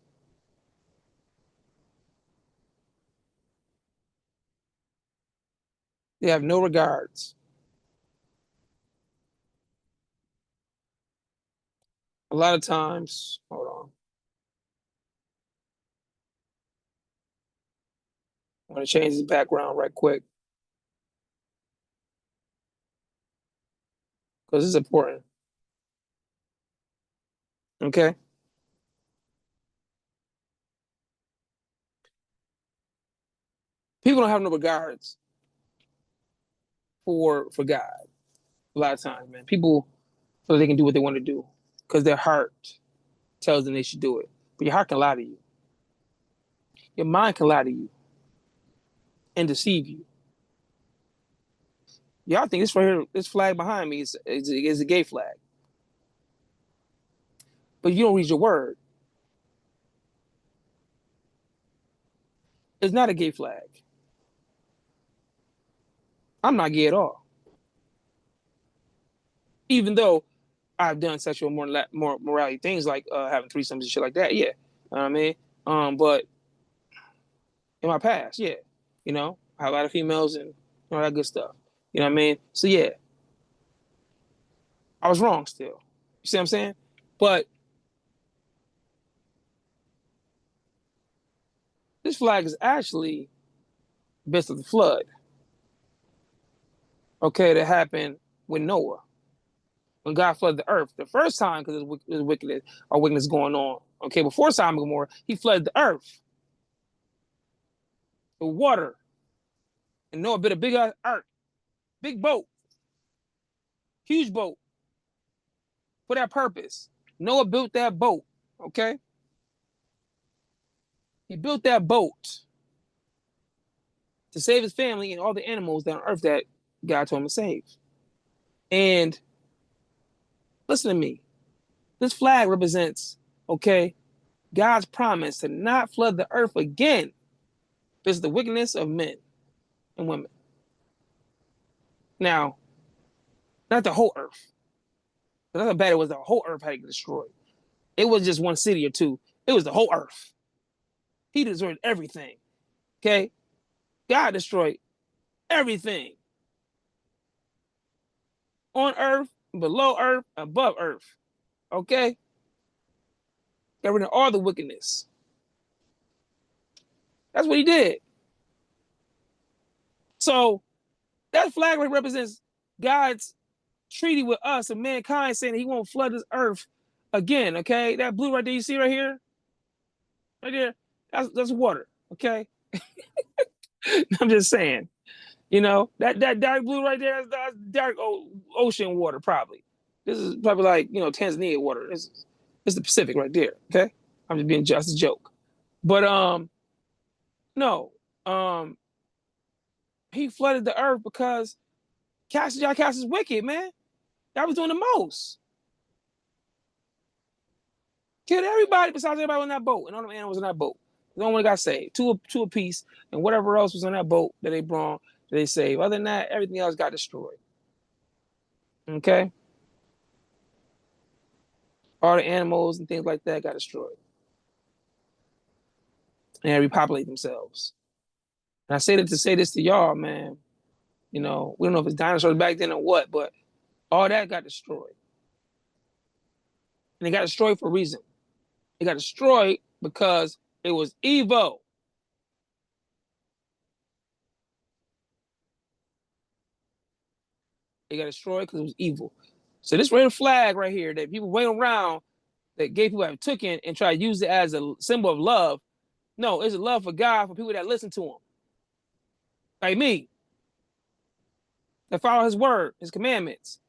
They have no regards. A lot of times, hold on. I want to change the background right quick because it's important. Okay, people don't have no regards for God. A lot of times, man, people so they can do what they want to do because their heart tells them they should do it. But your heart can lie to you. Your mind can lie to you and deceive you. Y'all think this right here, this flag behind me is a gay flag, but you don't read your word. It's not a gay flag. I'm not gay at all, even though I've done sexual morality things like having threesomes and shit like that. Yeah, you know what I mean. But in my past, yeah, I have a lot of females and all that good stuff. You know what I mean? So yeah, I was wrong still. You see what I'm saying? But this flag is actually best of the flood. Okay, that happened with Noah when God flooded the earth the first time because there's wickedness going on. Okay, before Sodom and Gomorrah, he flooded the earth with water, and Noah built a big ark, big boat, huge boat for that purpose. Noah built that boat. Okay, he built that boat to save his family and all the animals that on earth that God told him to save. And listen to me. This flag represents, okay, God's promise to not flood the earth again. This is the wickedness of men and women. Now, not the whole earth. That's how bad it was. The whole earth had to get destroyed. It was just one city or two. It was the whole earth. He destroyed everything. Okay? God destroyed everything. On earth, below earth, above earth. Okay? Got rid of all the wickedness. That's what he did. So that flag represents God's treaty with us and mankind, saying he won't flood this earth again. Okay? That blue right there, you see right here? Right there? That's water. Okay? I'm just saying. You know, that dark blue right there, that's dark ocean water, probably. This is probably like, you know, Tanzania water. It's the Pacific right there. Okay? I'm just being just a joke. But no. He flooded the earth because y'all cast is wicked, man. Y'all was doing the most. Killed everybody besides everybody on that boat and all them animals in that boat. The only one that got saved. Two apiece, and whatever else was on that boat that they brought, that they saved. Other than that, everything else got destroyed. Okay? All the animals and things like that got destroyed. And they repopulate themselves. And I say that to say this to y'all, man. You know, we don't know if it's dinosaurs back then or what, but all that got destroyed. And it got destroyed for a reason. It got destroyed because it was evil. It got destroyed because it was evil. So this red flag right here that people wait around, that gay people have taken and try to use it as a symbol of love. No, it's a love for God, for people that listen to him. Like me. That follow his word, his commandments.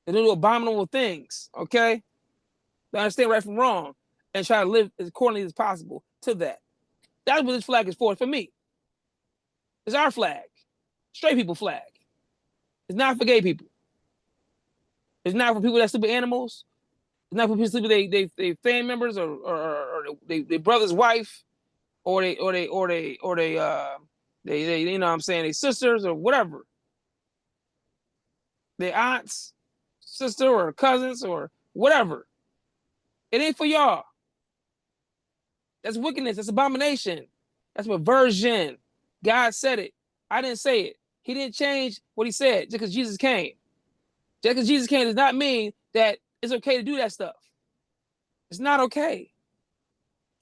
That do abominable things, okay? That understand right from wrong and try to live as accordingly as possible to that. That's what this flag is for me. It's our flag. Straight people flag. It's not for gay people. It's not for people that sleep with animals. It's not for people that sleep with they family members or they brother's wife or they you know what I'm saying, they sisters or whatever. Their aunts, sister or cousins or whatever. It ain't for y'all. That's wickedness. That's abomination. That's perversion. God said it. I didn't say it. He didn't change what he said just because Jesus came. Just because Jesus came does not mean that it's okay to do that stuff. It's not okay.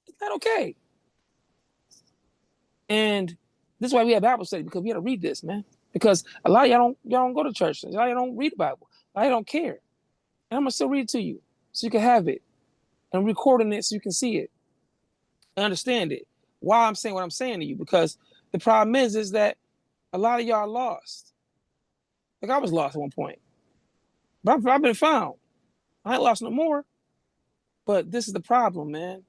It's not okay. And this is why we have Bible study, because we got to read this, man. Because a lot of y'all don't go to church. A lot of y'all don't read the Bible. A lot of y'all don't care. And I'm gonna still read it to you so you can have it. And I'm recording it so you can see it and understand it. Why I'm saying what I'm saying to you, because the problem is that a lot of y'all lost. Like I was lost at one point. But I've been found. I ain't lost no more. But this is the problem, man.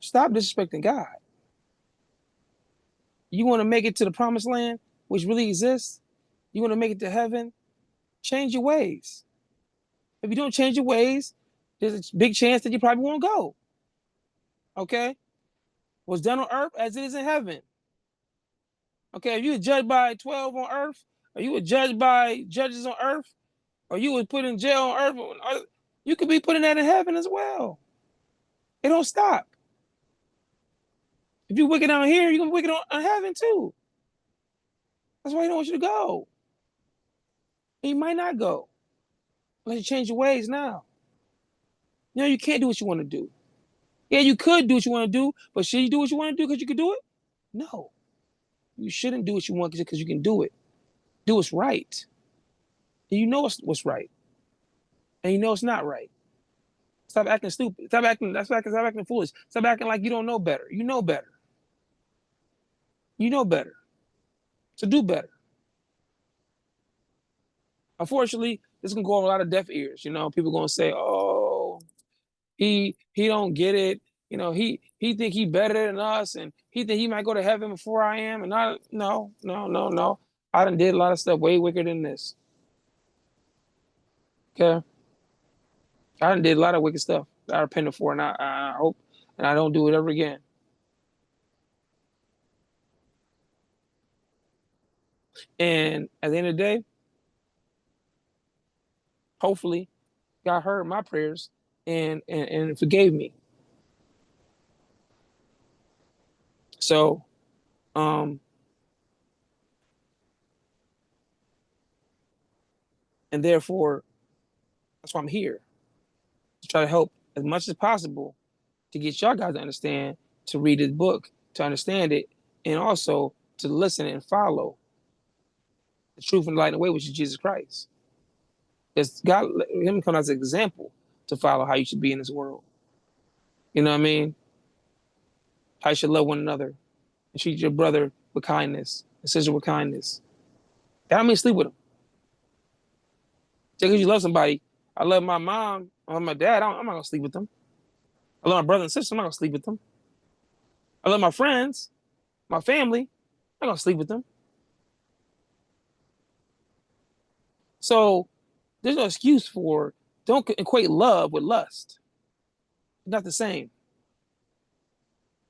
Stop disrespecting God. You want to make it to the promised land, which really exists? You want to make it to heaven? Change your ways. If you don't change your ways, there's a big chance that you probably won't go. Okay? What's done on earth as it is in heaven. Okay, if you were judged by 12 on earth, or you were judged by judges on earth, or you were put in jail on earth, you could be put in that in heaven as well. It don't stop. If you're wicked down here, you're going to be wicked on heaven too. That's why he don't want you to go. And you might not go unless you change your ways now. You know, you can't do what you want to do. Yeah, you could do what you want to do, but should you do what you want to do because you can do it? No. You shouldn't do what you want because you can do it. Do what's right. And you know what's right. And you know it's not right. Stop acting stupid. Stop acting foolish. Stop acting like you don't know better. You know better. You know better. So do better. Unfortunately, this is gonna go on a lot of deaf ears. You know, people gonna say, "Oh, he don't get it. You know, he think he better than us, and he think he might go to heaven before I am." And no. I done did a lot of stuff way wickeder than this. Okay, I done did a lot of wicked stuff. that I repented for, and I hope and I don't do it ever again. And at the end of the day, hopefully, God heard my prayers and forgave me. So, and therefore, that's why I'm here, to try to help as much as possible to get y'all guys to understand, to read this book, to understand it, and also to listen and follow the truth and light and the way, which is Jesus Christ. Because God, him come as an example to follow how you should be in this world. You know what I mean? How you should love one another and treat your brother with kindness and sister with kindness. That don't mean sleep with them. Just because you love somebody, I love my mom, I love my dad, I'm not gonna sleep with them. I love my brother and sister, I'm not gonna sleep with them. I love my friends, my family, I'm not gonna sleep with them. So there's no excuse for, don't equate love with lust. It's not the same.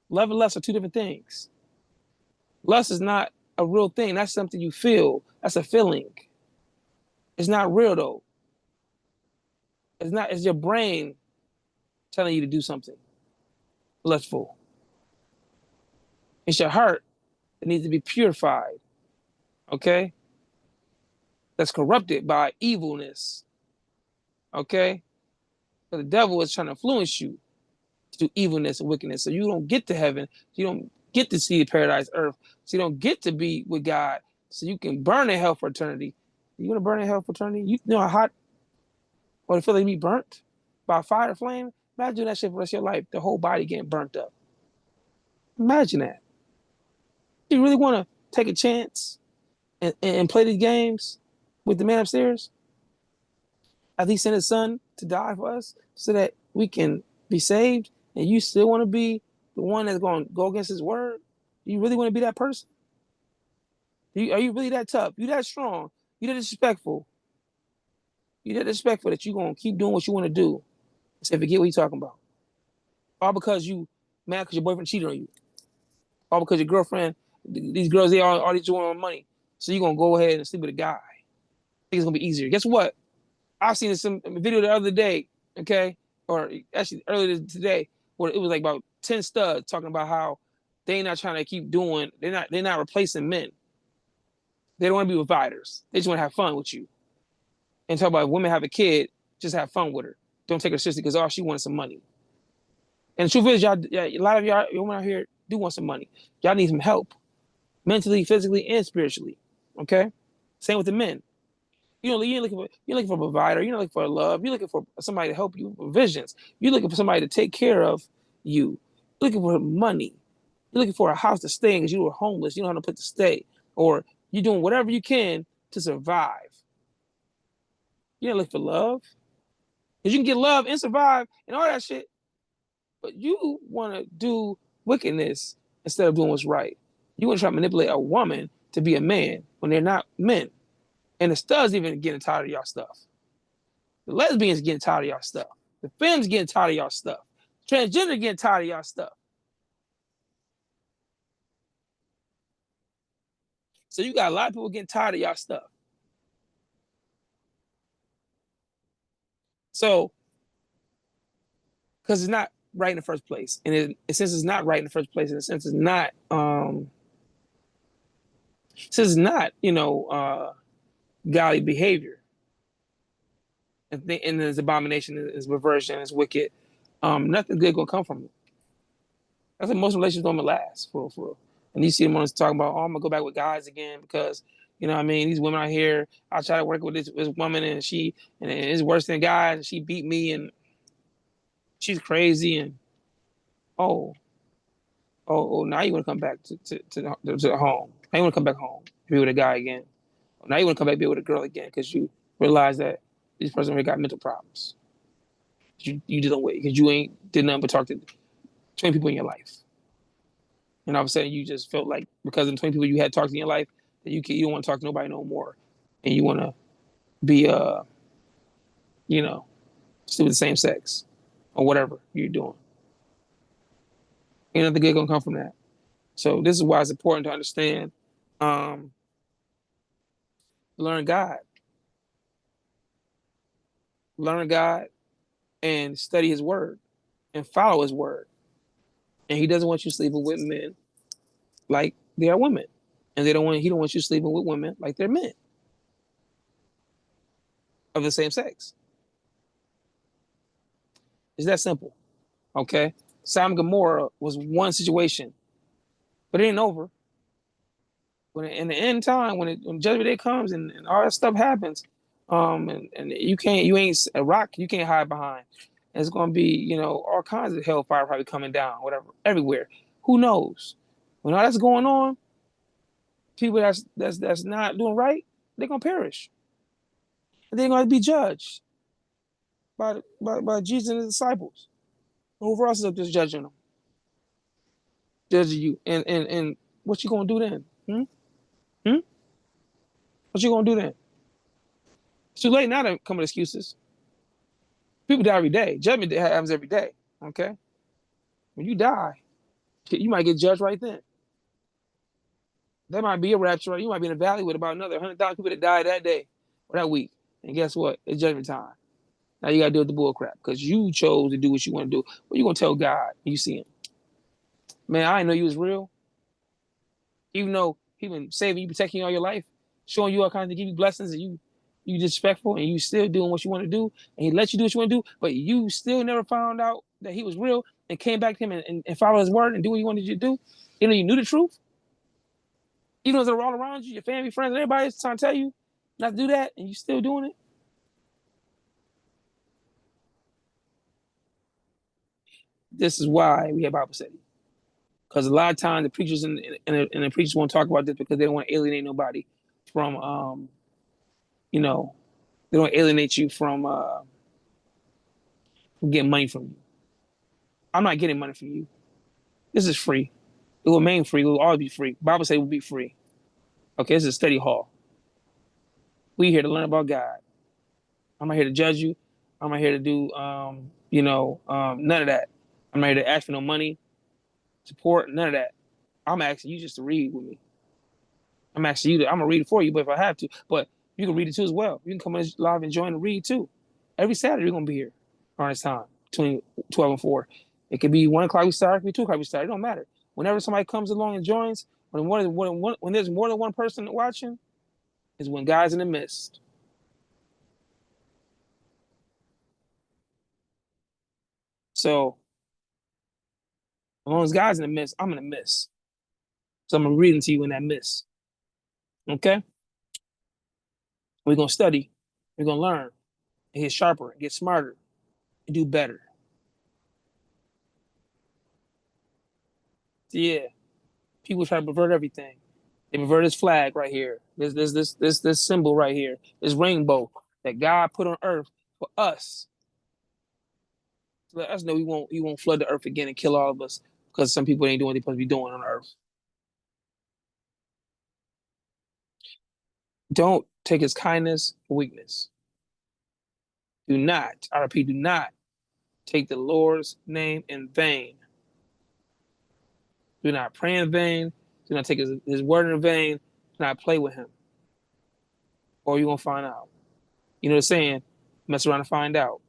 Love and lust are two different things. Lust is not a real thing. That's something you feel. That's a feeling. It's not real though. It's your brain telling you to do something lustful. It's your heart that needs to be purified. Okay? That's corrupted by evilness. Okay? So the devil is trying to influence you to do evilness and wickedness. So you don't get to heaven. You don't get to see the paradise earth. So you don't get to be with God. So you can burn in hell for eternity. You want to burn in hell for eternity? You know how hot or it feel like you be burnt by a fire flame? Imagine that shit for the rest of your life. The whole body getting burnt up. Imagine that. You really want to take a chance and play these games with the man upstairs? As he sent his son to die for us so that we can be saved, and you still want to be the one that's going to go against his word? Do you really want to be that person? Are you really that tough? You that strong? You that disrespectful? You that disrespectful that you going to keep doing what you want to do and say, forget what you're talking about? All because you mad because your boyfriend cheated on you. All because your girlfriend, these girls, they all these want money. So you're going to go ahead and sleep with a guy. I think it's going to be easier. Guess what? I seen some video the other day, okay, or actually earlier today, where it was like about 10 studs talking about how they're not trying to keep doing, they're not replacing men. They don't want to be providers. They just want to have fun with you. And talk about if women have a kid, just have fun with her. Don't take her seriously because all she wants some money. And the truth is, y'all, a lot of y'all women out here do want some money. Y'all need some help, mentally, physically, and spiritually. Okay, same with the men. You're looking for a provider. You're not looking for love. You're looking for somebody to help you with visions. You're looking for somebody to take care of you. You're looking for money. You're looking for a house to stay in because you were homeless. You don't have a place to stay, or you're doing whatever you can to survive. You're not looking for love because you can get love and survive and all that shit, but you want to do wickedness instead of doing what's right. You want to try to manipulate a woman to be a man when they're not men. And the studs even getting tired of y'all stuff. The lesbians getting tired of y'all stuff. The femmes getting tired of y'all stuff. Transgender getting tired of y'all stuff. So you got a lot of people getting tired of y'all stuff. So, because it's not right in the first place. And since it's not right in the first place, in a sense it's not, godly behavior. And there's abomination, is perversion, is wicked. Nothing good gonna come from it. That's what most relationships don't last for. And you see them on talking about, oh, I'm gonna go back with guys again because, you know what I mean, these women out here, I try to work with this woman and it's worse than guys, and she beat me and she's crazy and now you wanna come back to the home. Now you wanna come back home, be with a guy again. Now you wanna come back be with a girl again because you realize that this person already got mental problems. You dealing with because you ain't did nothing but talk to 20 people in your life. And all of a sudden you just felt like because of the 20 people you had talked to in your life that you don't want to talk to nobody no more. And you want to be, still with the same sex. or whatever you're doing. Ain't nothing good gonna come from that. So this is why it's important to understand, learn God, and study His Word and follow His Word. And He doesn't want you sleeping with men like they are women, and He don't want you sleeping with women like they're men of the same sex. It's that simple. Okay, Sodom and Gomorrah was one situation, but it ain't over. When in the end time, when Judgment Day comes and all that stuff happens, and you ain't a rock you can't hide behind. And it's gonna be all kinds of hellfire probably coming down, whatever, everywhere. Who knows? When all that's going on, people that's not doing right, they're gonna perish, and they're gonna be judged by Jesus and His disciples. Who else is up just judging them, judging you, and what you gonna do then? Hmm? What you gonna do then? It's too late now to come with excuses. People die every day. Judgment Day happens every day. Okay, when you die, you might get judged right then. There might be a rapture. You might be in a valley with about another 100,000 people that died that day or that week. And guess what? It's judgment time. Now you got to deal with the bull crap because you chose to do what you want to do. What you gonna tell God when you see Him? Man, I didn't know you was real. Even though He been saving you, protecting you all your life, showing you all kinds of give you blessings, and you disrespectful, and you still doing what you want to do, and He let you do what you want to do, but you still never found out that He was real and came back to Him and followed His word and do what He wanted you to do. You knew the truth. Even though they're all around you, your family, friends, everybody's trying to tell you not to do that, and you still doing it. This is why we have Bible study. Because a lot of times the preachers and the preachers won't talk about this because they don't want to alienate nobody from, they don't alienate you from getting money from you. I'm not getting money from you. This is free. It will remain free. It will always be free. Bible says it will be free. Okay, this is a study hall. We here to learn about God. I'm not here to judge you. I'm not here to do, none of that. I'm not here to ask for no money, support, none of that. I'm asking you just to read with me. I'm asking you I'm gonna read it for you, but if I have to, but you can read it too as well. You can come in live and join and read too. Every Saturday we're gonna be here around this time between 12 and 4. It could be 1 o'clock we start, it could be 2 o'clock we start. It don't matter. Whenever somebody comes along and joins, when there's more than one person watching, is when God's in the midst. So as long as God's in the midst, I'm in the midst. So I'm gonna read it to you in that midst. Okay? We're gonna study, we're gonna learn, and get sharper, get smarter, and do better. Yeah, people try to pervert everything. They pervert this flag right here, this symbol right here, this rainbow that God put on earth for us. To let us know He won't flood the earth again and kill all of us because some people ain't doing what they're supposed to be doing on earth. Don't take His kindness for weakness. Do not, I repeat, do not take the Lord's name in vain. Do not pray in vain. Do not take his word in vain. Do not play with Him. Or you're going to find out. You know the saying, mess around and find out.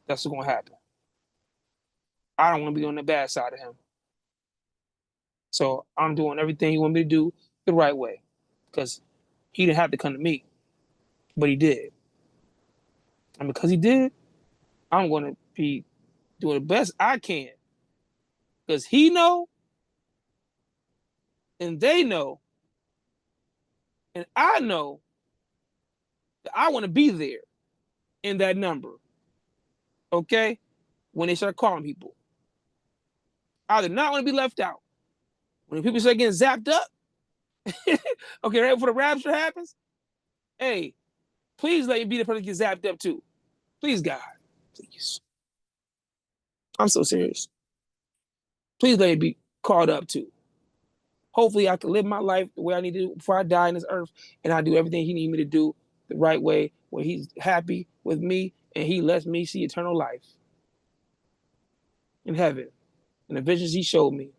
That's what's going to happen. I don't want to be on the bad side of Him. So I'm doing everything He want me to do the right way. Because He didn't have to come to me. But He did. And because He did, I'm going to be doing the best I can. Because He know, and they know, and I know that I want to be there in that number. Okay? When they start calling people. I do not want to be left out. When people start getting zapped up, okay, right before the rapture happens, hey, please let me be the person to get zapped up too. Please, God. Please. I'm so serious. Please let me be called up too. Hopefully I can live my life the way I need to before I die on this earth, and I do everything He needs me to do the right way, where He's happy with me and He lets me see eternal life. in heaven and the visions he showed me.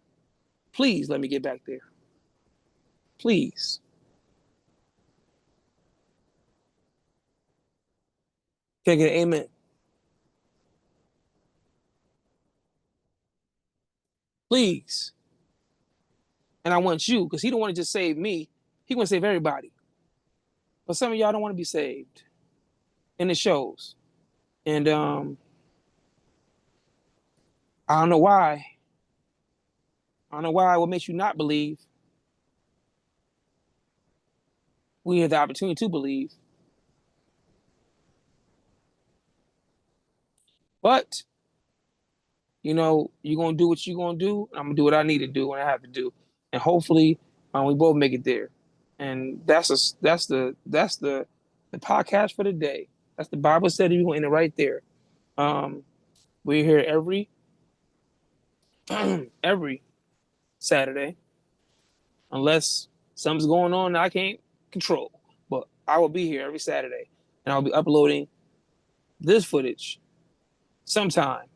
Please let me get back there. Please. Can I get an amen? Please. And I want you, because he don't want to just save me. He want to save everybody. But some of y'all don't want to be saved. And it shows. And I don't know why. I don't know why. What makes you not believe? We have the opportunity to believe. But, you know, you're going to do what you're going to do. I'm going to do what I need to do when I have to do. And hopefully we both make it there. And that's the podcast for the day. That's the Bible study. We're going to end it right there. We're here every Saturday, unless something's going on that I can't control. But I will be here every Saturday, and I'll be uploading this footage sometime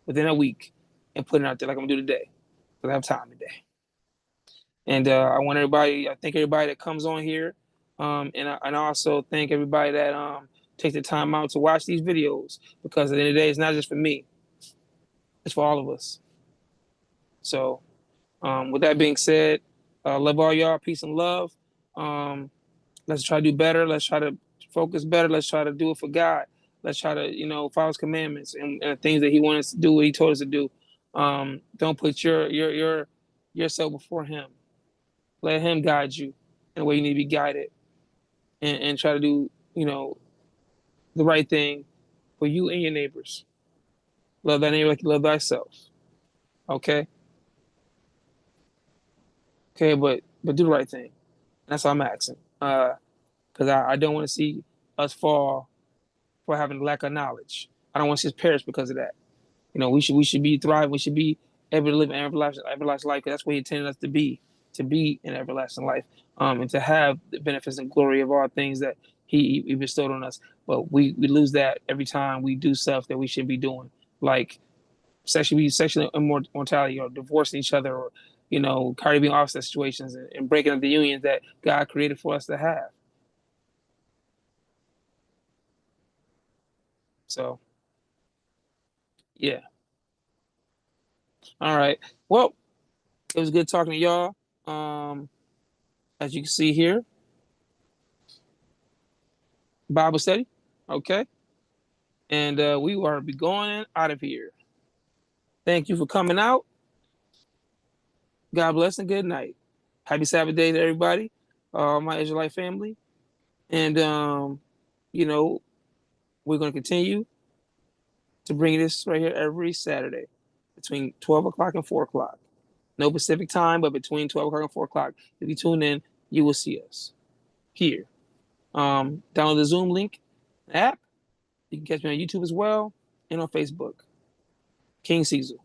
within a week and putting it out there like I'm gonna do today, because I have time today. And I thank everybody that comes on here, and I also thank everybody that takes the time out to watch these videos, because at the end of the day, it's not just for me; it's for all of us. So, with that being said, love all y'all. Peace and love. Let's try to do better. Let's try to focus better. Let's try to do it for God. Let's try to, follow His commandments and things that He wants us to do, what He told us to do. Don't put yourself before Him. Let Him guide you in the way you need to be guided, and try to do, the right thing for you and your neighbors. Love thy neighbor like you love thyself. Okay. Okay, but do the right thing. That's all I'm asking. Because I don't want to see us fall for having lack of knowledge. I don't want to see us perish because of that. We should be thriving. We should be able to live an everlasting life, because that's what He intended us to be in everlasting life, and to have the benefits and glory of all things that He bestowed on us. But we lose that every time we do stuff that we shouldn't be doing, like sexual immorality, or divorcing each other, or Cardi being offset situations, and breaking up the unions that God created for us to have. So, yeah. All right. Well, it was good talking to y'all. As you can see here, Bible study. Okay. And we are be going out of here. Thank you for coming out. God bless and good night. Happy Sabbath day to everybody, my Israelite family. And, we're going to continue to bring this right here every Saturday between 12 o'clock and 4 o'clock. No Pacific time, but between 12 o'clock and 4 o'clock. If you tune in, you will see us here. Download the Zoom link app. You can catch me on YouTube as well, and on Facebook. KingCzol.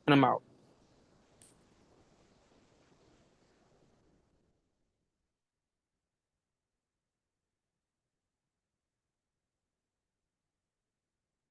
And I'm out.